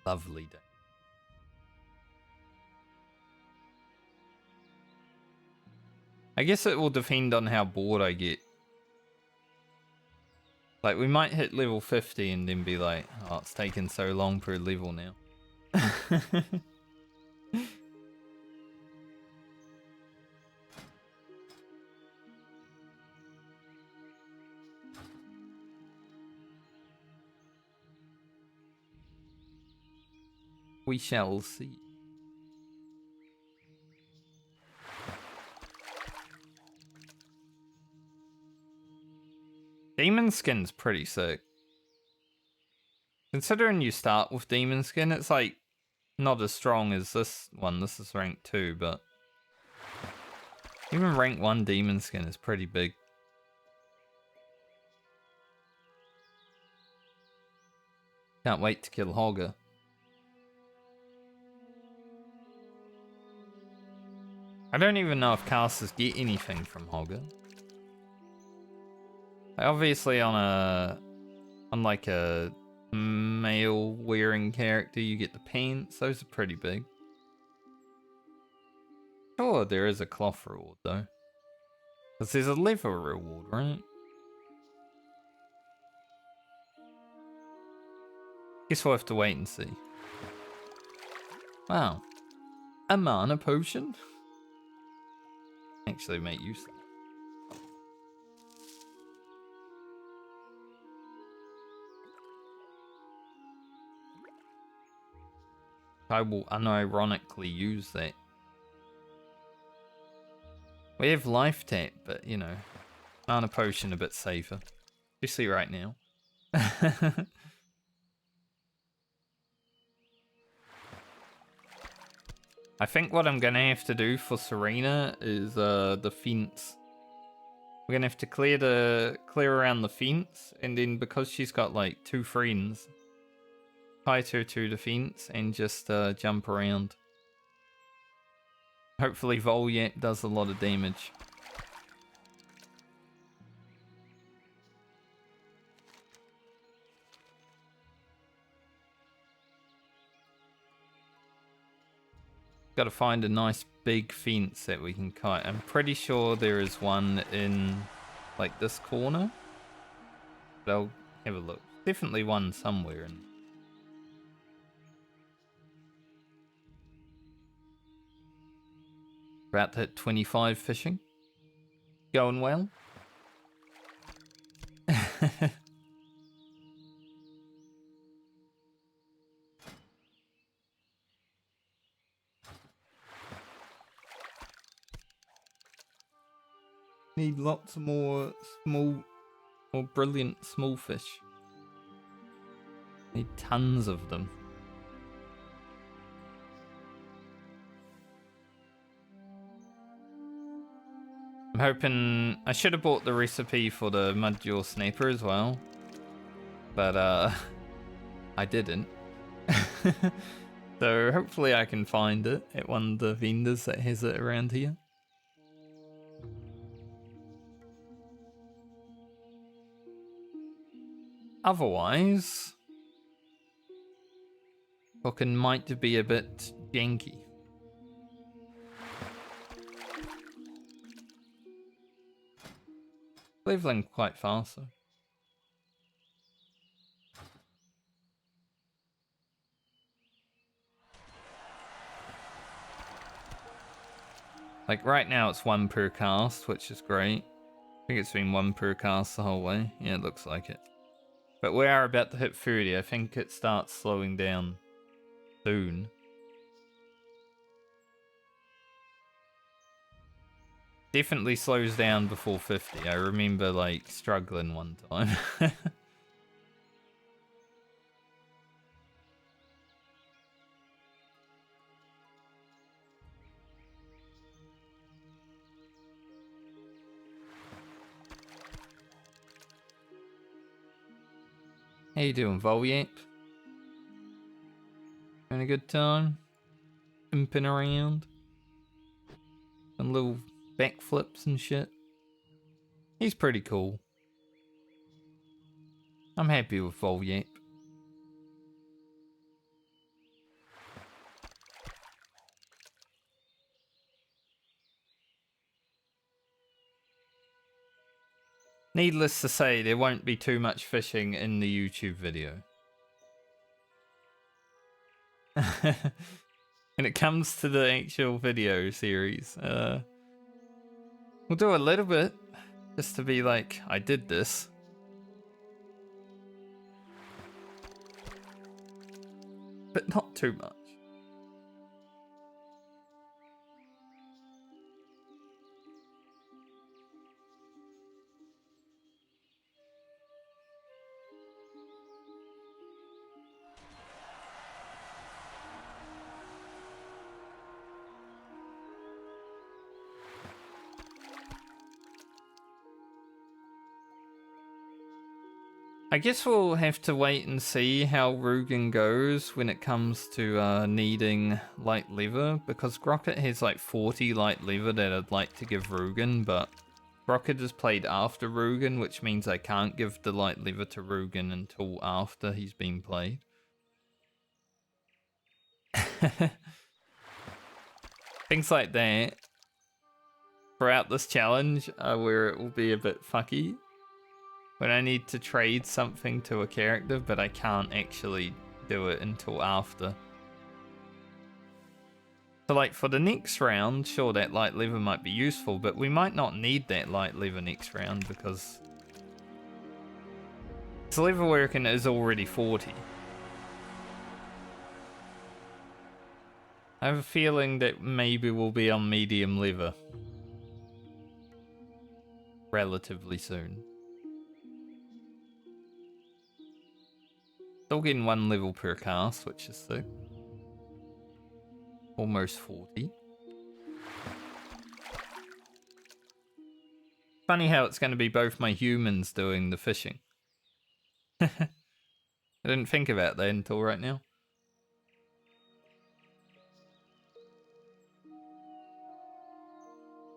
Lovely day. I guess it will depend on how bored I get. Like, we might hit level 50 and then be like, oh, it's taking so long per level now. We shall see. Demon Skin's pretty sick. Considering you start with Demon Skin, it's like not as strong as this one. This is rank 2, but even rank 1 Demon Skin is pretty big. Can't wait to kill Hogger. I don't even know if casters get anything from Hogger. Obviously on like a male wearing character you get the pants, those are pretty big. Sure, there is a cloth reward though. Because there's a leather reward, right? Guess we'll have to wait and see. Wow. A mana potion? Actually make use of it. I will unironically use that. We have life tap, but you know, mana potion a bit safer. Especially right now. I think what I'm gonna have to do for Serena is the fence. We're gonna have to clear around the fence, and then because she's got like 2 friends, tie her to the fence and just jump around. Hopefully Volyap does a lot of damage. Got to find a nice big fence that we can kite. I'm pretty sure there is one in like this corner. But I'll have a look. Definitely one somewhere in. About to hit 25 fishing. Going well. Need lots more brilliant small fish. Need tons of them. I'm hoping I should have bought the recipe for the Mudjaw Sniper as well, but I didn't. So hopefully I can find it at one of the vendors that has it around here. Otherwise, fucking might be a bit janky. Leveling quite fast though. Like right now it's 1 per cast, which is great. I think it's been 1 per cast the whole way. Yeah, it looks like it. But we are about to hit 30. I think it starts slowing down soon. Definitely slows down before 50. I remember like struggling one time. How you doing, Volyap? Having a good time? Pimping around? Some little backflips and shit. He's pretty cool. I'm happy with Volyap. Needless to say, there won't be too much fishing in the YouTube video. When it comes to the actual video series, we'll do a little bit, just to be like, I did this. But not too much. I guess we'll have to wait and see how Rugen goes when it comes to needing light lever, because Grocket has like 40 light lever that I'd like to give Rugen, but Grocket is played after Rugen, which means I can't give the light lever to Rugen until after he's been played. Things like that throughout this challenge where it will be a bit fucky. When I need to trade something to a character, but I can't actually do it until after. So like for the next round, sure that light lever might be useful, but we might not need that light lever next round because its lever working is already 40. I have a feeling that maybe we'll be on medium lever relatively soon. Still getting 1 level per cast, which is sick. Almost 40. Funny how it's going to be both my humans doing the fishing. I didn't think about that until right now.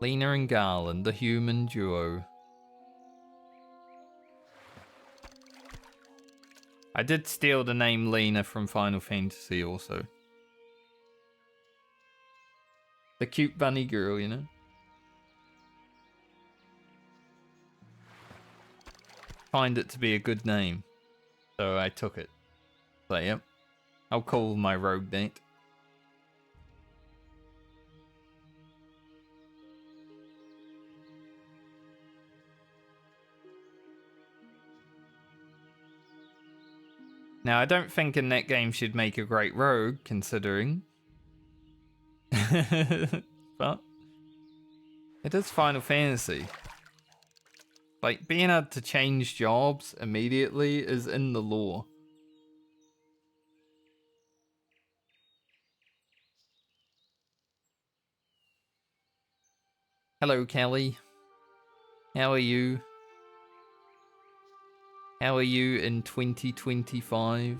Lena and Garlin, the human duo. I did steal the name Lena from Final Fantasy also. The cute bunny girl, you know? Find it to be a good name. So I took it. So yep. I'll call my rogue date. Now, I don't think in that game she'd make a great rogue, considering. But it is Final Fantasy. Like, being able to change jobs immediately is in the lore. Hello, Kelly. How are you? How are you in 2025?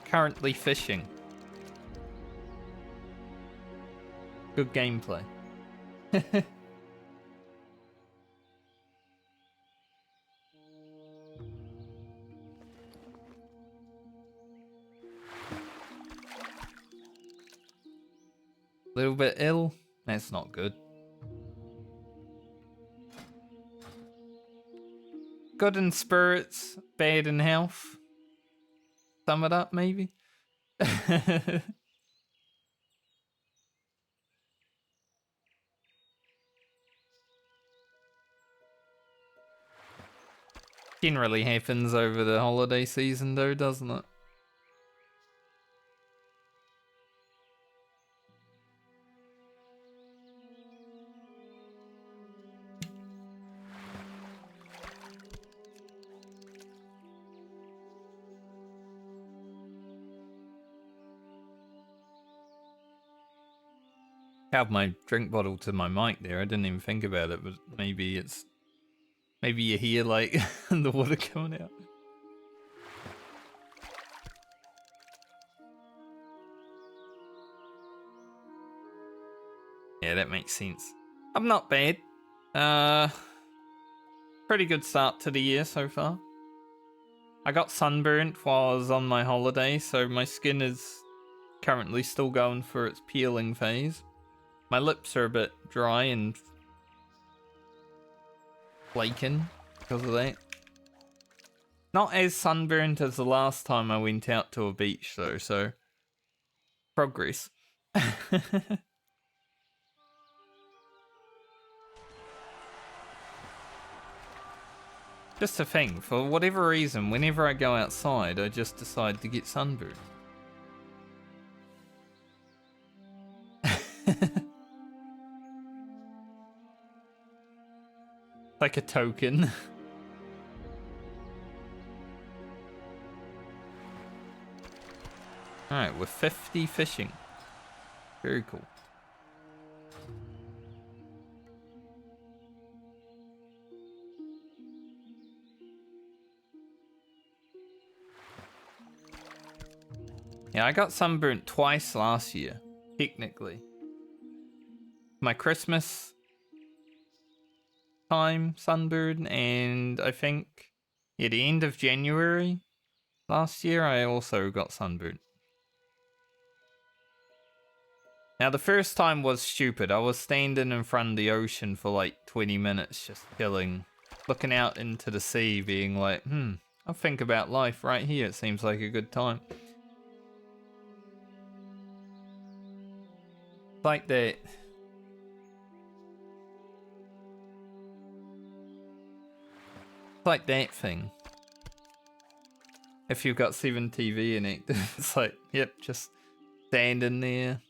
Currently fishing. Good gameplay. Little bit ill? That's not good. Good in spirits, bad in health. Sum it up, maybe? Generally happens over the holiday season though, doesn't it? Have my drink bottle to my mic there. I didn't even think about it, but maybe you hear like the water coming out. Yeah, that makes sense. I'm not bad. Pretty good start to the year so far. I got sunburnt while I was on my holiday, so my skin is currently still going for its peeling phase. My lips are a bit dry and flaking because of that. Not as sunburnt as the last time I went out to a beach though, so progress. Just a thing, for whatever reason, whenever I go outside, I just decide to get sunburned. Like a token. Alright, we're 50 fishing. Very cool. Yeah, I got sunburnt twice last year, technically. My Christmas time sunburn, and I think at the end of January last year I also got sunburnt. Now the first time was stupid. I was standing in front of the ocean for like 20 minutes just chilling, looking out into the sea, being like, I'll think about life right here. It seems like a good time. Like that. Like that thing. If you've got 7 TV in it, it's like, yep, just standing there,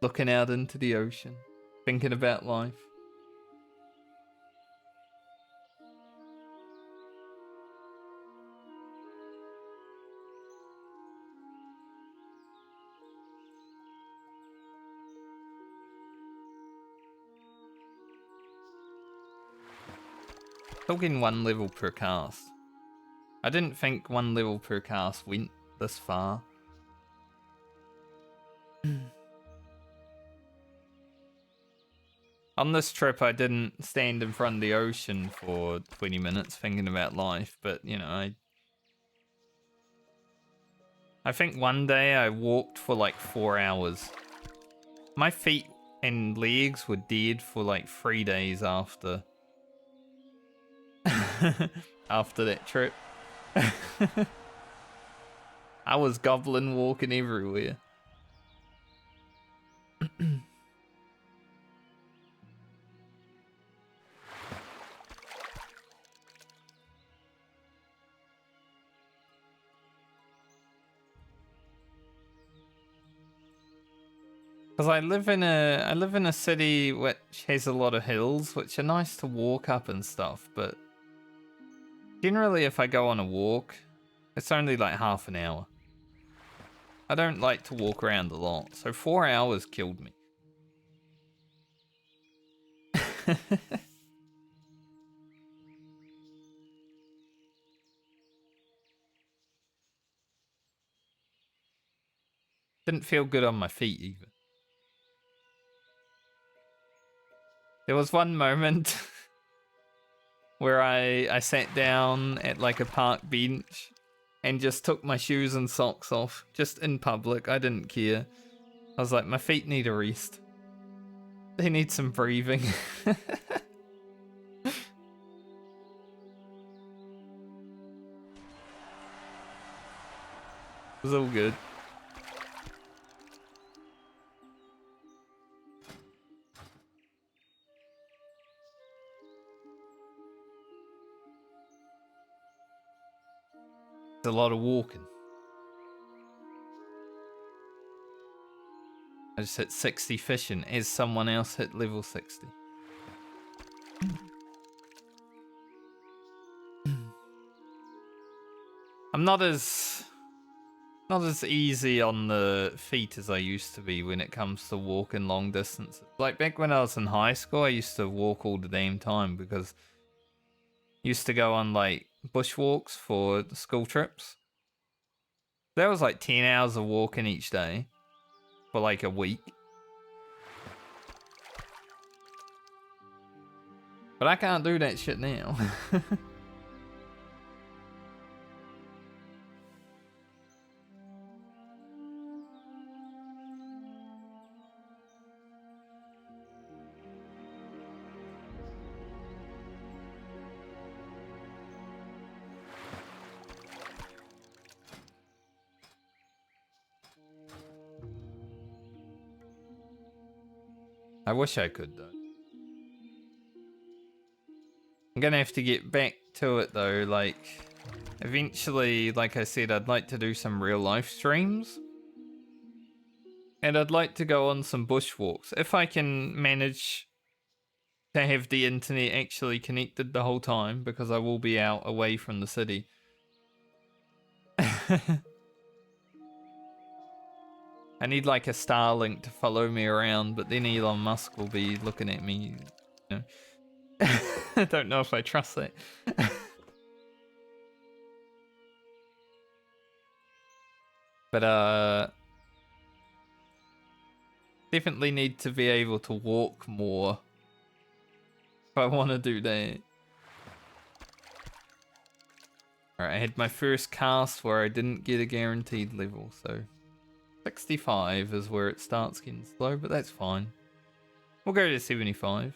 looking out into the ocean, thinking about life. Talking 1 level per cast. I didn't think 1 level per cast went this far. On this trip, I didn't stand in front of the ocean for 20 minutes thinking about life, but you know, I think one day I walked for like 4 hours. My feet and legs were dead for like 3 days after. After that trip. I was goblin walking everywhere. Because I live in a city which has a lot of hills, which are nice to walk up and stuff, but generally if I go on a walk, It's only like half an hour. I don't like to walk around a lot, so 4 hours killed me. Didn't feel good on my feet either. There was one moment where I sat down at like a park bench and just took my shoes and socks off, just in public. I didn't care. I was like, my feet need a rest. They need some breathing. It was all good. It's a lot of walking. I just hit 60 fishing as someone else hit level 60. I'm not as easy on the feet as I used to be when it comes to walking long distances. Like back when I was in high school, I used to walk all the damn time because I used to go on like bushwalks for the school trips. That was like 10 hours of walking each day for like a week. But I can't do that shit now. I wish I could though. I'm gonna have to get back to it though, like eventually, like I said, I'd like to do some real life streams. And I'd like to go on some bushwalks. If I can manage to have the internet actually connected the whole time, because I will be out away from the city. I need like a Starlink to follow me around, but then Elon Musk will be looking at me, you know. I don't know if I trust that. But definitely need to be able to walk more if I want to do that. Alright, I had my first cast where I didn't get a guaranteed level, so 65 is where it starts getting slow, but that's fine. We'll go to 75.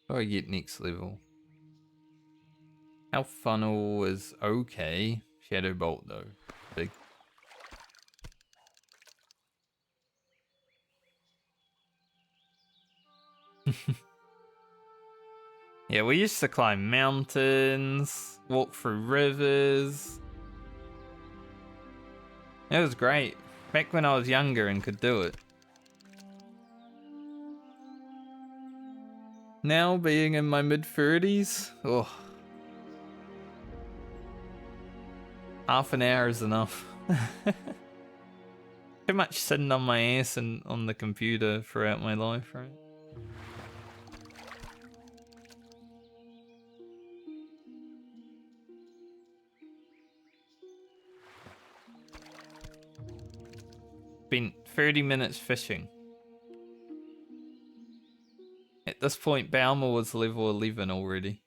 What do I get next level? Health funnel is okay. Shadow bolt though, big. Yeah, we used to climb mountains, walk through rivers. It was great. Back when I was younger and could do it. Now, being in my mid-30s, oh. Half an hour is enough. Too much sitting on my ass and on the computer throughout my life, right? Spent 30 minutes fishing. At this point, Belma was level 11 already.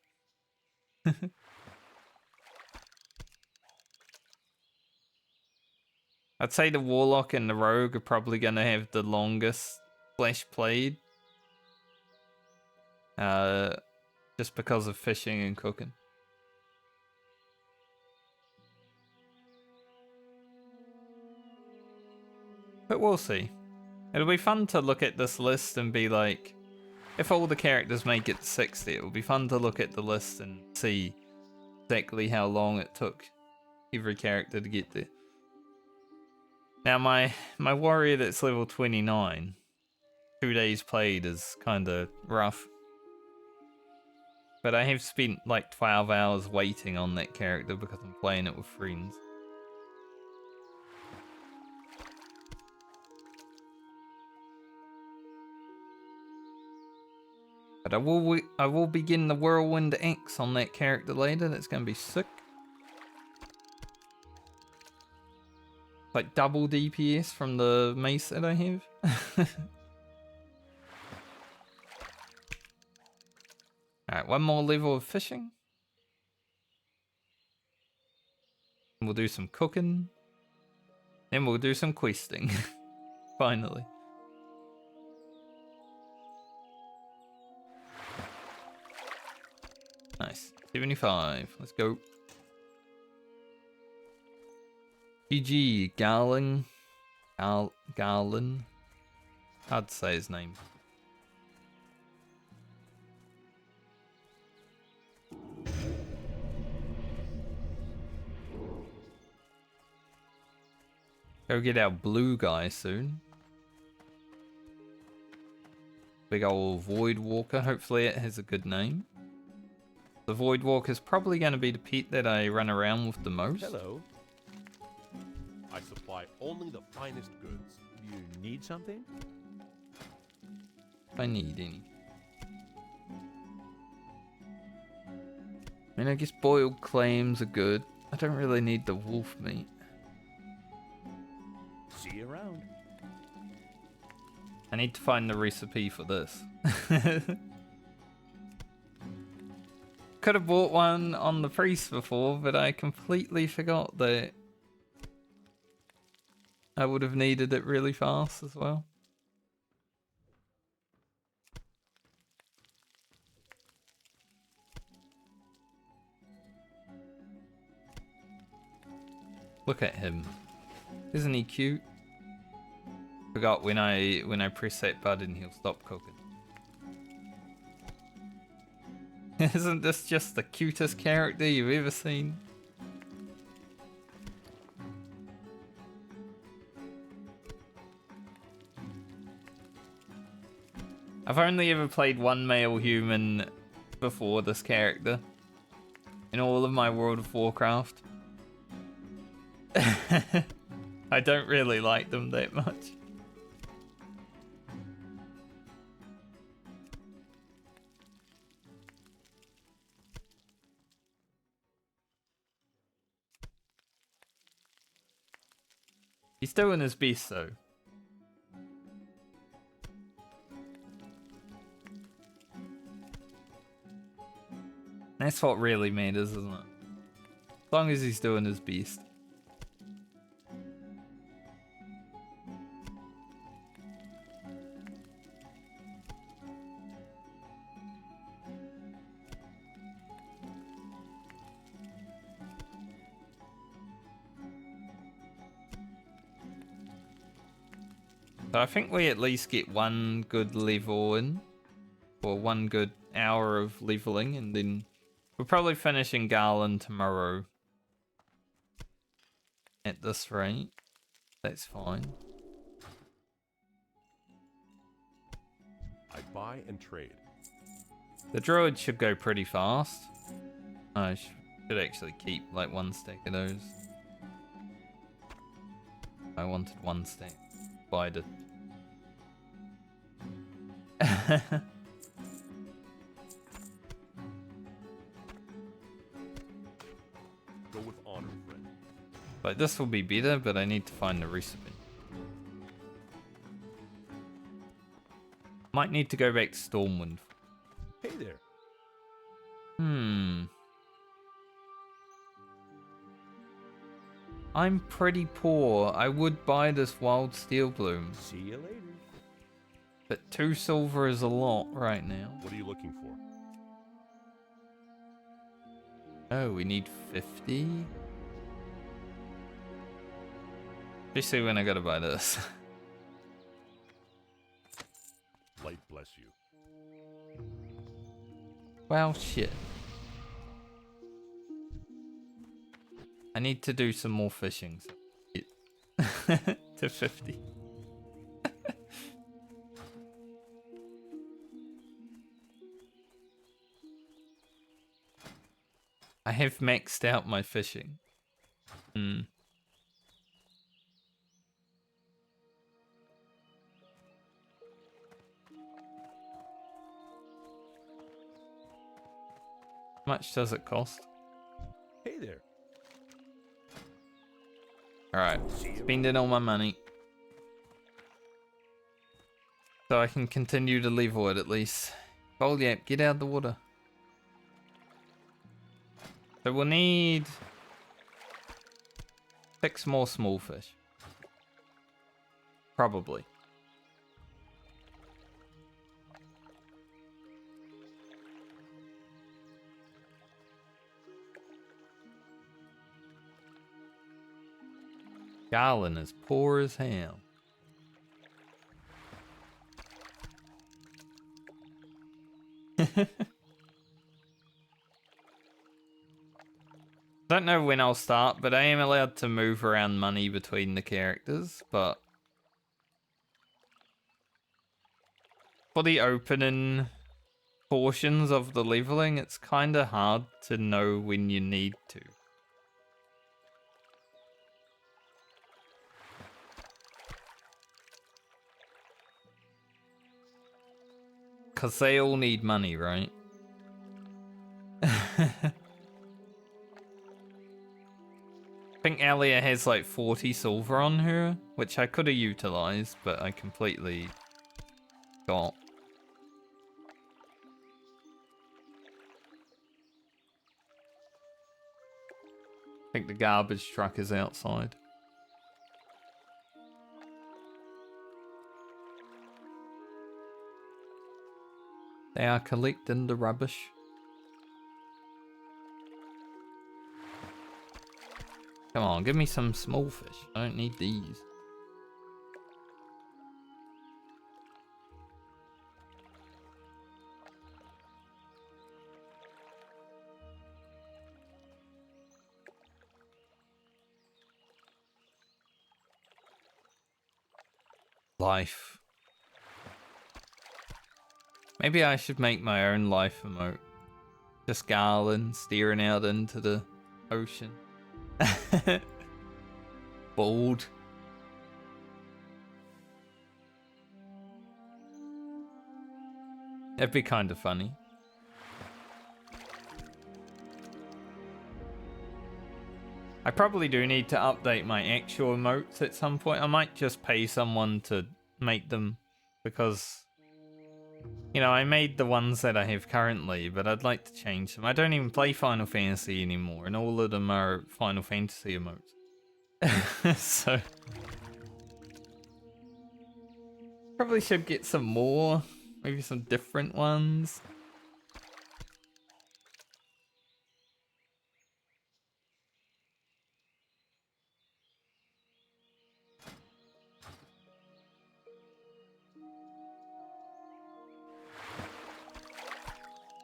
I'd say the Warlock and the Rogue are probably going to have the longest flash played. Just because of fishing and cooking. But we'll see. It'll be fun to look at this list and be like, if all the characters make it to 60, it will be fun to look at the list and see exactly how long it took every character to get there. Now my warrior that's level 29, 2 days played is kind of rough. But I have spent like 12 hours waiting on that character because I'm playing it with friends. But I will begin the Whirlwind Axe on that character later. That's going to be sick. Like double DPS from the mace that I have. Alright, one more level of fishing. We'll do some cooking. Then we'll do some questing. Finally. Nice. 75. Let's go. GG. Garlin. Garlin. Hard to say his name. Go get our blue guy soon. Big old Void Walker. Hopefully it has a good name. The Void Walker is probably going to be the pet that I run around with the most. Hello. I supply only the finest goods. You need something? If I need any. I mean, I guess boiled clams are good. I don't really need the wolf meat. See you around. I need to find the recipe for this. Could have bought one on the priest before, but I completely forgot that I would have needed it really fast as well. Look at him. Isn't he cute? Forgot when I press that button he'll stop cooking. Isn't this just the cutest character you've ever seen? I've only ever played one male human before this character in all of my World of Warcraft. I don't really like them that much. He's doing his best though. That's what really matters, isn't it? As long as he's doing his best. So I think we at least get one good level in, or one good hour of leveling, and then we'll probably finish in Garlin tomorrow. At this rate, that's fine. I buy and trade. The druid should go pretty fast. I should actually keep like one stack of those. I wanted one stack. Buy the Go with honor, friend. Like this will be better, but I need to find the recipe. Might need to go back to Stormwind. Hey there. I'm pretty poor. I would buy this wild steel bloom, See you later. but 2 silver is a lot right now. What are you looking for? Oh, we need 50? Especially when I gotta buy this. Light bless you. Well, shit. I need to do some more fishing. So to 50. I have maxed out my fishing. Hmm. How much does it cost? Hey there. Alright, spending all my money. So I can continue to level it at least. Oh yeah, get out of the water. So we'll need 6 more small fish. Probably. Garlin is poor as hell. Don't know when I'll start, but I am allowed to move around money between the characters, but for the opening portions of the leveling, it's kind of hard to know when you need to. Because they all need money, right? I think Ellia has like 40 silver on her, which I could have utilized, but I completely got. I think the garbage truck is outside. They are collecting the rubbish. Come on, give me some small fish. I don't need these. Life. Maybe I should make my own life emote. Just Garlin staring out into the ocean. Bold. That'd be kind of funny. I probably do need to update my actual emotes at some point. I might just pay someone to make them because, you know, I made the ones that I have currently, but I'd like to change them. I don't even play Final Fantasy anymore, and all of them are Final Fantasy emotes. So, probably should get some more, maybe some different ones.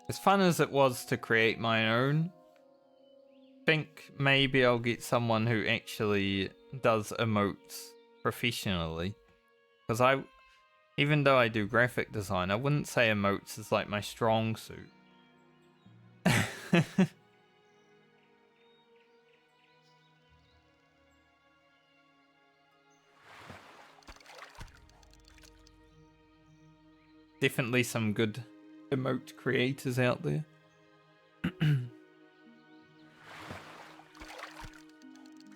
As fun as it was to create my own, I think maybe I'll get someone who actually does emotes professionally. Because even though I do graphic design, I wouldn't say emotes is like my strong suit. Definitely some good emote creators out there.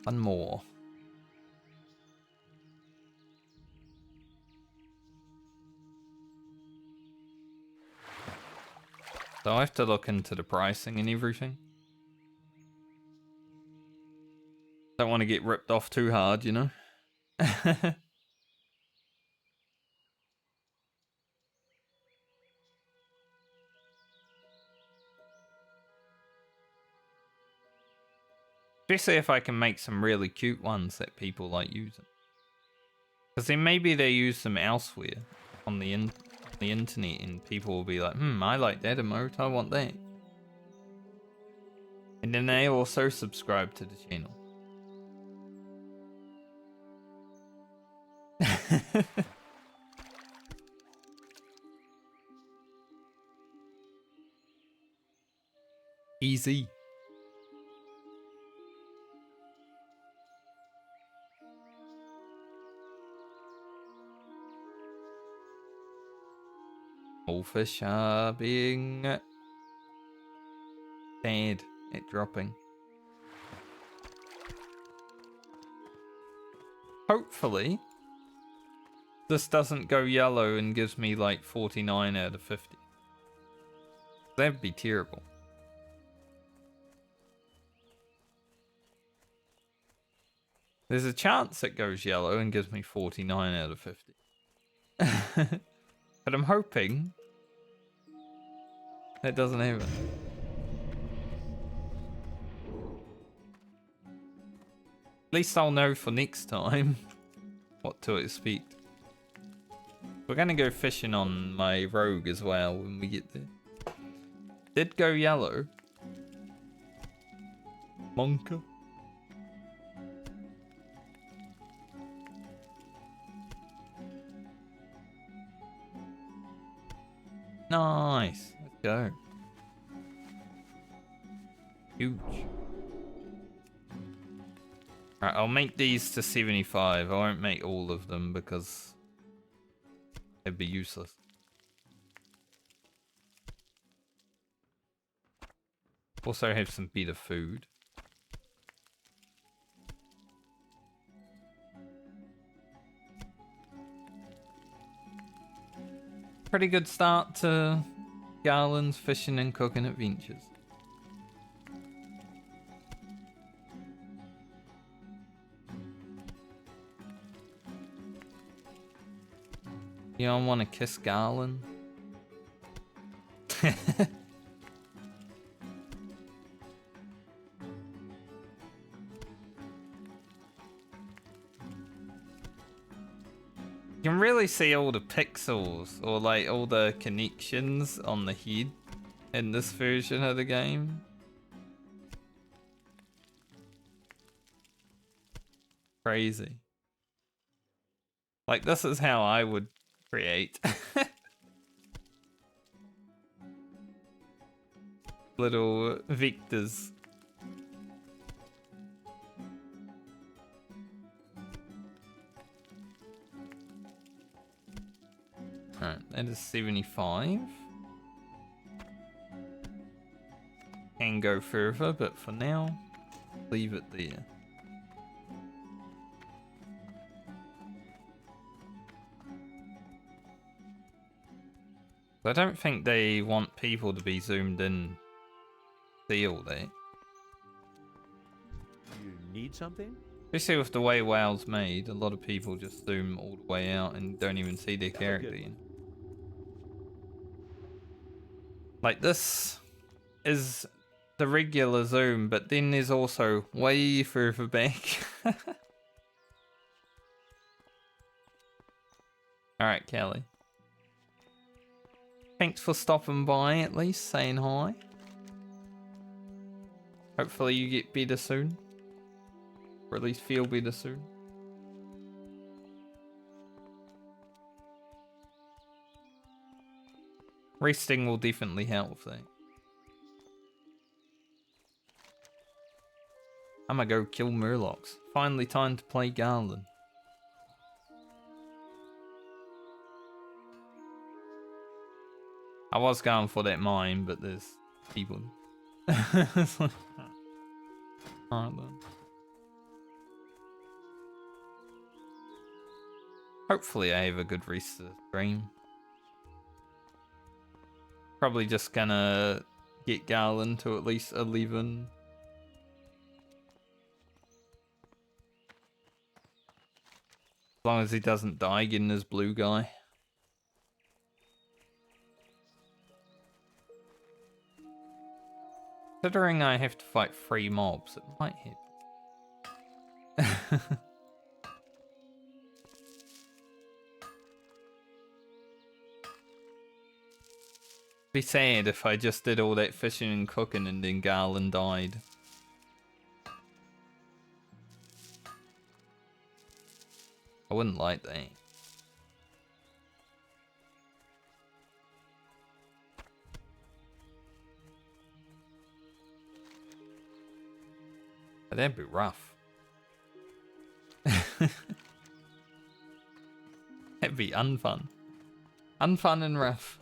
One more. So I have to look into the pricing and everything. Don't want to get ripped off too hard, you know? Especially if I can make some really cute ones that people like using. Because then maybe they use them elsewhere on the internet and people will be like, I like that emote, I want that. And then they also subscribe to the channel. Easy. All fish are being dead at dropping. Hopefully, this doesn't go yellow and gives me like 49 out of 50. That'd be terrible. There's a chance it goes yellow and gives me 49 out of 50. But I'm hoping that doesn't happen. At least I'll know for next time what to expect. We're gonna go fishing on my rogue as well when we get there. Did go yellow. Monka. Nice. Let's go. Huge. Right, I'll make these to 75. I won't make all of them because it'd be useless. Also have some better food. Pretty good start to Garlin's fishing and cooking adventures. You don't want to kiss Garlin? You can really see all the pixels or like all the connections on the head in this version of the game. Crazy. Like this is how I would create. Little vectors. Alright, that is 75. Can go further, but for now, leave it there. I don't think they want people to be zoomed in. See all that. You need something? Especially with the way WoW's made, a lot of people just zoom all the way out and don't even see their character in. Like this is the regular zoom, but then there's also way further back. Alright, Kelly. Thanks for stopping by, at least, saying hi. Hopefully you get better soon. Or at least feel better soon. Resting will definitely help with that. I'm gonna go kill Murlocs. Finally time to play Garlin. I was going for that mine, but there's people. Alright then. Hopefully I have a good rest of the stream. Probably just gonna get Garlin to at least 11. As long as he doesn't die getting his blue guy. Considering I have to fight 3 mobs, it might happen. Be sad if I just did all that fishing and cooking and then Garlin died. I wouldn't like that. that'd be rough. That'd be unfun. Unfun and rough.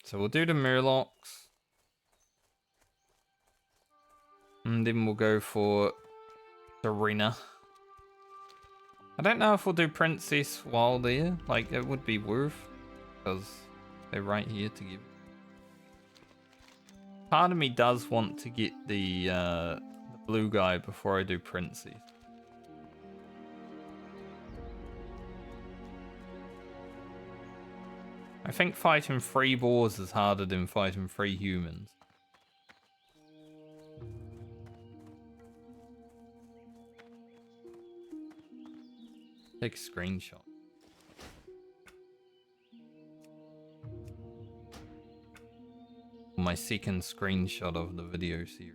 So we'll do the Murlocs. And then we'll go for Serena. I don't know if we'll do Princess while there. Like, it would be worth. Because they're right here to give. Part of me does want to get the blue guy before I do Princess. I think fighting 3 boars is harder than fighting 3 humans. Take a screenshot. My second screenshot of the video series.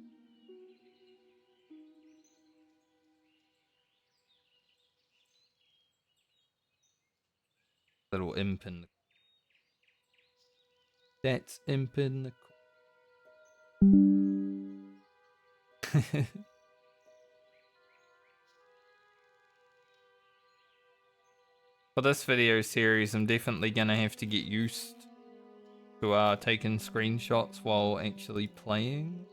Little imp in the... That's imp in the... For this video series, I'm definitely gonna have to get used to taking screenshots while actually playing.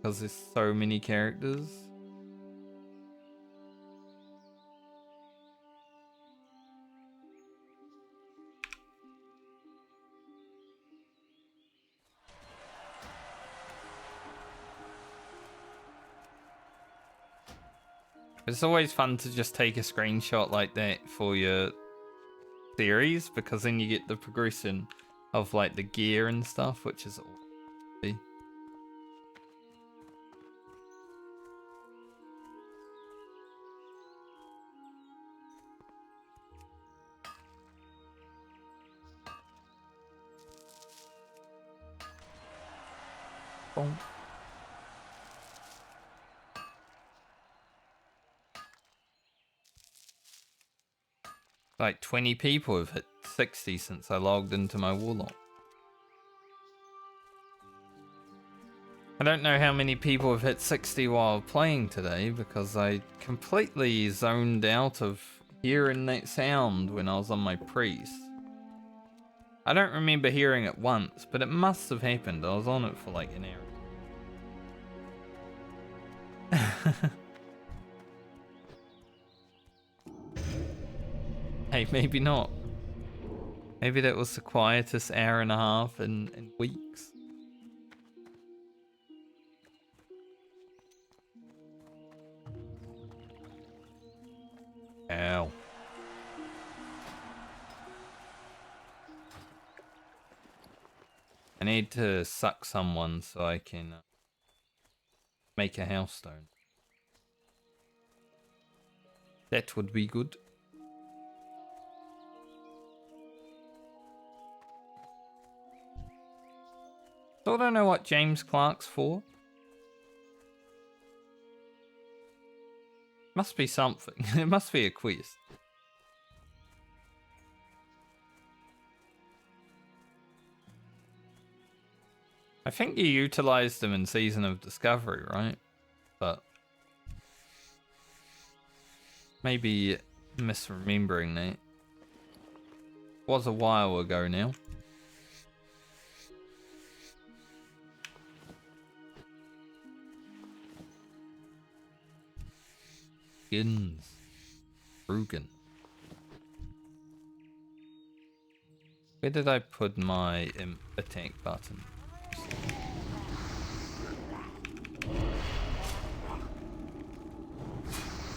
Because there's so many characters. It's always fun to just take a screenshot like that for your series, because then you get the progression of like the gear and stuff, which is awesome. Boom. Like 20 people have hit 60 since I logged into my Warlock. I don't know how many people have hit 60 while playing today, because I completely zoned out of hearing that sound when I was on my priest. I don't remember hearing it once, but it must have happened. I was on it for like an hour. Hey, maybe not. Maybe that was the quietest hour and a half in weeks. Ow. I need to suck someone so I can make a house stone. That would be good. Still don't know what James Clark's for. Must be something. It must be a quest. I think you utilized them in Season of Discovery, right? But maybe misremembering that. Was a while ago now. Skins. Rugen. Where did I put my attack button?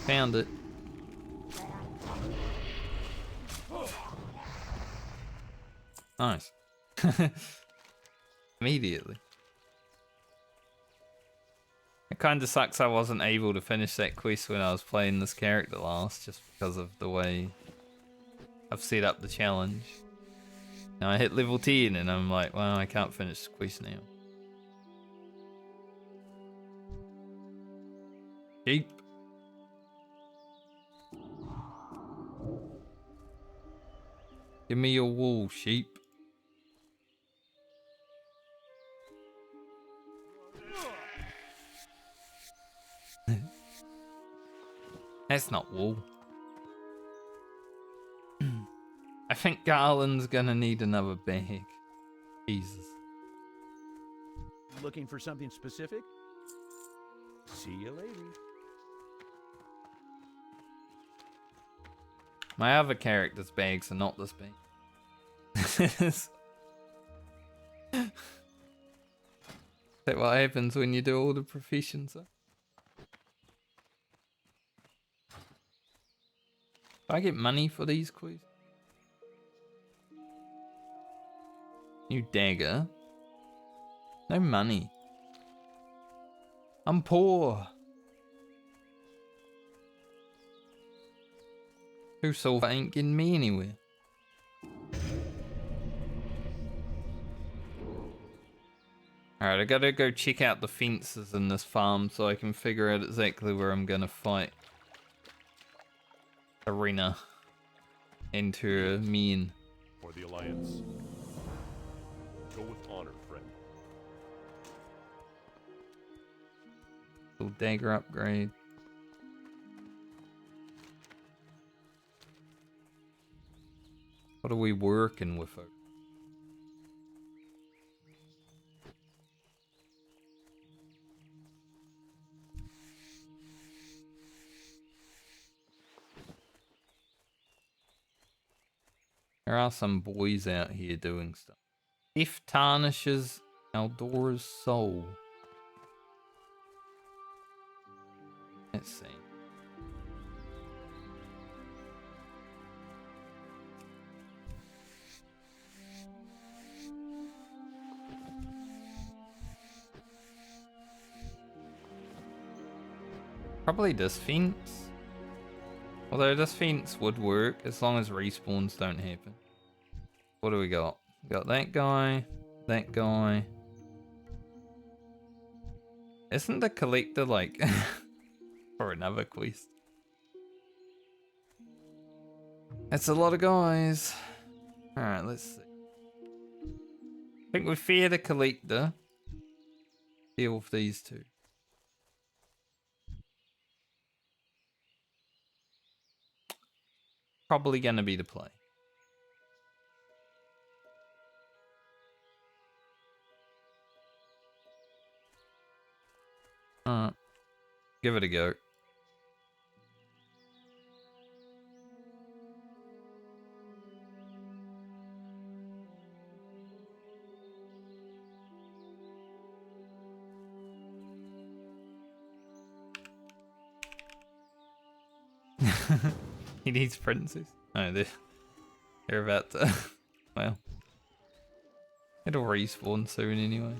Found it. Nice. Immediately. It kind of sucks I wasn't able to finish that quest when I was playing this character last, just because of the way I've set up the challenge. Now I hit level 10 and I'm like, well, I can't finish the quest now. Sheep. Give me your wool, sheep. That's not wool. I think Garlin's gonna need another bag. Jesus. Looking for something specific? See you later. My other character's bags are not this big. Is that what happens when you do all the professions? Huh? Do I get money for these quests? New dagger. No money. I'm poor. Two silver ain't getting me anywhere. Alright, I gotta go check out the fences in this farm so I can figure out exactly where I'm gonna fight. Arena. Enter mean. For the Alliance. Go with honor, friend. Little dagger upgrade. What are we working with? There are some boys out here doing stuff. If tarnishes Aldora's soul. Let's see. Probably this fence. Although this fence would work as long as respawns don't happen. What do we got? We got that guy, that guy. Isn't the collector like for another quest? That's a lot of guys. Alright, let's see. I think we fear the collector. Deal with these two. Probably gonna be the play. Give it a go. He needs princes. Oh, they're about to. Well, it'll respawn soon anyway.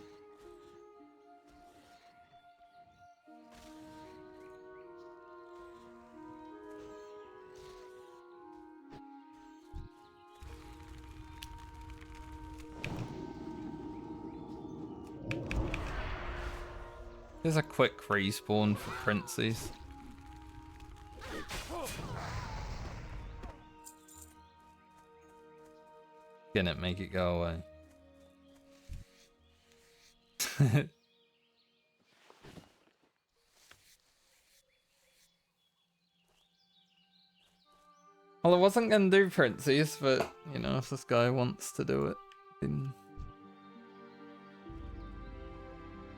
There's a quick respawn for princes. Can it make it go away? Well, I wasn't gonna do princes, but you know, if this guy wants to do it, then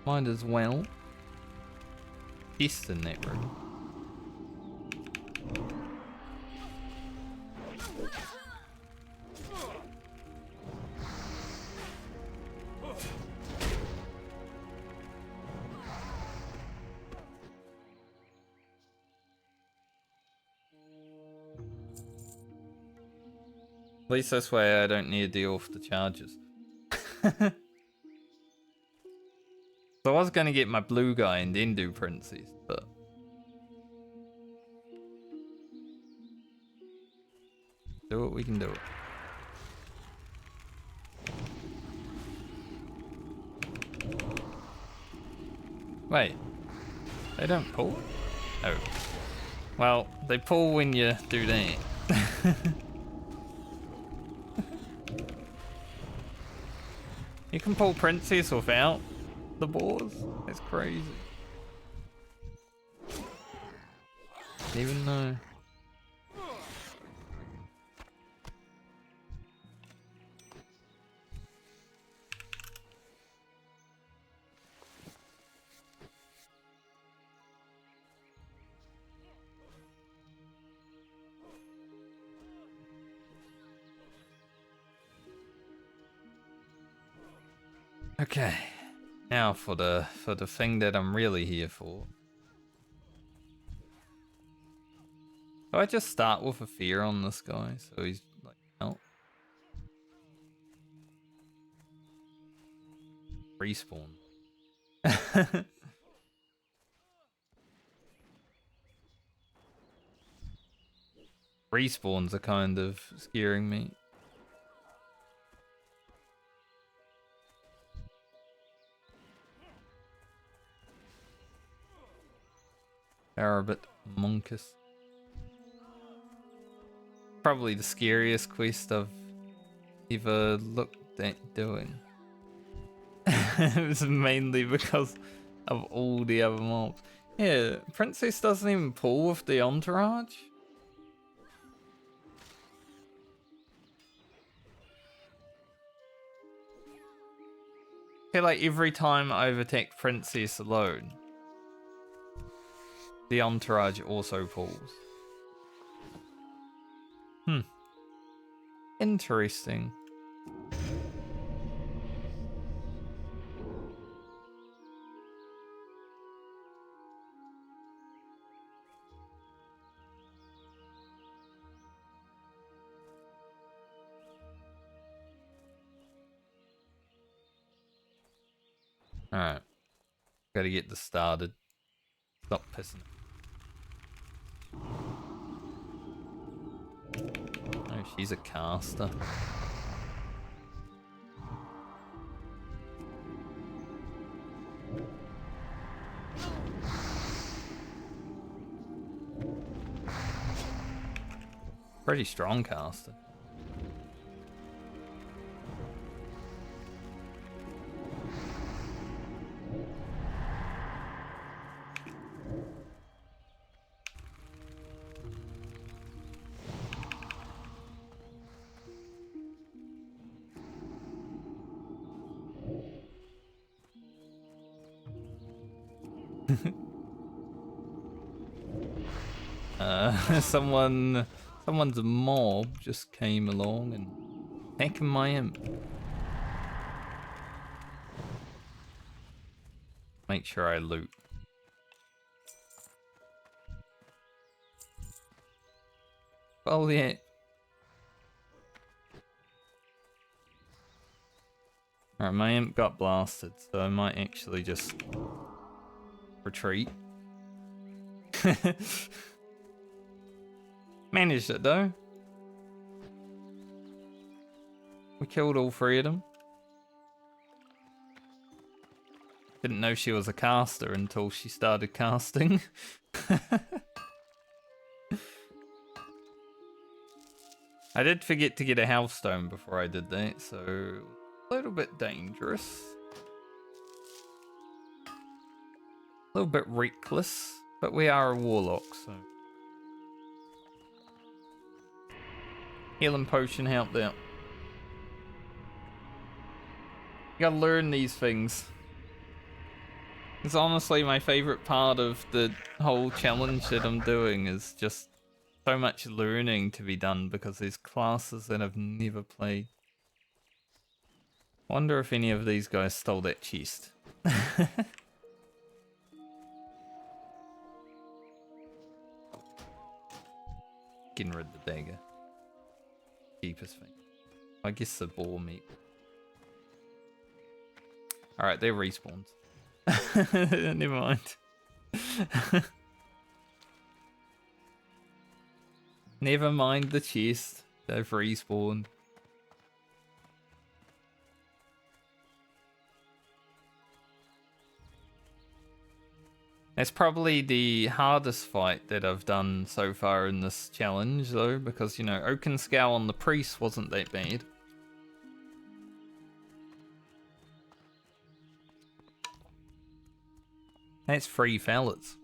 might as well. Chest in that room. At least this way I don't need to deal with the charges. So I was going to get my blue guy and then do princes, but... do what we can do. Wait. They don't pull? Oh. Well, they pull when you do that. You can pull Princess without the boars? That's crazy. Didn't even know. Okay, now for the thing that I'm really here for. Do I just start with a fear on this guy so he's like out? Respawn. Respawns are kind of scaring me. Arabit Monkus. Probably the scariest quest I've ever looked at doing. It was mainly because of all the other mobs. Yeah, Princess doesn't even pull with the entourage. I feel like every time I overtake Princess alone, the entourage also pulls. Interesting. Alright. Gotta get this started. Stop pissing. Oh, she's a caster. Pretty strong caster. Someone's mob just came along and hacking my imp. Make sure I loot. Well, yeah. Alright, my imp got blasted, so I might actually just retreat. Managed it though. We killed all three of them. Didn't know she was a caster until she started casting. I did forget to get a health stone before I did that, so a little bit dangerous. A little bit reckless, but we are a warlock, so. Healing potion helped out. You gotta learn these things. It's honestly my favorite part of the whole challenge that I'm doing is just so much learning to be done because there's classes that I've never played. Wonder if any of these guys stole that chest. Getting rid of the dagger. Cheapest thing. I guess the boar meat. Alright, they're respawns. Never mind. Never mind the chest. They've respawned. It's probably the hardest fight that I've done so far in this challenge, though, because, you know, Oakenscow on the Priest wasn't that bad. That's 3 fellas.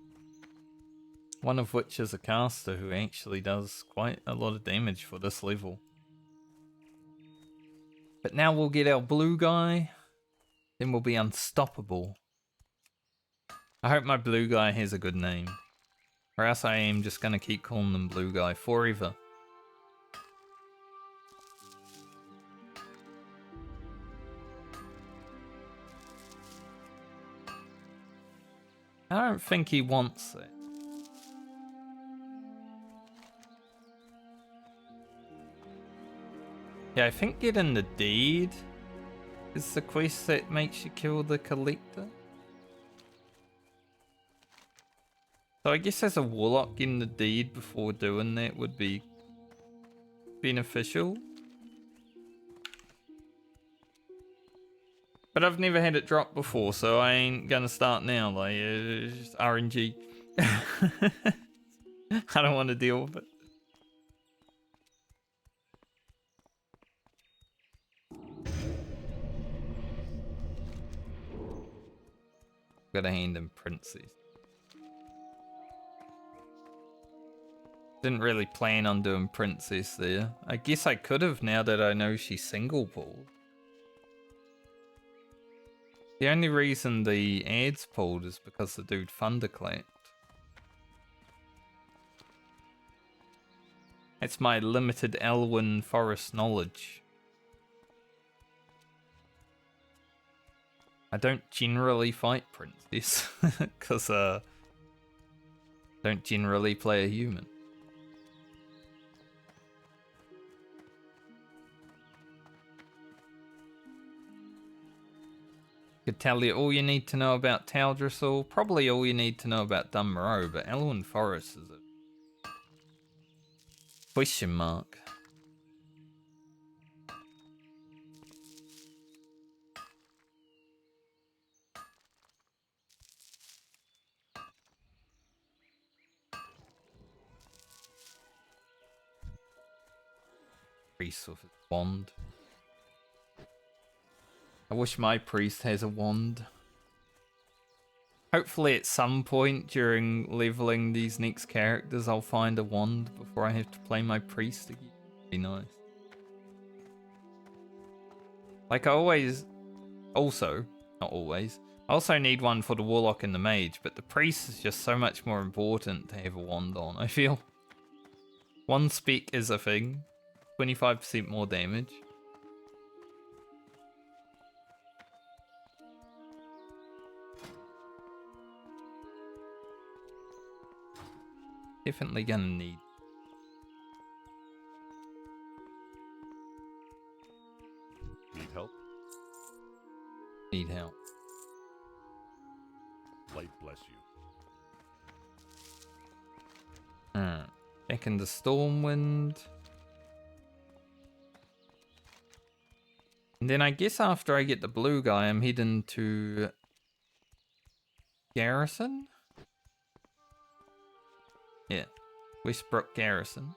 One of which is a caster who actually does quite a lot of damage for this level. But now we'll get our blue guy, then we'll be unstoppable. I hope my blue guy has a good name, or else I am just gonna keep calling them blue guy forever. I don't think he wants it. Yeah, I think getting the deed is the quest that makes you kill the collector. So I guess as a warlock, getting the deed before doing that would be beneficial. But I've never had it drop before, so I ain't gonna start now. Like, it's just RNG. I don't want to deal with it. Gotta hand him princess. Didn't really plan on doing princess there. I guess I could have now that I know she's single pulled. The only reason the ads pulled is because the dude thunderclapped. It's my limited Elwyn forest knowledge. I don't generally fight princess because don't generally play a human. Could tell you all you need to know about Taldrassil, probably all you need to know about Dunmoreau, but Elwyn Forest is a question mark. Priest with his wand. I wish my priest has a wand. Hopefully at some point during leveling these next characters I'll find a wand before I have to play my priest again. Be nice. Like I always... Also, not always. I also need one for the warlock and the mage, but the priest is just so much more important to have a wand on, I feel. One spec is a thing. 25% more damage. Definitely gonna need. Need help? Need help. Light bless you. Back in the Stormwind. And then I guess after I get the blue guy, I'm heading to Garrison? Yeah, Westbrook Garrison.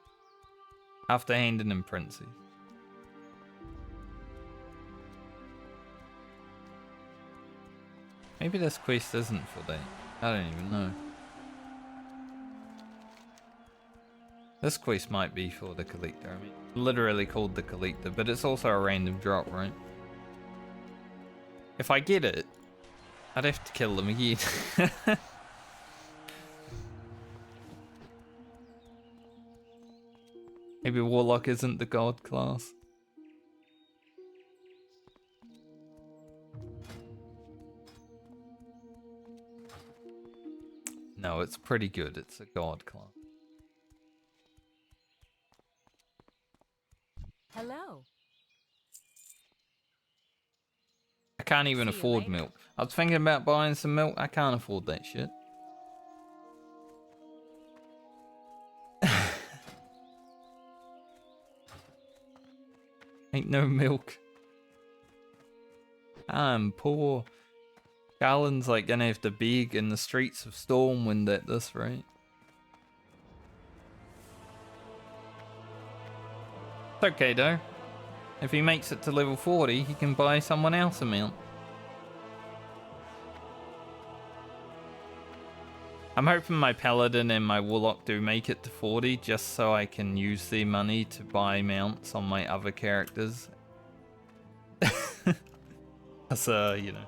After handing him Princey. Maybe this quest isn't for that. I don't even know. This quest might be for the collector. I mean, literally called the collector, but it's also a random drop, right? If I get it, I'd have to kill them again. Maybe Warlock isn't the god class. No, it's pretty good. It's a god class. Hello. I can't even See you afford later. milk. I was thinking about buying some milk. I can't afford that shit. Ain't no milk. I'm poor. Garlin's like gonna have to beg in the streets of Stormwind at this rate. It's okay though. If he makes it to level 40, he can buy someone else a mount. I'm hoping my Paladin and my Warlock do make it to 40 just so I can use their money to buy mounts on my other characters. Because, you know,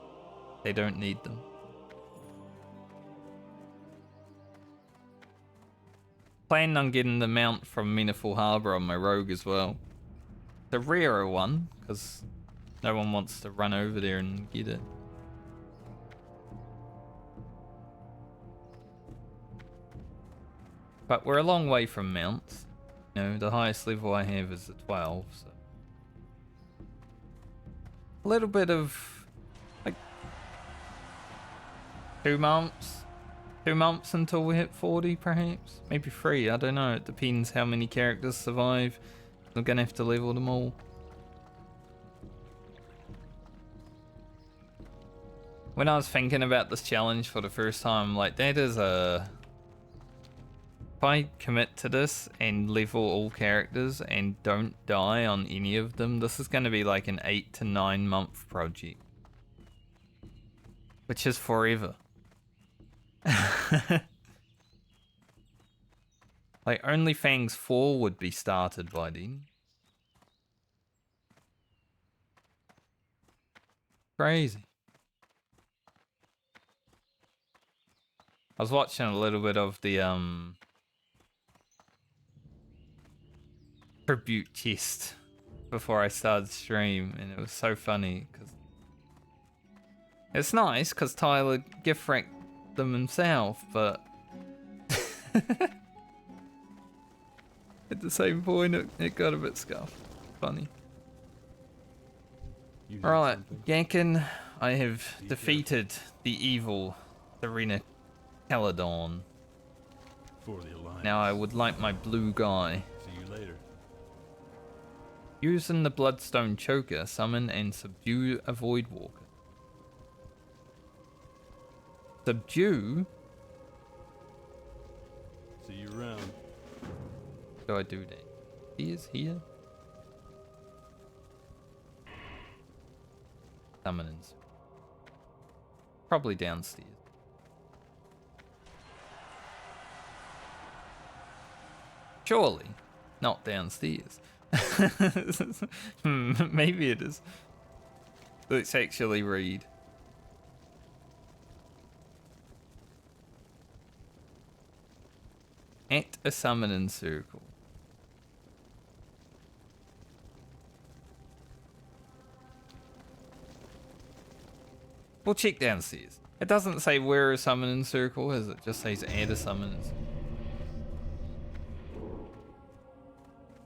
they don't need them. Planning on getting the mount from Meaningful Harbour on my Rogue as well. The rarer one, because no one wants to run over there and get it. But we're a long way from mounts. You know, the highest level I have is the 12, so. A little bit of, like, 2 months. 2 months until we hit 40, perhaps? Maybe 3, I don't know. It depends how many characters survive. I'm gonna have to level them all. When I was thinking about this challenge for the first time, I'm like, that is a... If I commit to this and level all characters and don't die on any of them, this is gonna be like an 8 to 9 month project. Which is forever. Like, OnlyFans 4 would be started by then. Crazy. I was watching a little bit of the, tribute chest before I started stream, and it was so funny, because it's nice, because Tyler gift wrapped them himself, but at the same point, it got a bit scuffed. Funny. Alright, Yankin, I have defeated the evil Serena Caledon. For the Alliance. Now I would like my blue guy. See you later. Using the Bloodstone Choker, summon and subdue a Void Walker. Subdue? See you around. Do I do that? He is here. Summonings. Probably downstairs. Surely, not downstairs. Maybe it is. Let's actually read. At a summoning circle. We'll check downstairs. It doesn't say where a summoning circle is, it just says add a summoning circle.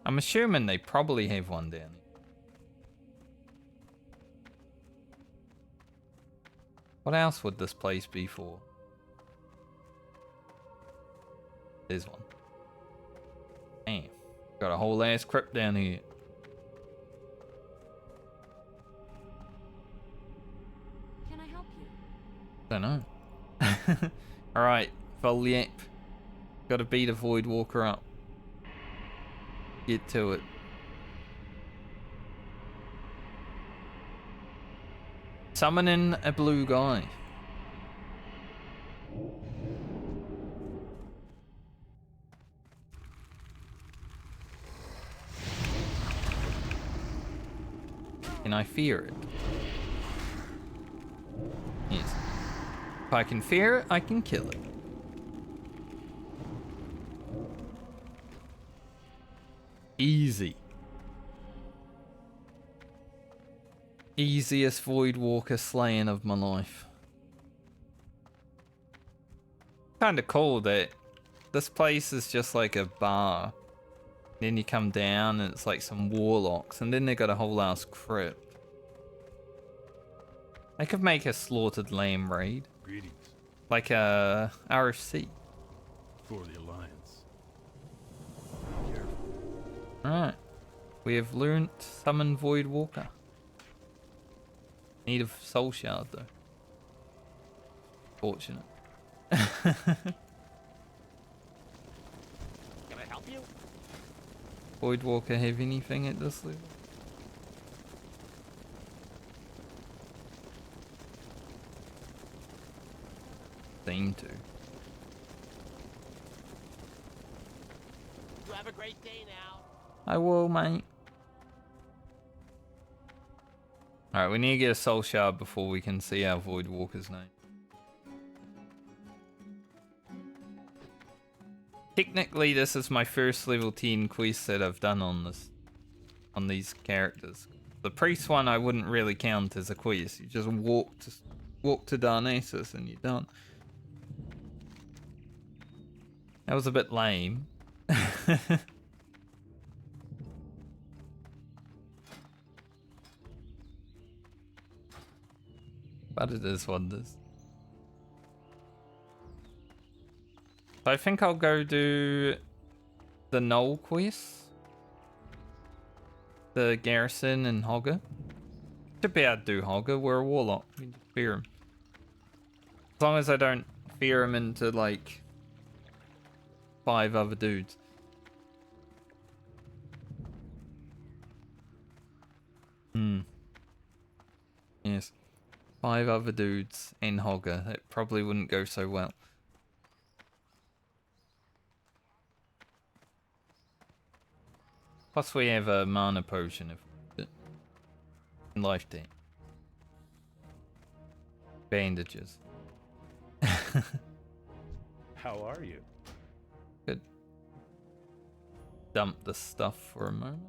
I'm assuming they probably have one down here. What else would this place be for? There's one. Damn. Got a whole ass crypt down here. Can I help you? Don't know. Alright, Volyap. Gotta beat a Void Walker up. Get to it. Summoning a blue guy. Can I fear it? Yes. If I can fear it, I can kill it. Easy. Easiest Void Walker slaying of my life. Kinda cool that this place is just like a bar. Then you come down and it's like some warlocks, and then they got a whole ass crypt. I could make a slaughtered lamb raid. Greetings. Like a RFC. For the Alliance. Alright. We have learnt summon Void Walker. Need a soul shard though. Fortunate. Can I help you? Voidwalker have anything at this level? Seem to. You have a great day now. I will, mate. Alright, we need to get a soul shard before we can see our Voidwalker's name. Technically, this is my first level 10 quest that I've done on these characters. The priest one I wouldn't really count as a quest. You just walk to Darnassus and you're done. That was a bit lame. But it is what it is. So I think I'll go do the Knoll quest. The Garrison and Hogger. Should be able to do Hogger, we're a Warlock. We can just fear him. As long as I don't fear him into like 5 other dudes. Yes. 5 other dudes and Hogger. It probably wouldn't go so well. Plus we have a mana potion if we need it. Life tank. Bandages. How are you? Good. Dump the stuff for a moment.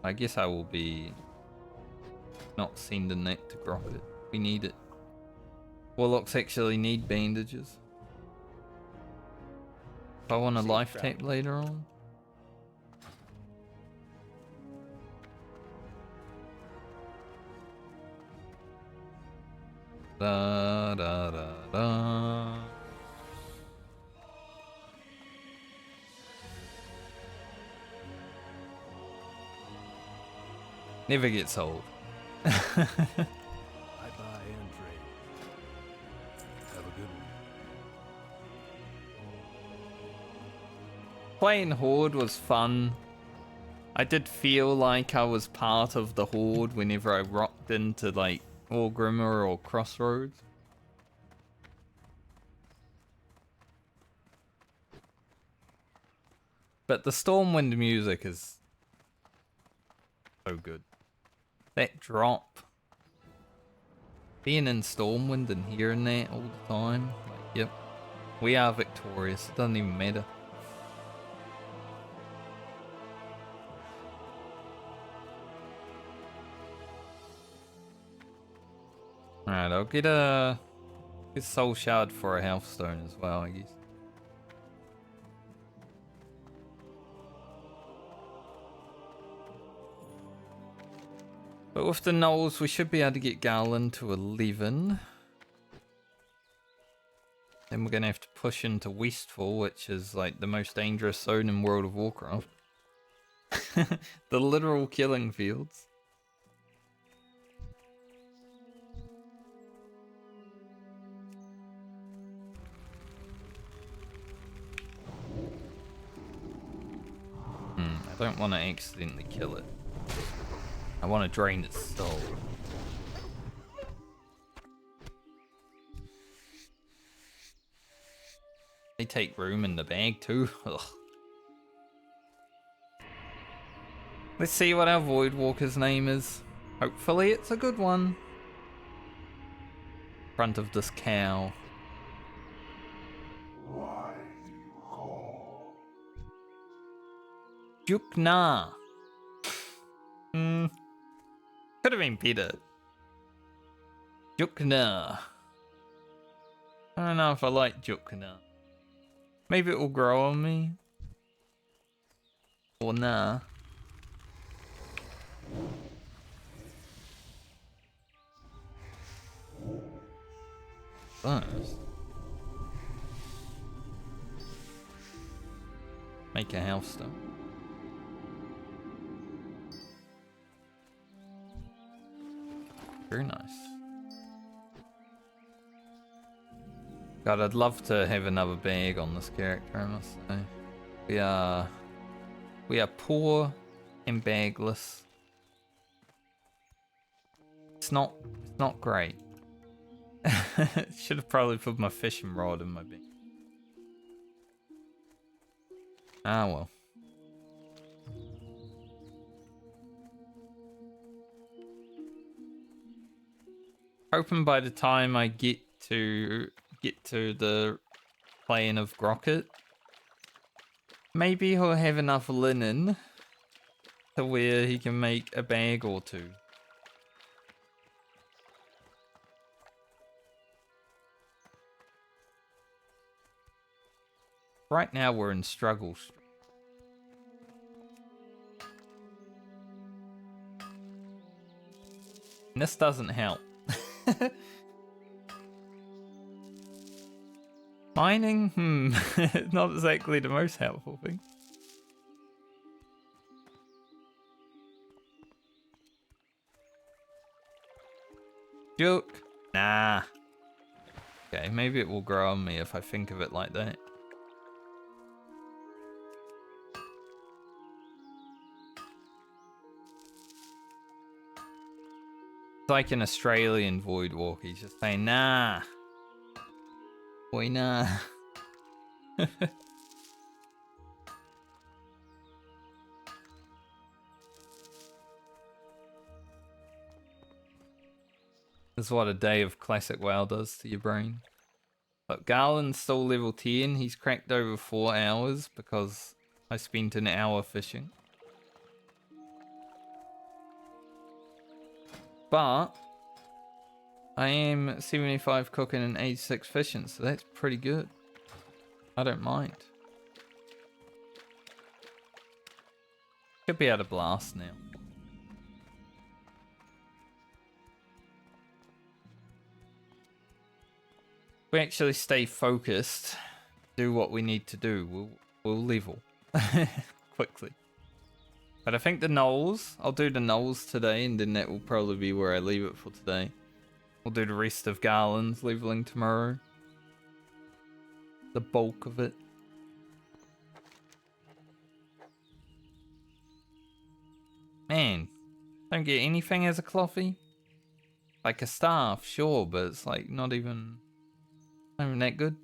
I guess I will be not sending that to drop it. We need it. Warlocks actually need bandages. If I want a life tap later on. Da da da da. Never gets old. I buy and trade. Have a good one. Playing Horde was fun. I did feel like I was part of the Horde whenever I rocked into like Orgrimmar or Crossroads. But the Stormwind music is so good. That drop. Being in Stormwind and hearing that all the time. Like, yep. We are victorious. It doesn't even matter. Alright, I'll get a soul shard for a health stone as well, I guess. But with the Knolls, we should be able to get Garlin to 11. Then we're going to have to push into Westfall, which is like the most dangerous zone in World of Warcraft. The literal killing fields. I don't want to accidentally kill it. I want to drain its soul. They take room in the bag too. Ugh. Let's see what our Voidwalker's name is. Hopefully it's a good one. Front of this cow. Jukna. Could have been better. Jukna. I don't know if I like Jukna. Maybe it will grow on me. Or nah. First. Make a house stone. Very nice. God, I'd love to have another bag on this character, I must say. We are poor and bagless. It's not great. Should have probably put my fishing rod in my bag. Ah well. Hoping by the time I get to the plane of Grocket, maybe he'll have enough linen to where he can make a bag or two. Right now we're in struggle. And this doesn't help. Mining? Not exactly the most helpful thing. Joke? Nah. Okay, maybe it will grow on me if I think of it like that. It's like an Australian void walker. He's just saying, nah. Boy, nah. This is what a day of classic WoW does to your brain. But Garlin's still level 10. He's cracked over 4 hours because I spent an hour fishing. But I am 75 cooking and 86 fishing, so that's pretty good. I don't mind. Could be able to blast now. If we actually stay focused, do what we need to do, we'll level quickly. But I think the knolls, I'll do the knolls today, and then that will probably be where I leave it for today. We'll do the rest of Garlin's leveling tomorrow. The bulk of it. Man, don't get anything as a clothie. Like a staff, sure, but it's like not even that good.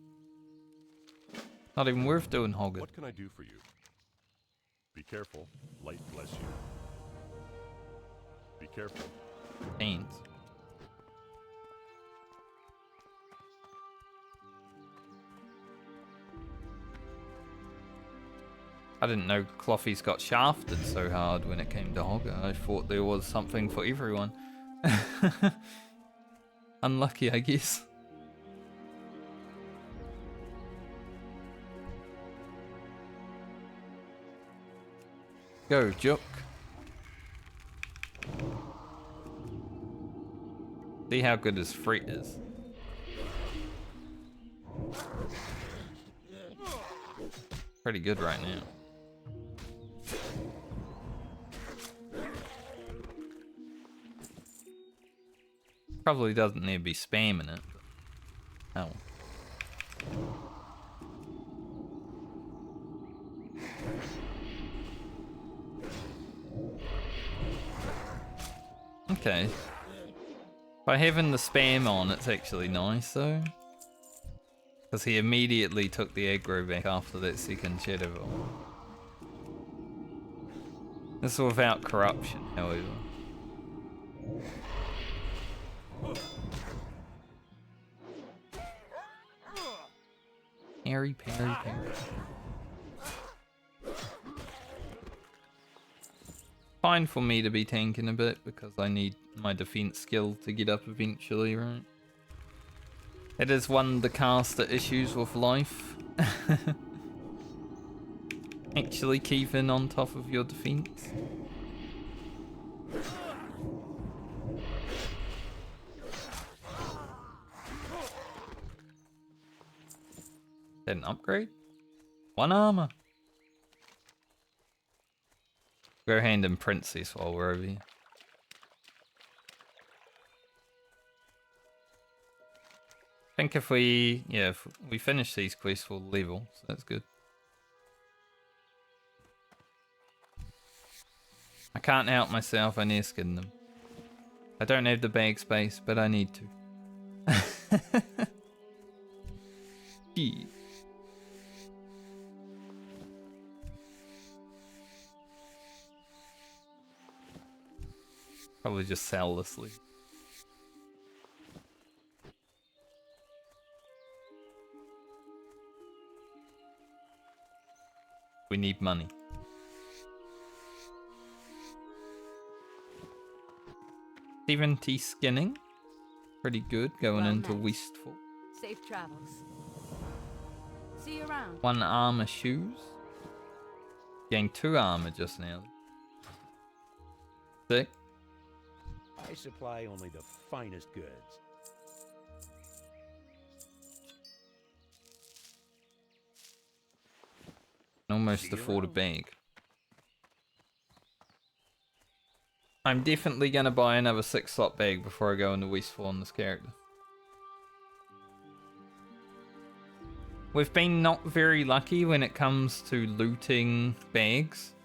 Not even worth doing hogging. What can I do for you? Be careful. Light bless you. Be careful. Pains. I didn't know clothies got shafted so hard when it came to hogger. I thought there was something for everyone. Unlucky, I guess. Go, Jook. See how good his freight is. Pretty good right now. Probably doesn't need to be spamming it. Oh. Okay. By having the spam on, it's actually nice though. Because he immediately took the aggro back after that second shadow ball. This is without corruption, however. Parry, parry, parry. Fine for me to be tanking a bit because I need my defense skill to get up eventually, right? It is one of the caster issues with life. Actually keeping on top of your defense. That an upgrade? 1 armor. Go hand in princess while we're over here. I think if we finish these quests, we'll level, so that's good. I can't help myself, I need to skin them. I don't have the bag space, but I need to. Gee. Probably just sell this leaf. We need money. 70 skinning. Pretty good going Well into met. Wasteful. Safe travels. See you around. 1 armor shoes. Gained 2 armor just now. Sick. I supply only the finest goods. Almost afford a bag. I'm definitely gonna buy another 6-slot bag before I go into Wasteful on this character. We've been not very lucky when it comes to looting bags.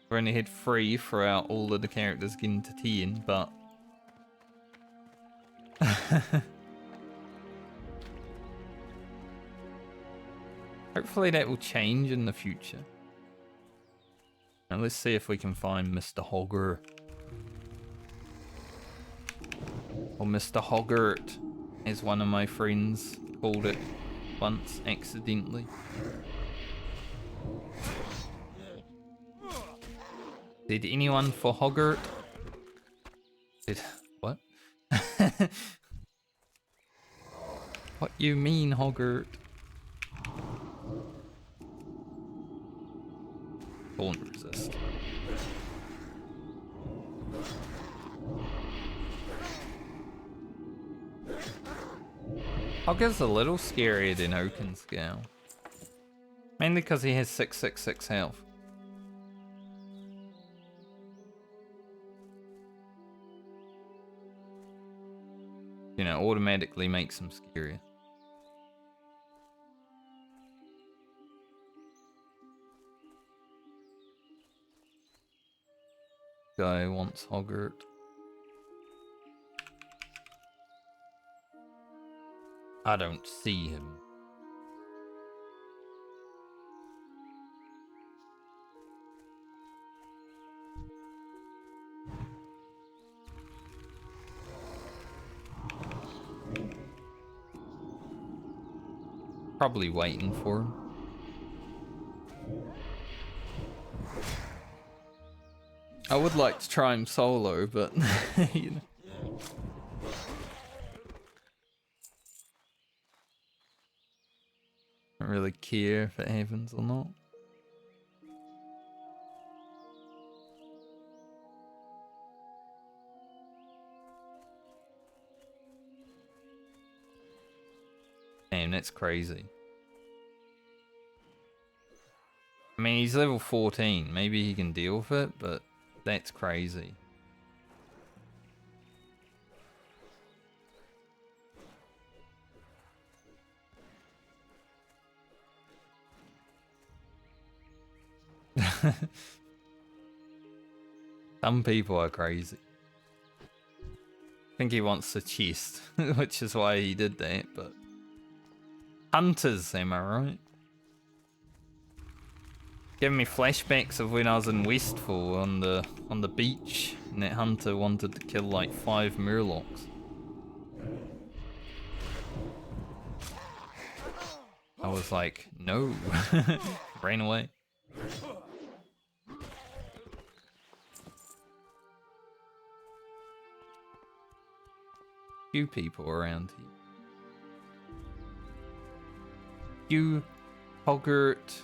We've only had 3 throughout all of the characters getting to 10, but... hopefully that will change in the future. Now let's see if we can find Mr. Hogger. Or Mr. Hoggart, as one of my friends called it once accidentally. Did anyone for Hoggart? Did what? What you mean, Hoggart? Don't resist. Hogger's a little scarier than Oakenscale. Mainly because he has 666 health. You know, automatically makes him scarier. Guy wants Hoggart. I don't see him. Probably waiting for him. I would like to try him solo, but you know. Don't really care if it happens or not. Damn, that's crazy. I mean, he's level 14. Maybe he can deal with it, but that's crazy. Some people are crazy. I think he wants the chest, which is why he did that, but... Hunters, am I right? Giving me flashbacks of when I was in Wasteful on the beach, and that hunter wanted to kill like 5 murlocs. I was like, no. Ran away. Few people around here. Few Hoggart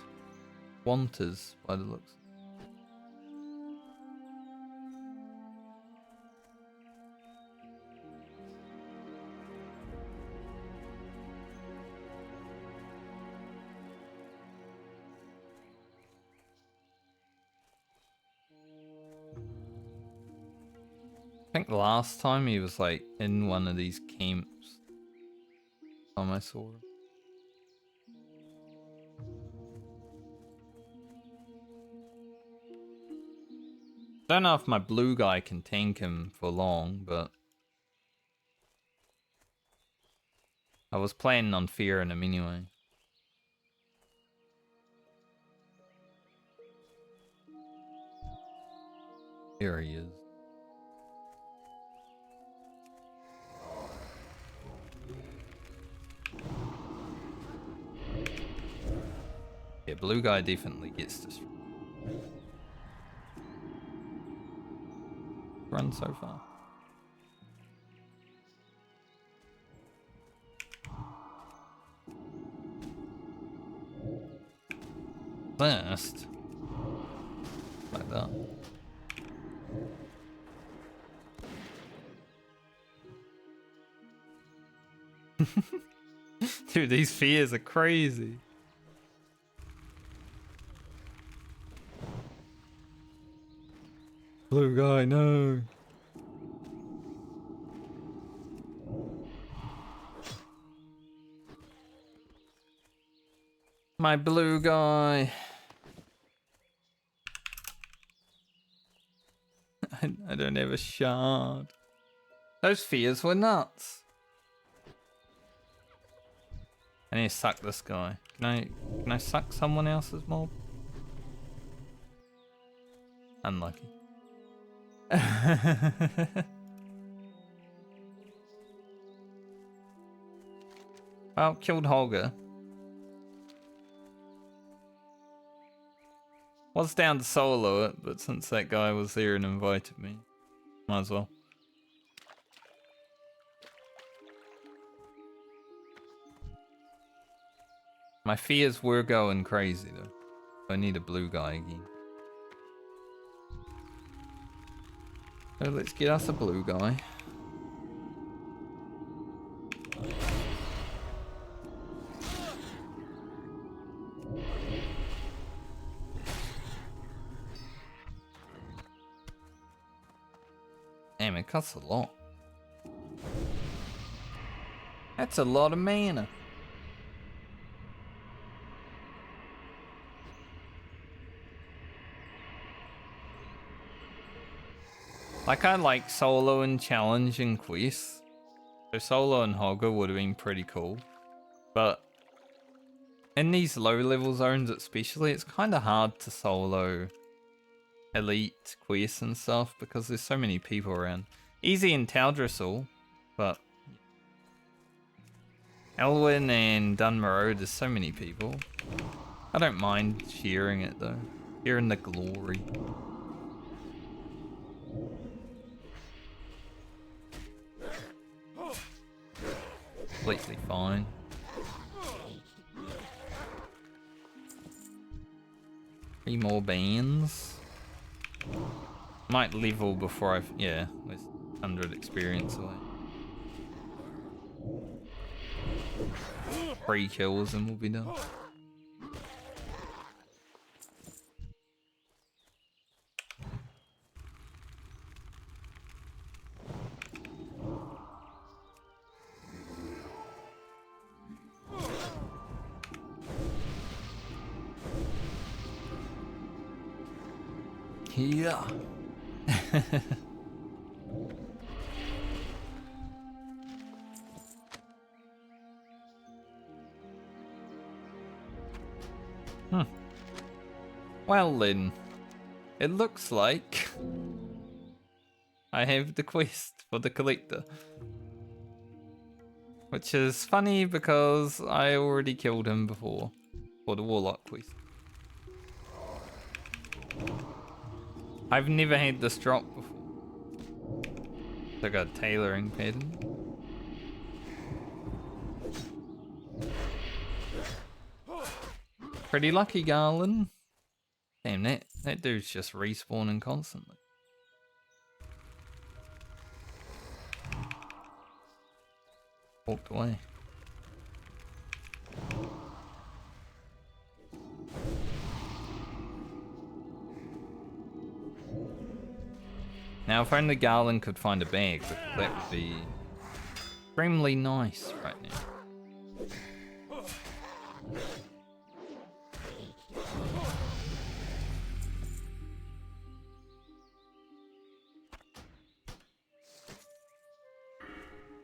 wanters by the looks. I think last time he was like in one of these camps. time I saw him. Don't know if my blue guy can tank him for long, but I was planning on fearing him anyway. Here he is. Yeah, blue guy definitely gets destroyed. Run so far. First, like that. Dude, these fears are crazy. Blue guy, no. My blue guy. I don't have a shard. Those fears were nuts. I need to suck this guy. Can I suck someone else's mob? Unlucky. Well, killed Holger. Was down to solo it, but since that guy was there and invited me, might as well. My fears were going crazy though. I need a blue guy again. So let's get us a blue guy. Damn, it costs a lot. That's a lot of mana. Like, I like solo and challenge and quests. So solo and Hogger would have been pretty cool. But in these low level zones especially, it's kind of hard to solo elite quests and stuff because there's so many people around. Easy in Taldrassil, but Elwyn and Dunmerode, there's so many people. I don't mind sharing it though. Sharing the glory. Completely fine. Three more bands. Might level before I've... yeah, with 100 experience away. 3 kills and we'll be done. Yeah. Well then, it looks like I have the quest for the collector. Which is funny because I already killed him before for the Warlock quest. I've never had this drop before. So I got a tailoring pattern. Pretty lucky, Garlin. Damn, that dude's just respawning constantly. Walked away. Now, if only Garlin could find a bag, that would be extremely nice right now.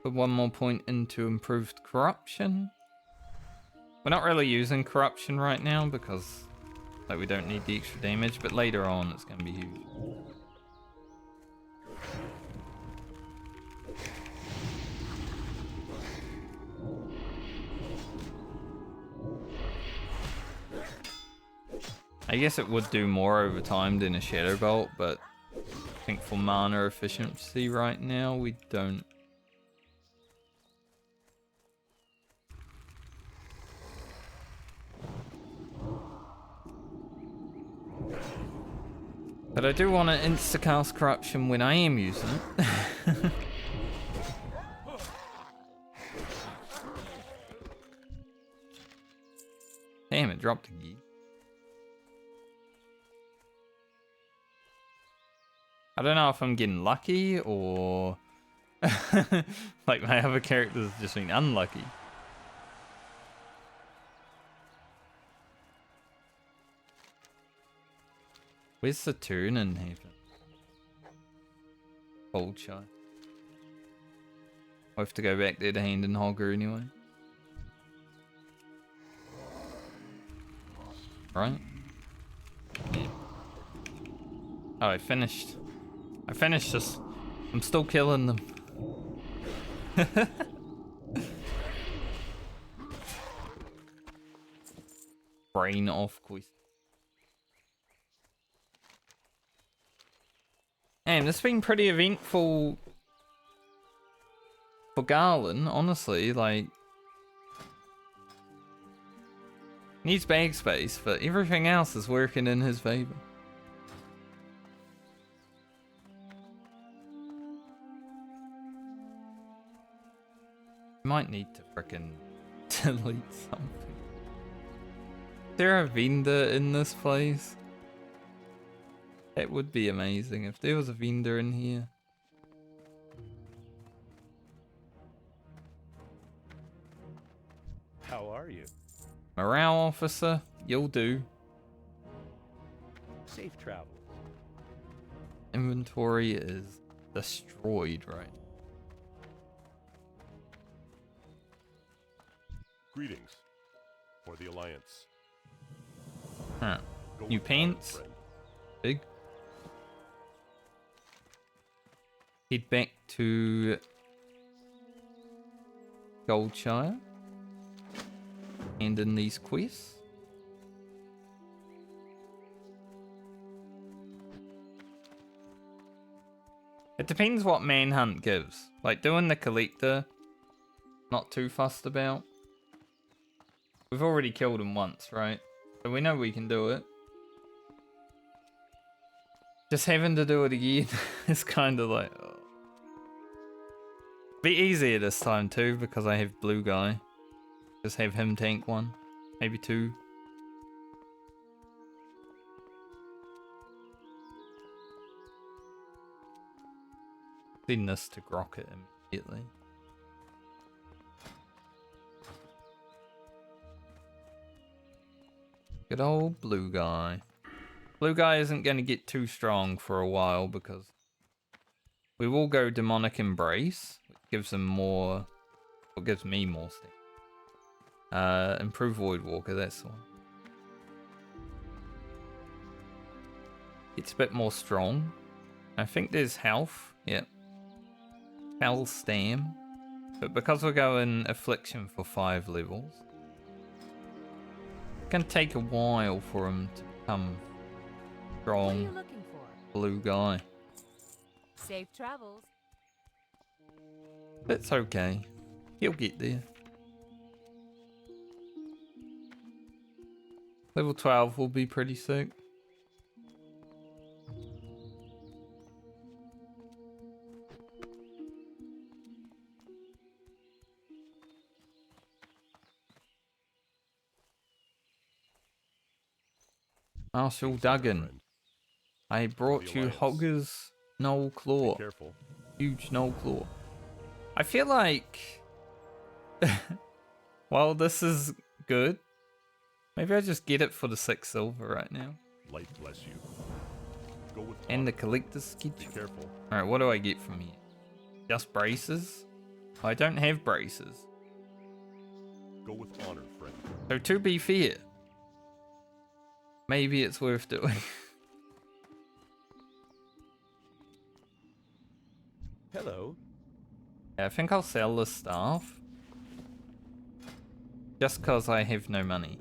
Put 1 more point into improved corruption. We're not really using corruption right now because like we don't need the extra damage, but later on it's going to be huge. I guess it would do more over time than a Shadow Bolt, but I think for mana efficiency right now, we don't. But I do want to insta-cast Corruption when I am using it. Damn, it dropped a gear. I don't know if I'm getting lucky or like my other characters just been unlucky. Where's the turn in heaven? Old shot. I'll have to go back there to hand in Hogger anyway. Right? Yeah. Oh, I finished. I finished this. I'm still killing them. Brain off quest. Man, this has been pretty eventful for Garlin, honestly. Like, needs bag space, but everything else is working in his favor. Might need to frickin' delete something. Is there a vendor in this place? That would be amazing if there was a vendor in here. How are you? Morale officer, you'll do. Safe travel. Inventory is destroyed right now. Greetings. For the Alliance. Huh. Go New with pants. friend. Big. Head back to Goldshire. And in these quests. It depends what Manhunt gives. Like doing the Collector, not too fussed about. We've already killed him once, right? So we know we can do it. Just having to do it again is kind of like... Oh. Be easier this time too, because I have blue guy. Just have him tank one. Maybe two. Send this to Grocket immediately. Good old blue guy. Blue guy isn't going to get too strong for a while because we will go Demonic Embrace, which gives him more, or gives me more stamina. Improve Void Walker, that's the one. It's a bit more strong. I think there's health, yep. Hell Stam. But because we're going Affliction for 5 levels, it's going to take a while for him to become What are you strong looking for? blue guy. Safe travels. It's okay. He'll get there. Level 12 will be pretty sick. Marshal Duggan, I brought you Hogger's Knoll Claw. Be careful. Huge Knoll Claw. I feel like, while this is good, maybe I just get it for the 6 silver right now. Light bless you. Go with And the honor. collector's Be schedule. careful. Alright, what do I get from here? Just braces? I don't have braces. Go with honor, friend. So to be fair, maybe it's worth doing. Hello. Yeah, I think I'll sell the staff. Just cause I have no money.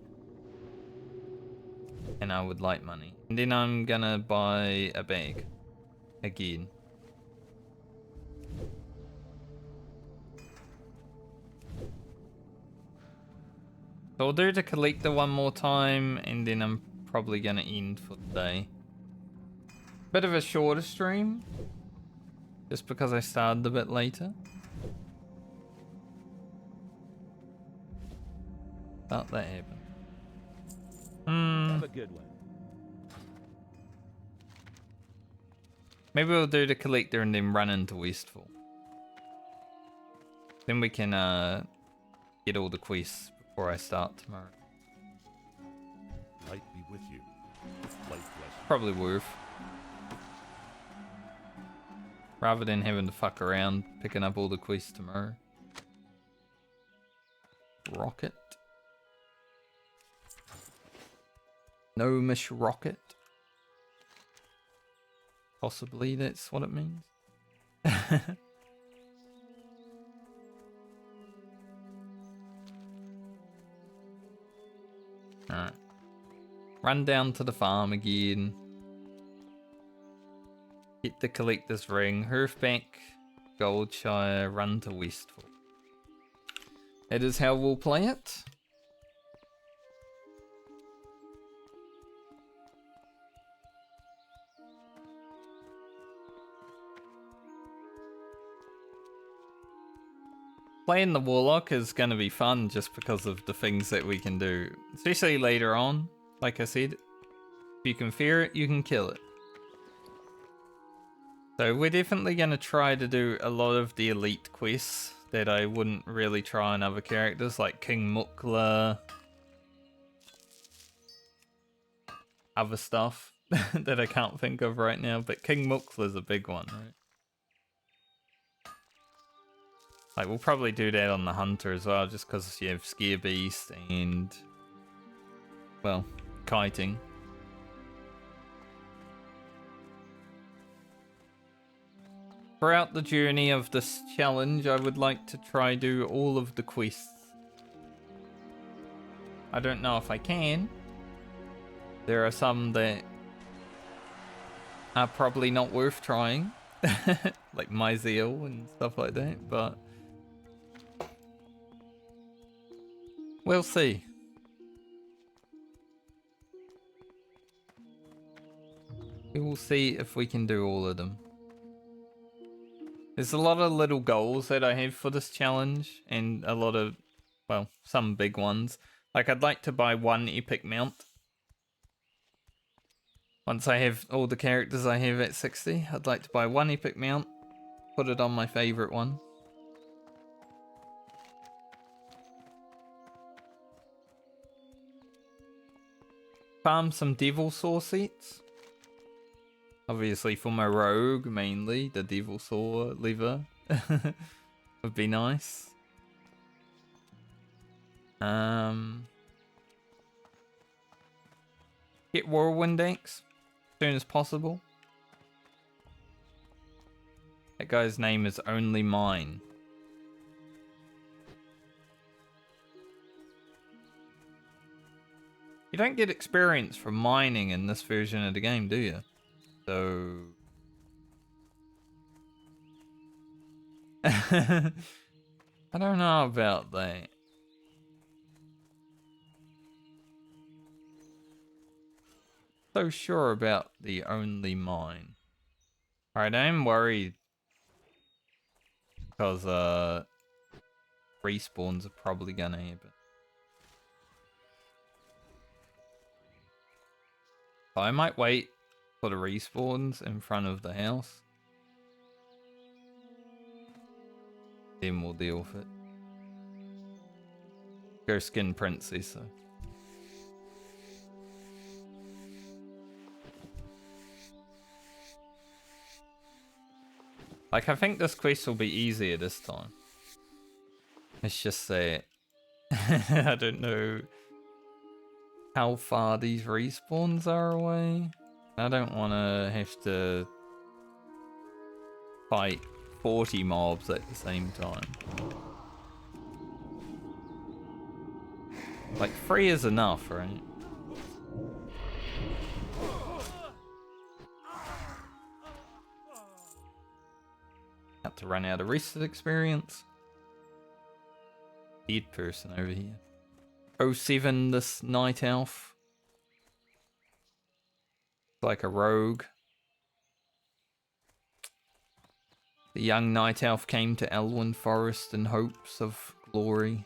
And I would like money. And then I'm gonna buy a bag. Again. So I'll do the collector one more time, and then I'm probably gonna end for the day. Bit of a shorter stream. Just because I started a bit later. Thought that happened. Have a good one. Maybe we'll do the collector and then run into Westfall. Then we can get all the quests before I start tomorrow. Light be with you. Light bless you. Probably worth. Rather than having to fuck around picking up all the quests tomorrow. Rocket. No Miss Rocket. Possibly that's what it means. Alright. Run down to the farm again. Get the collector's ring. Hearthbank, Goldshire, run to Westfall. That is how we'll play it. Playing the Warlock is going to be fun just because of the things that we can do. Especially later on, like I said. If you can fear it, you can kill it. So we're definitely going to try to do a lot of the elite quests that I wouldn't really try on other characters, like King Mukla. Other stuff that I can't think of right now, but King Mukla is a big one, right? Like, we'll probably do that on the Hunter as well, just because you have Scare Beast and, well, kiting. Throughout the journey of this challenge, I would like to try do all of the quests. I don't know if I can. There are some that are probably not worth trying. Like Myzeal and stuff like that, but we'll see. We will see if we can do all of them. There's a lot of little goals that I have for this challenge, and a lot of, well, some big ones. Like, I'd like to buy one epic mount. Once I have all the characters I have at 60, I'd like to buy one epic mount, put it on my favourite one. Farm some Devil Saw sets. Obviously for my rogue, mainly, the Devil Saw lever would be nice. Get Whirlwind Axe as soon as possible. That guy's name is Only Mine. You don't get experience from mining in this version of the game, do you? So I don't know about that. So sure about the Only Mine. Alright, I am worried because respawns are probably gonna happen. I might wait for the respawns in front of the house. Then we'll deal with it. Go skin Princess though. Like, I think this quest will be easier this time. Let's just say it. I don't know how far these respawns are away. I don't want to have to fight 40 mobs at the same time. Like 3 is enough, right? Had to run out of rested experience. Dead person over here. 07, this night elf. Like a rogue. The young night elf came to Elwyn Forest in hopes of glory.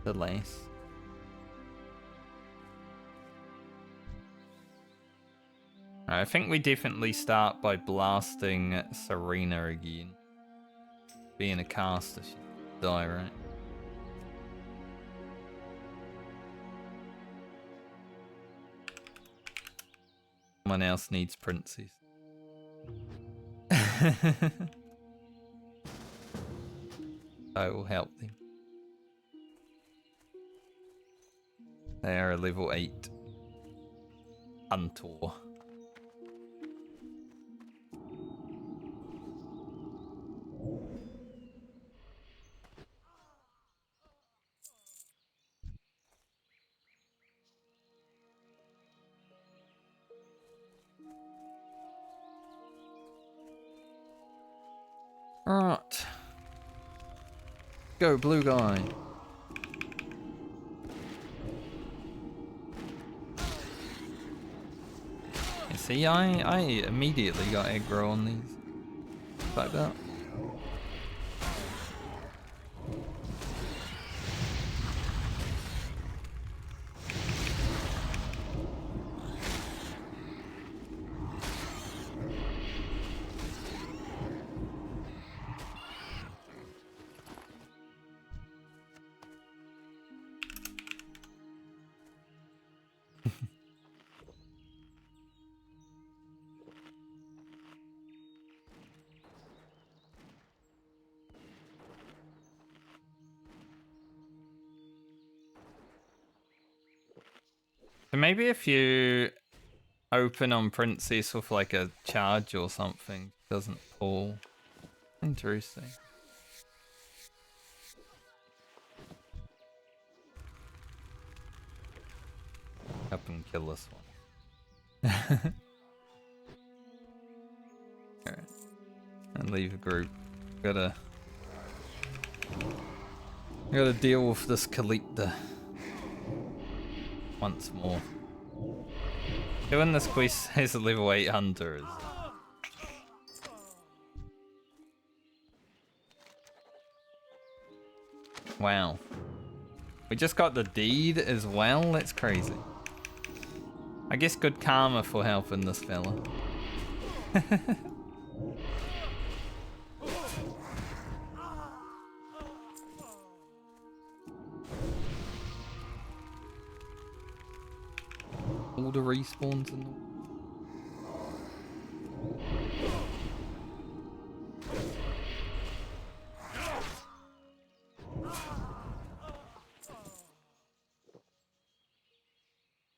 Alas. I think we definitely start by blasting Serena again. Being a caster, she'd die, right? Someone else needs princes. I will help them. They are a level 8 Hunter. Alright. Go, blue guy. You see, I immediately got aggro on these. Like that. So maybe if you open on Princess with like a charge or something, it doesn't pull. Interesting. Up and kill this one. Alright. And leave a group. Gotta deal with this collector. Once more. Doing this quest as a level 8 hunter is... Wow. We just got the deed as well? That's crazy. I guess good karma for helping this fella. All the respawns in the...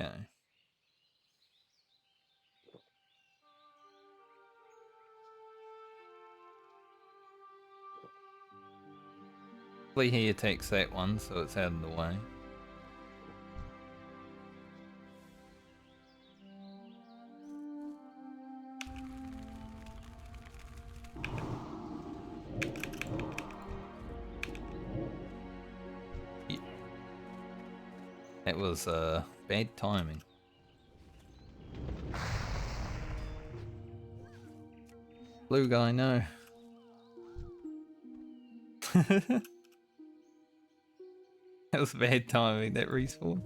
Okay. Hopefully he takes that one so it's out of the way. It was bad timing. Blue guy, no. That was bad timing, that respawn.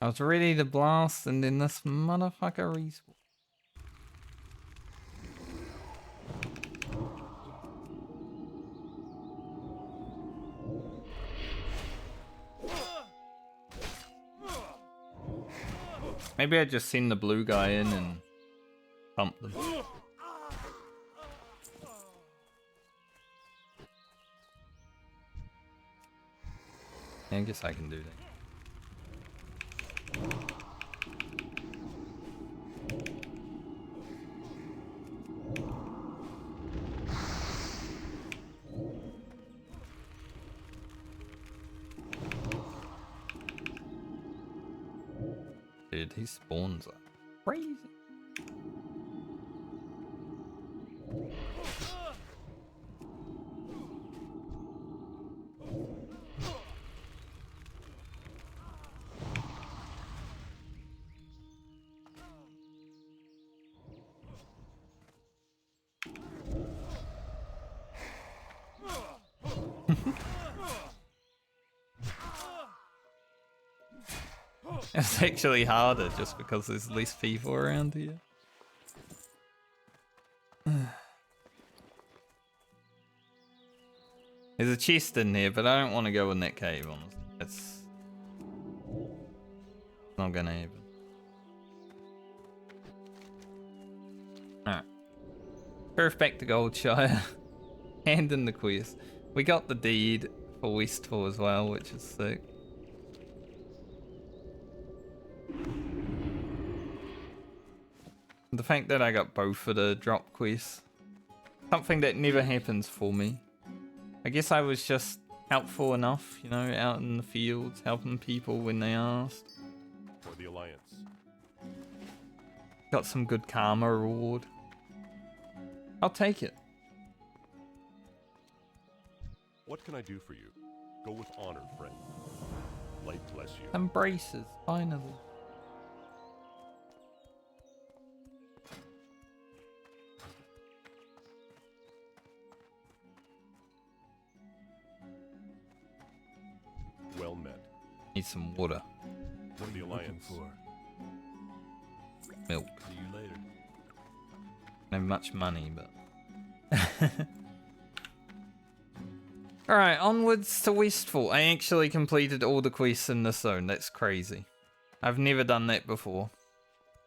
I was ready to blast and then this motherfucker respawned. Maybe I just send the blue guy in and pump them. Yeah, I guess I can do that. Dude, these spawns are crazy. It's actually harder just because there's less people around here. There's a chest in there, but I don't want to go in that cave, honestly. It's not gonna happen. Alright. Perf back to Goldshire. Hand in the quest. We got the deed for Westfall as well, which is sick. The fact that I got both of the drop quests, something that never happens for me. I guess I was just helpful enough, you know, out in the fields, helping people when they asked. For the Alliance. Got some good karma reward. I'll take it. What can I do for you? Go with honor, friend. Light bless you. Embraces, finally. Well met. Need some water. For the Alliance. Milk. See you later. No much money, but... Alright, onwards to Westfall. I actually completed all the quests in this zone. That's crazy. I've never done that before.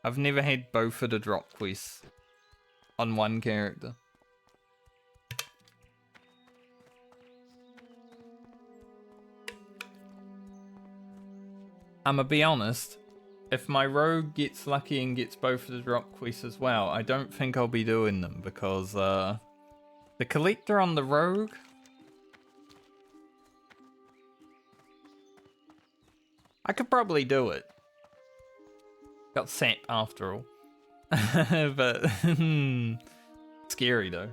I've never had both of the drop quests on one character. I'ma be honest, if my rogue gets lucky and gets both of the drop quests as well, I don't think I'll be doing them because the collector on the rogue, I could probably do it. Got sap after all. But scary though.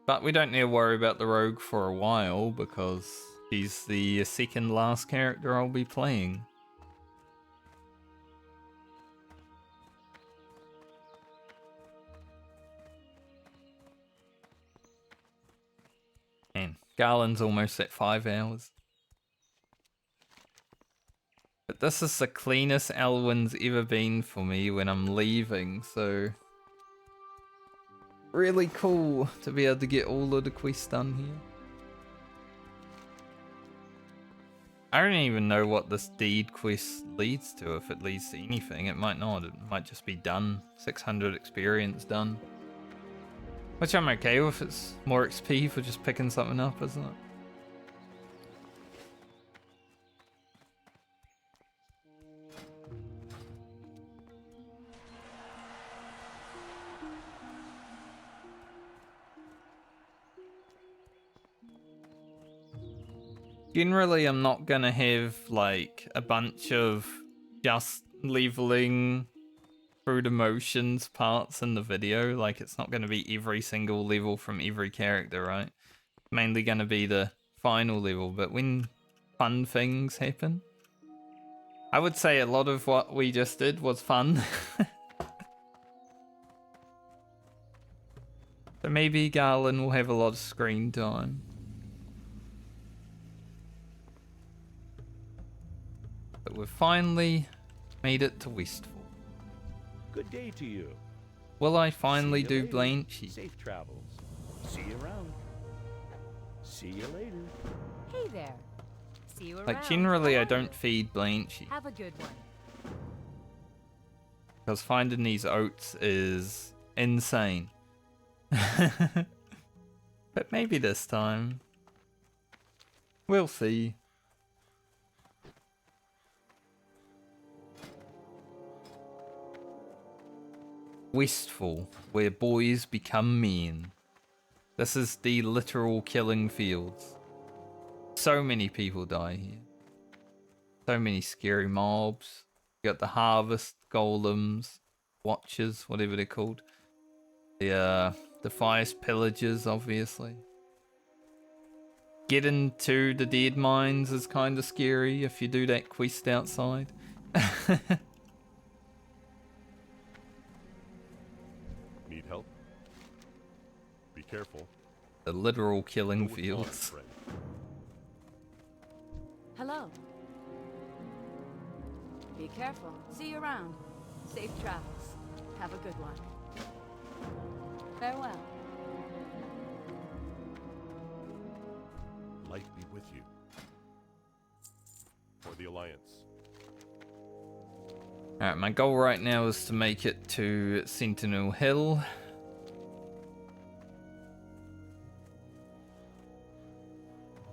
But we don't need to worry about the rogue for a while because he's the second last character I'll be playing. Man, Garlin's almost at 5 hours. But this is the cleanest Elwyn's ever been for me when I'm leaving, so... really cool to be able to get all of the quests done here. I don't even know what this deed quest leads to, if it leads to anything. It might not, it might just be done. 600 experience done. Which I'm okay with, it's more XP for just picking something up, isn't it? Generally, I'm not gonna have like a bunch of just leveling through the motions parts in the video. Like, it's not gonna be every single level from every character, right? Mainly gonna be the final level, but when fun things happen, I would say a lot of what we just did was fun. So maybe Garlin will have a lot of screen time. But we've finally made it to Westfall. Good day to you. Will I finally See you do later. Blanchy? Safe travels. See you around. See you later. Hey there. See you around. Like, generally, How I are don't you? feed Blanchy. Have a good one. Because finding these oats is insane. But maybe this time. We'll see. Wasteful, where boys become men. This is the literal killing fields. So many people die here. So many scary mobs. You got the harvest golems, watchers, whatever they're called. The fires pillagers, obviously. Getting to the dead mines is kind of scary if you do that quest outside. Need help? Be careful. The literal killing Go with honor, fields. friend. Hello. Be careful. See you around. Safe travels. Have a good one. Farewell. Light be with you. For the Alliance. Alright, my goal right now is to make it to Sentinel Hill.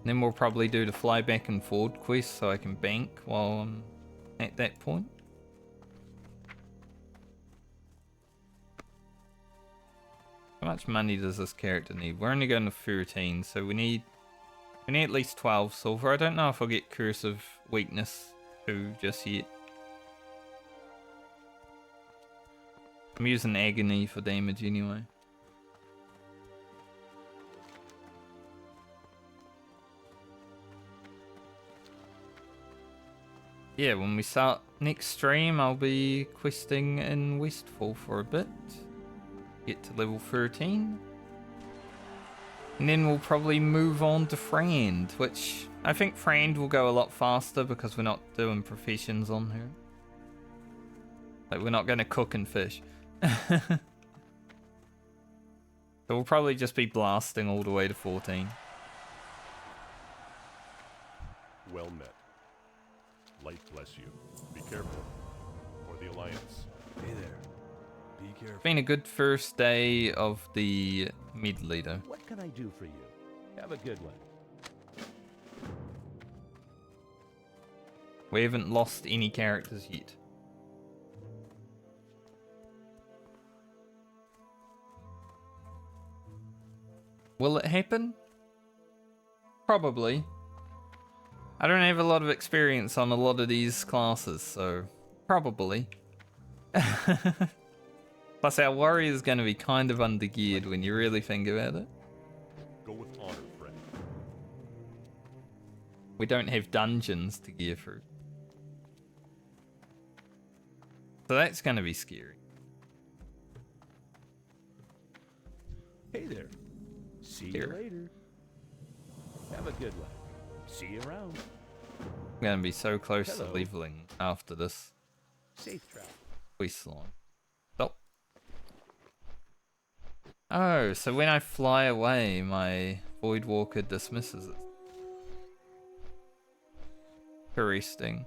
Then we'll probably do the fly back and forward quest so I can bank while I'm at that point. How much money does this character need? We're only going to 13, so we need at least 12 silver. I don't know if I'll get Curse of Weakness 2 just yet. I'm using Agony for damage anyway. Yeah, when we start next stream, I'll be questing in Westfall for a bit. Get to level 13. And then we'll probably move on to Frand, which I think Frand will go a lot faster because we're not doing professions on her. Like, we're not going to cook and fish. So we'll probably just be blasting all the way to 14. Well met. Light bless you. Be careful. For the Alliance. Hey there. Be careful. Been a good first day of the Medley though. What can I do for you? Have a good one. We haven't lost any characters yet. Will it happen? Probably. I don't have a lot of experience on a lot of these classes, so probably. Plus our warrior is going to be kind of undergeared when you really think about it. Go with honor, friend. We don't have dungeons to gear through. So that's going to be scary. Hey there. See Here. you later. Have a good one. See you around. I'm going to be so close Hello. to leveling after this Safe travel. quest line. Stop. Oh, so when I fly away, my Void Walker dismisses it. Interesting.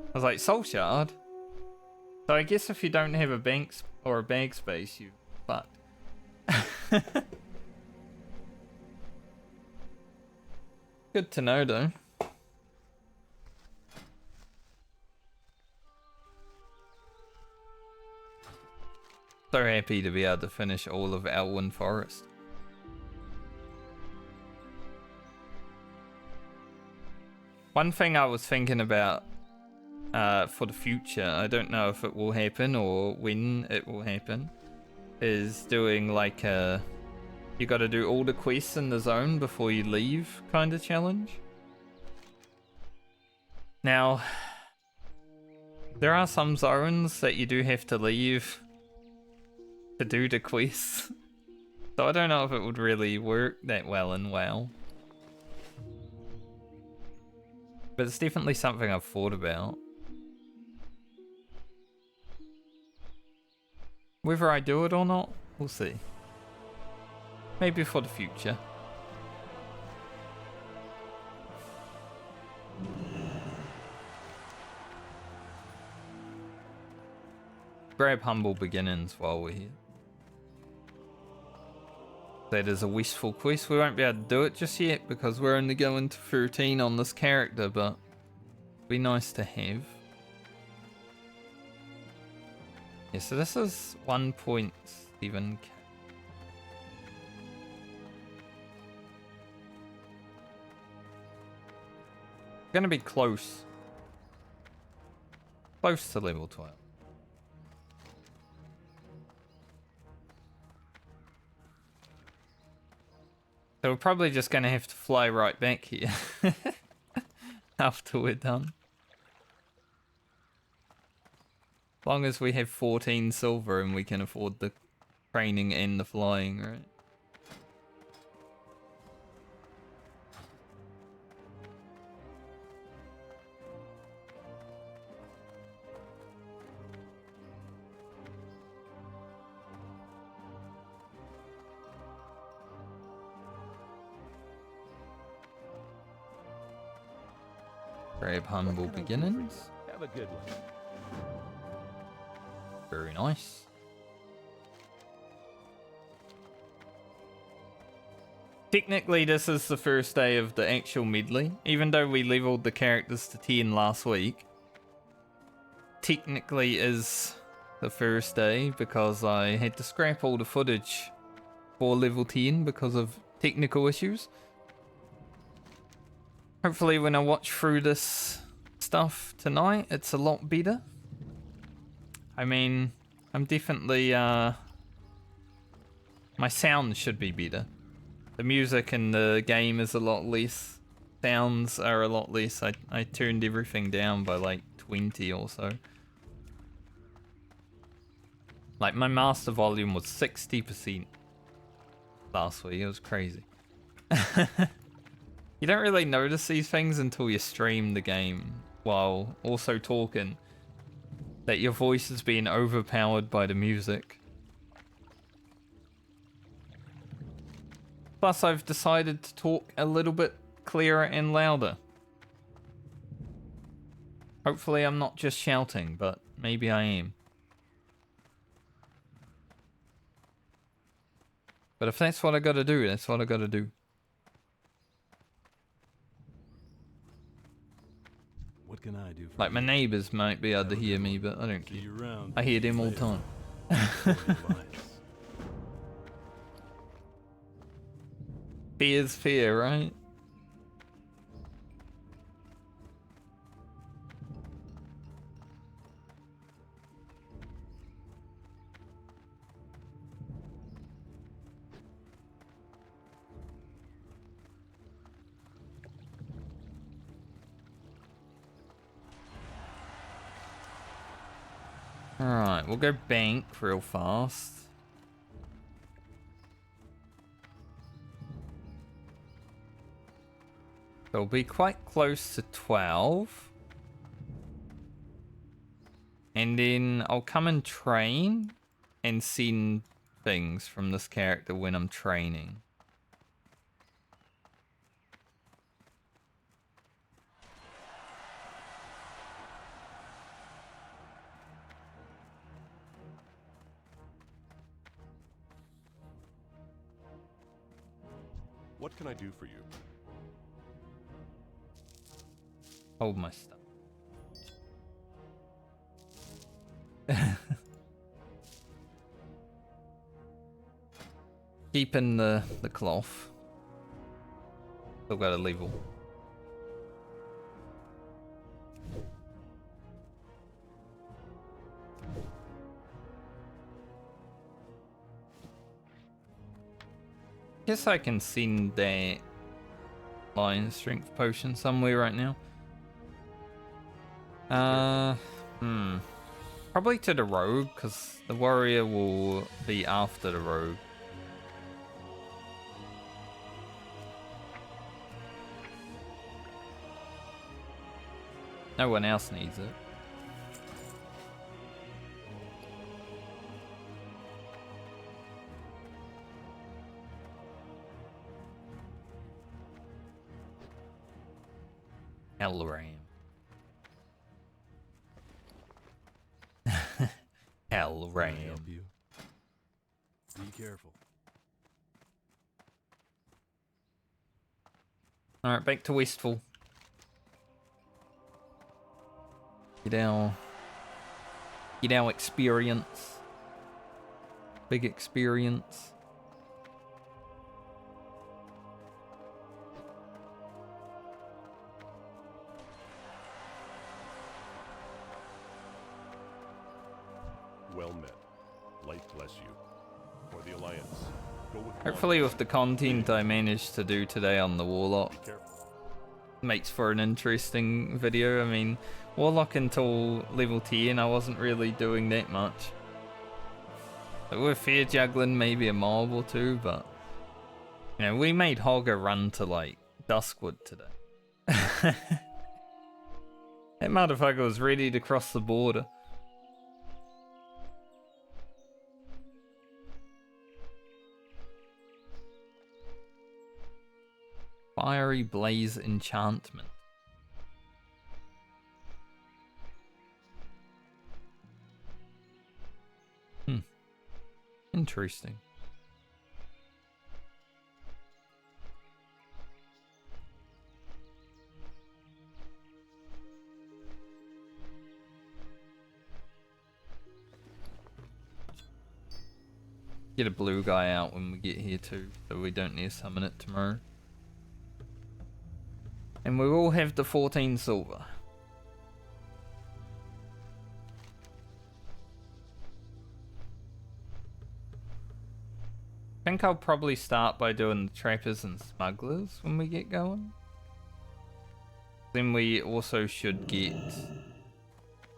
I was like, Soul Shard? So I guess if you don't have a bank or a bag space, you fucked. Good to know though. So happy to be able to finish all of Elwyn Forest. One thing I was thinking about for the future, I don't know if it will happen or when it will happen, is doing like a you gotta do all the quests in the zone before you leave kind of challenge. Now, there are some zones that you do have to leave to do the quests. So I don't know if it would really work that well in WoW. But it's definitely something I've thought about. Whether I do it or not, we'll see. Maybe for the future. Grab Humble Beginnings while we're here. That is a wasteful quest. We won't be able to do it just yet because we're only going to 13 on this character, but it'd be nice to have. Yeah, so this is 1.7k. Gonna be close. Close to level 12. So we're probably just gonna have to fly right back here after we're done. As long as we have 14 silver and we can afford the training and the flying, right? Grab Humble Beginnings. Have a good one. Very nice. Technically, this is the first day of the actual medley. Even though we leveled the characters to 10 last week, technically is the first day because I had to scrap all the footage for level 10 because of technical issues. Hopefully when I watch through this stuff tonight, it's a lot better. I mean, I'm definitely, my sound should be better. The music in the game is a lot less. Sounds are a lot less. I turned everything down by like 20 or so. Like my master volume was 60% last week. It was crazy. You don't really notice these things until you stream the game while also talking. That your voice is being overpowered by the music. Plus, I've decided to talk a little bit clearer and louder. Hopefully I'm not just shouting, but maybe I am. But if that's what I gotta do, that's what I gotta do. What can I do for Like my you? neighbours might be able to hear me, but I don't See care. you around. I hear them all the Later. time. For the Alliance. Fear's fear, right? Alright, we'll go bank real fast. It'll be quite close to 12. And then I'll come and train and send things from this character when I'm training. What can I do for you? Hold my stuff. Keeping the cloth. Still got a level. Guess I can send that lion strength potion somewhere right now. Probably to the rogue, because the warrior will be after the rogue. No one else needs it. Hellram. Hellram. Can I help you? Be careful. Alright, back to Westfall. Get our experience. Big experience. Well met. Light bless you. For the Alliance, go with Hopefully with the content I managed to do today on the Warlock, Be careful. makes for an interesting video. I mean, Warlock until level 10 I wasn't really doing that much. Like, with fair juggling maybe a mob or two, but you know, we made Hogger run to like Duskwood today. That motherfucker was ready to cross the border. Fiery Blaze Enchantment. Interesting. Get a blue guy out when we get here too, so we don't need to summon it tomorrow. And we will have the 14 silver. I think I'll probably start by doing the trappers and smugglers when we get going. Then we also should get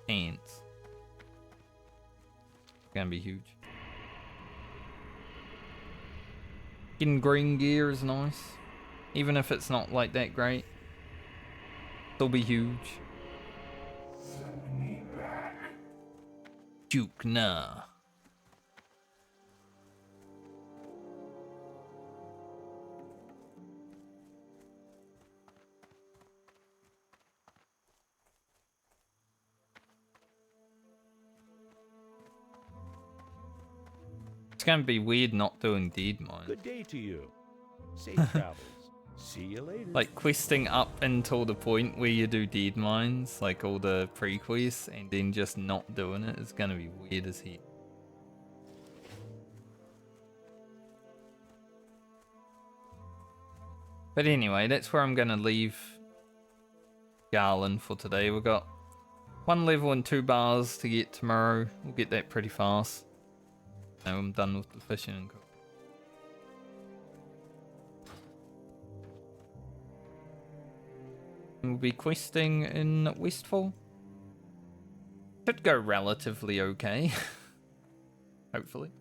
ants. It's gonna be huge. Getting green gear is nice, even if it's not like that great. It'll be huge. Duke nah. It's gonna be weird not doing deed mine. Good day to you. Safe travels. See you later. Like questing up until the point where you do deed mines, like all the pre-quests, and then just not doing it is gonna be weird as heck. But anyway, that's where I'm gonna leave Garlin for today. We've got 1 level and 2 bars to get tomorrow. We'll get that pretty fast. Now I'm done with the fishing and cooking. We'll be questing in Westfall. Should go relatively okay. Hopefully.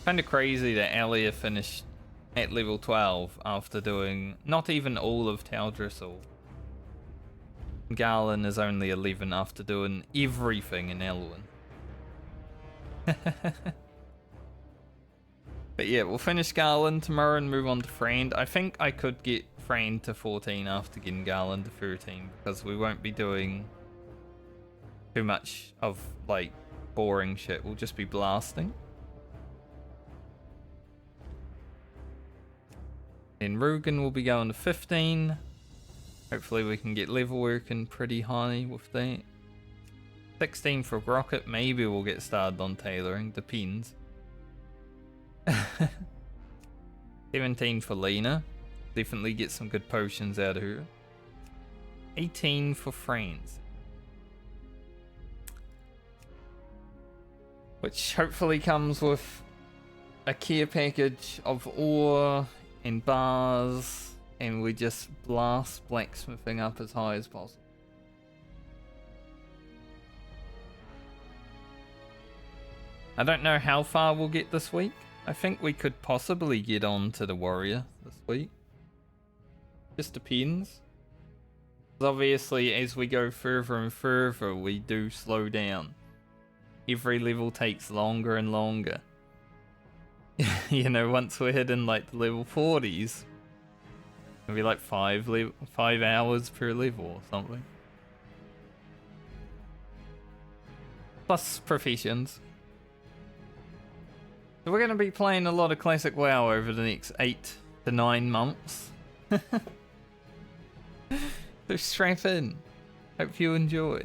Kinda crazy that Ellia finished at level 12 after doing not even all of Taldrisol. Garlin is only 11 after doing everything in Elwyn. But yeah, we'll finish Garlin tomorrow and move on to Frand. I think I could get Frand to 14 after getting Garlin to 13 because we won't be doing too much of like boring shit. We'll just be blasting. Then Rugen will be going to 15. Hopefully we can get level working pretty high with that. 16 for Rocket. Maybe we'll get started on tailoring. Depends. 17 for Lena. Definitely get some good potions out of her. 18 for Franz. Which hopefully comes with a care package of ore and bars, and we just blast blacksmithing up as high as possible. I don't know how far we'll get this week. I think we could possibly get on to the warrior this week. Just depends. 'Cause obviously as we go further and further we do slow down. Every level takes longer and longer. you know, once we're hitting like the level 40s, it'll be like 5 hours per level or something. Plus professions. So we're going to be playing a lot of classic WoW over the next 8 to 9 months. So strap in. Hope you enjoy.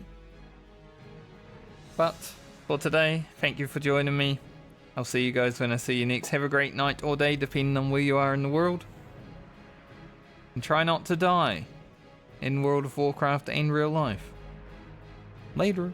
But for today, thank you for joining me. I'll see you guys when I see you next. Have a great night or day, depending on where you are in the world. And try not to die in World of Warcraft and real life. Later.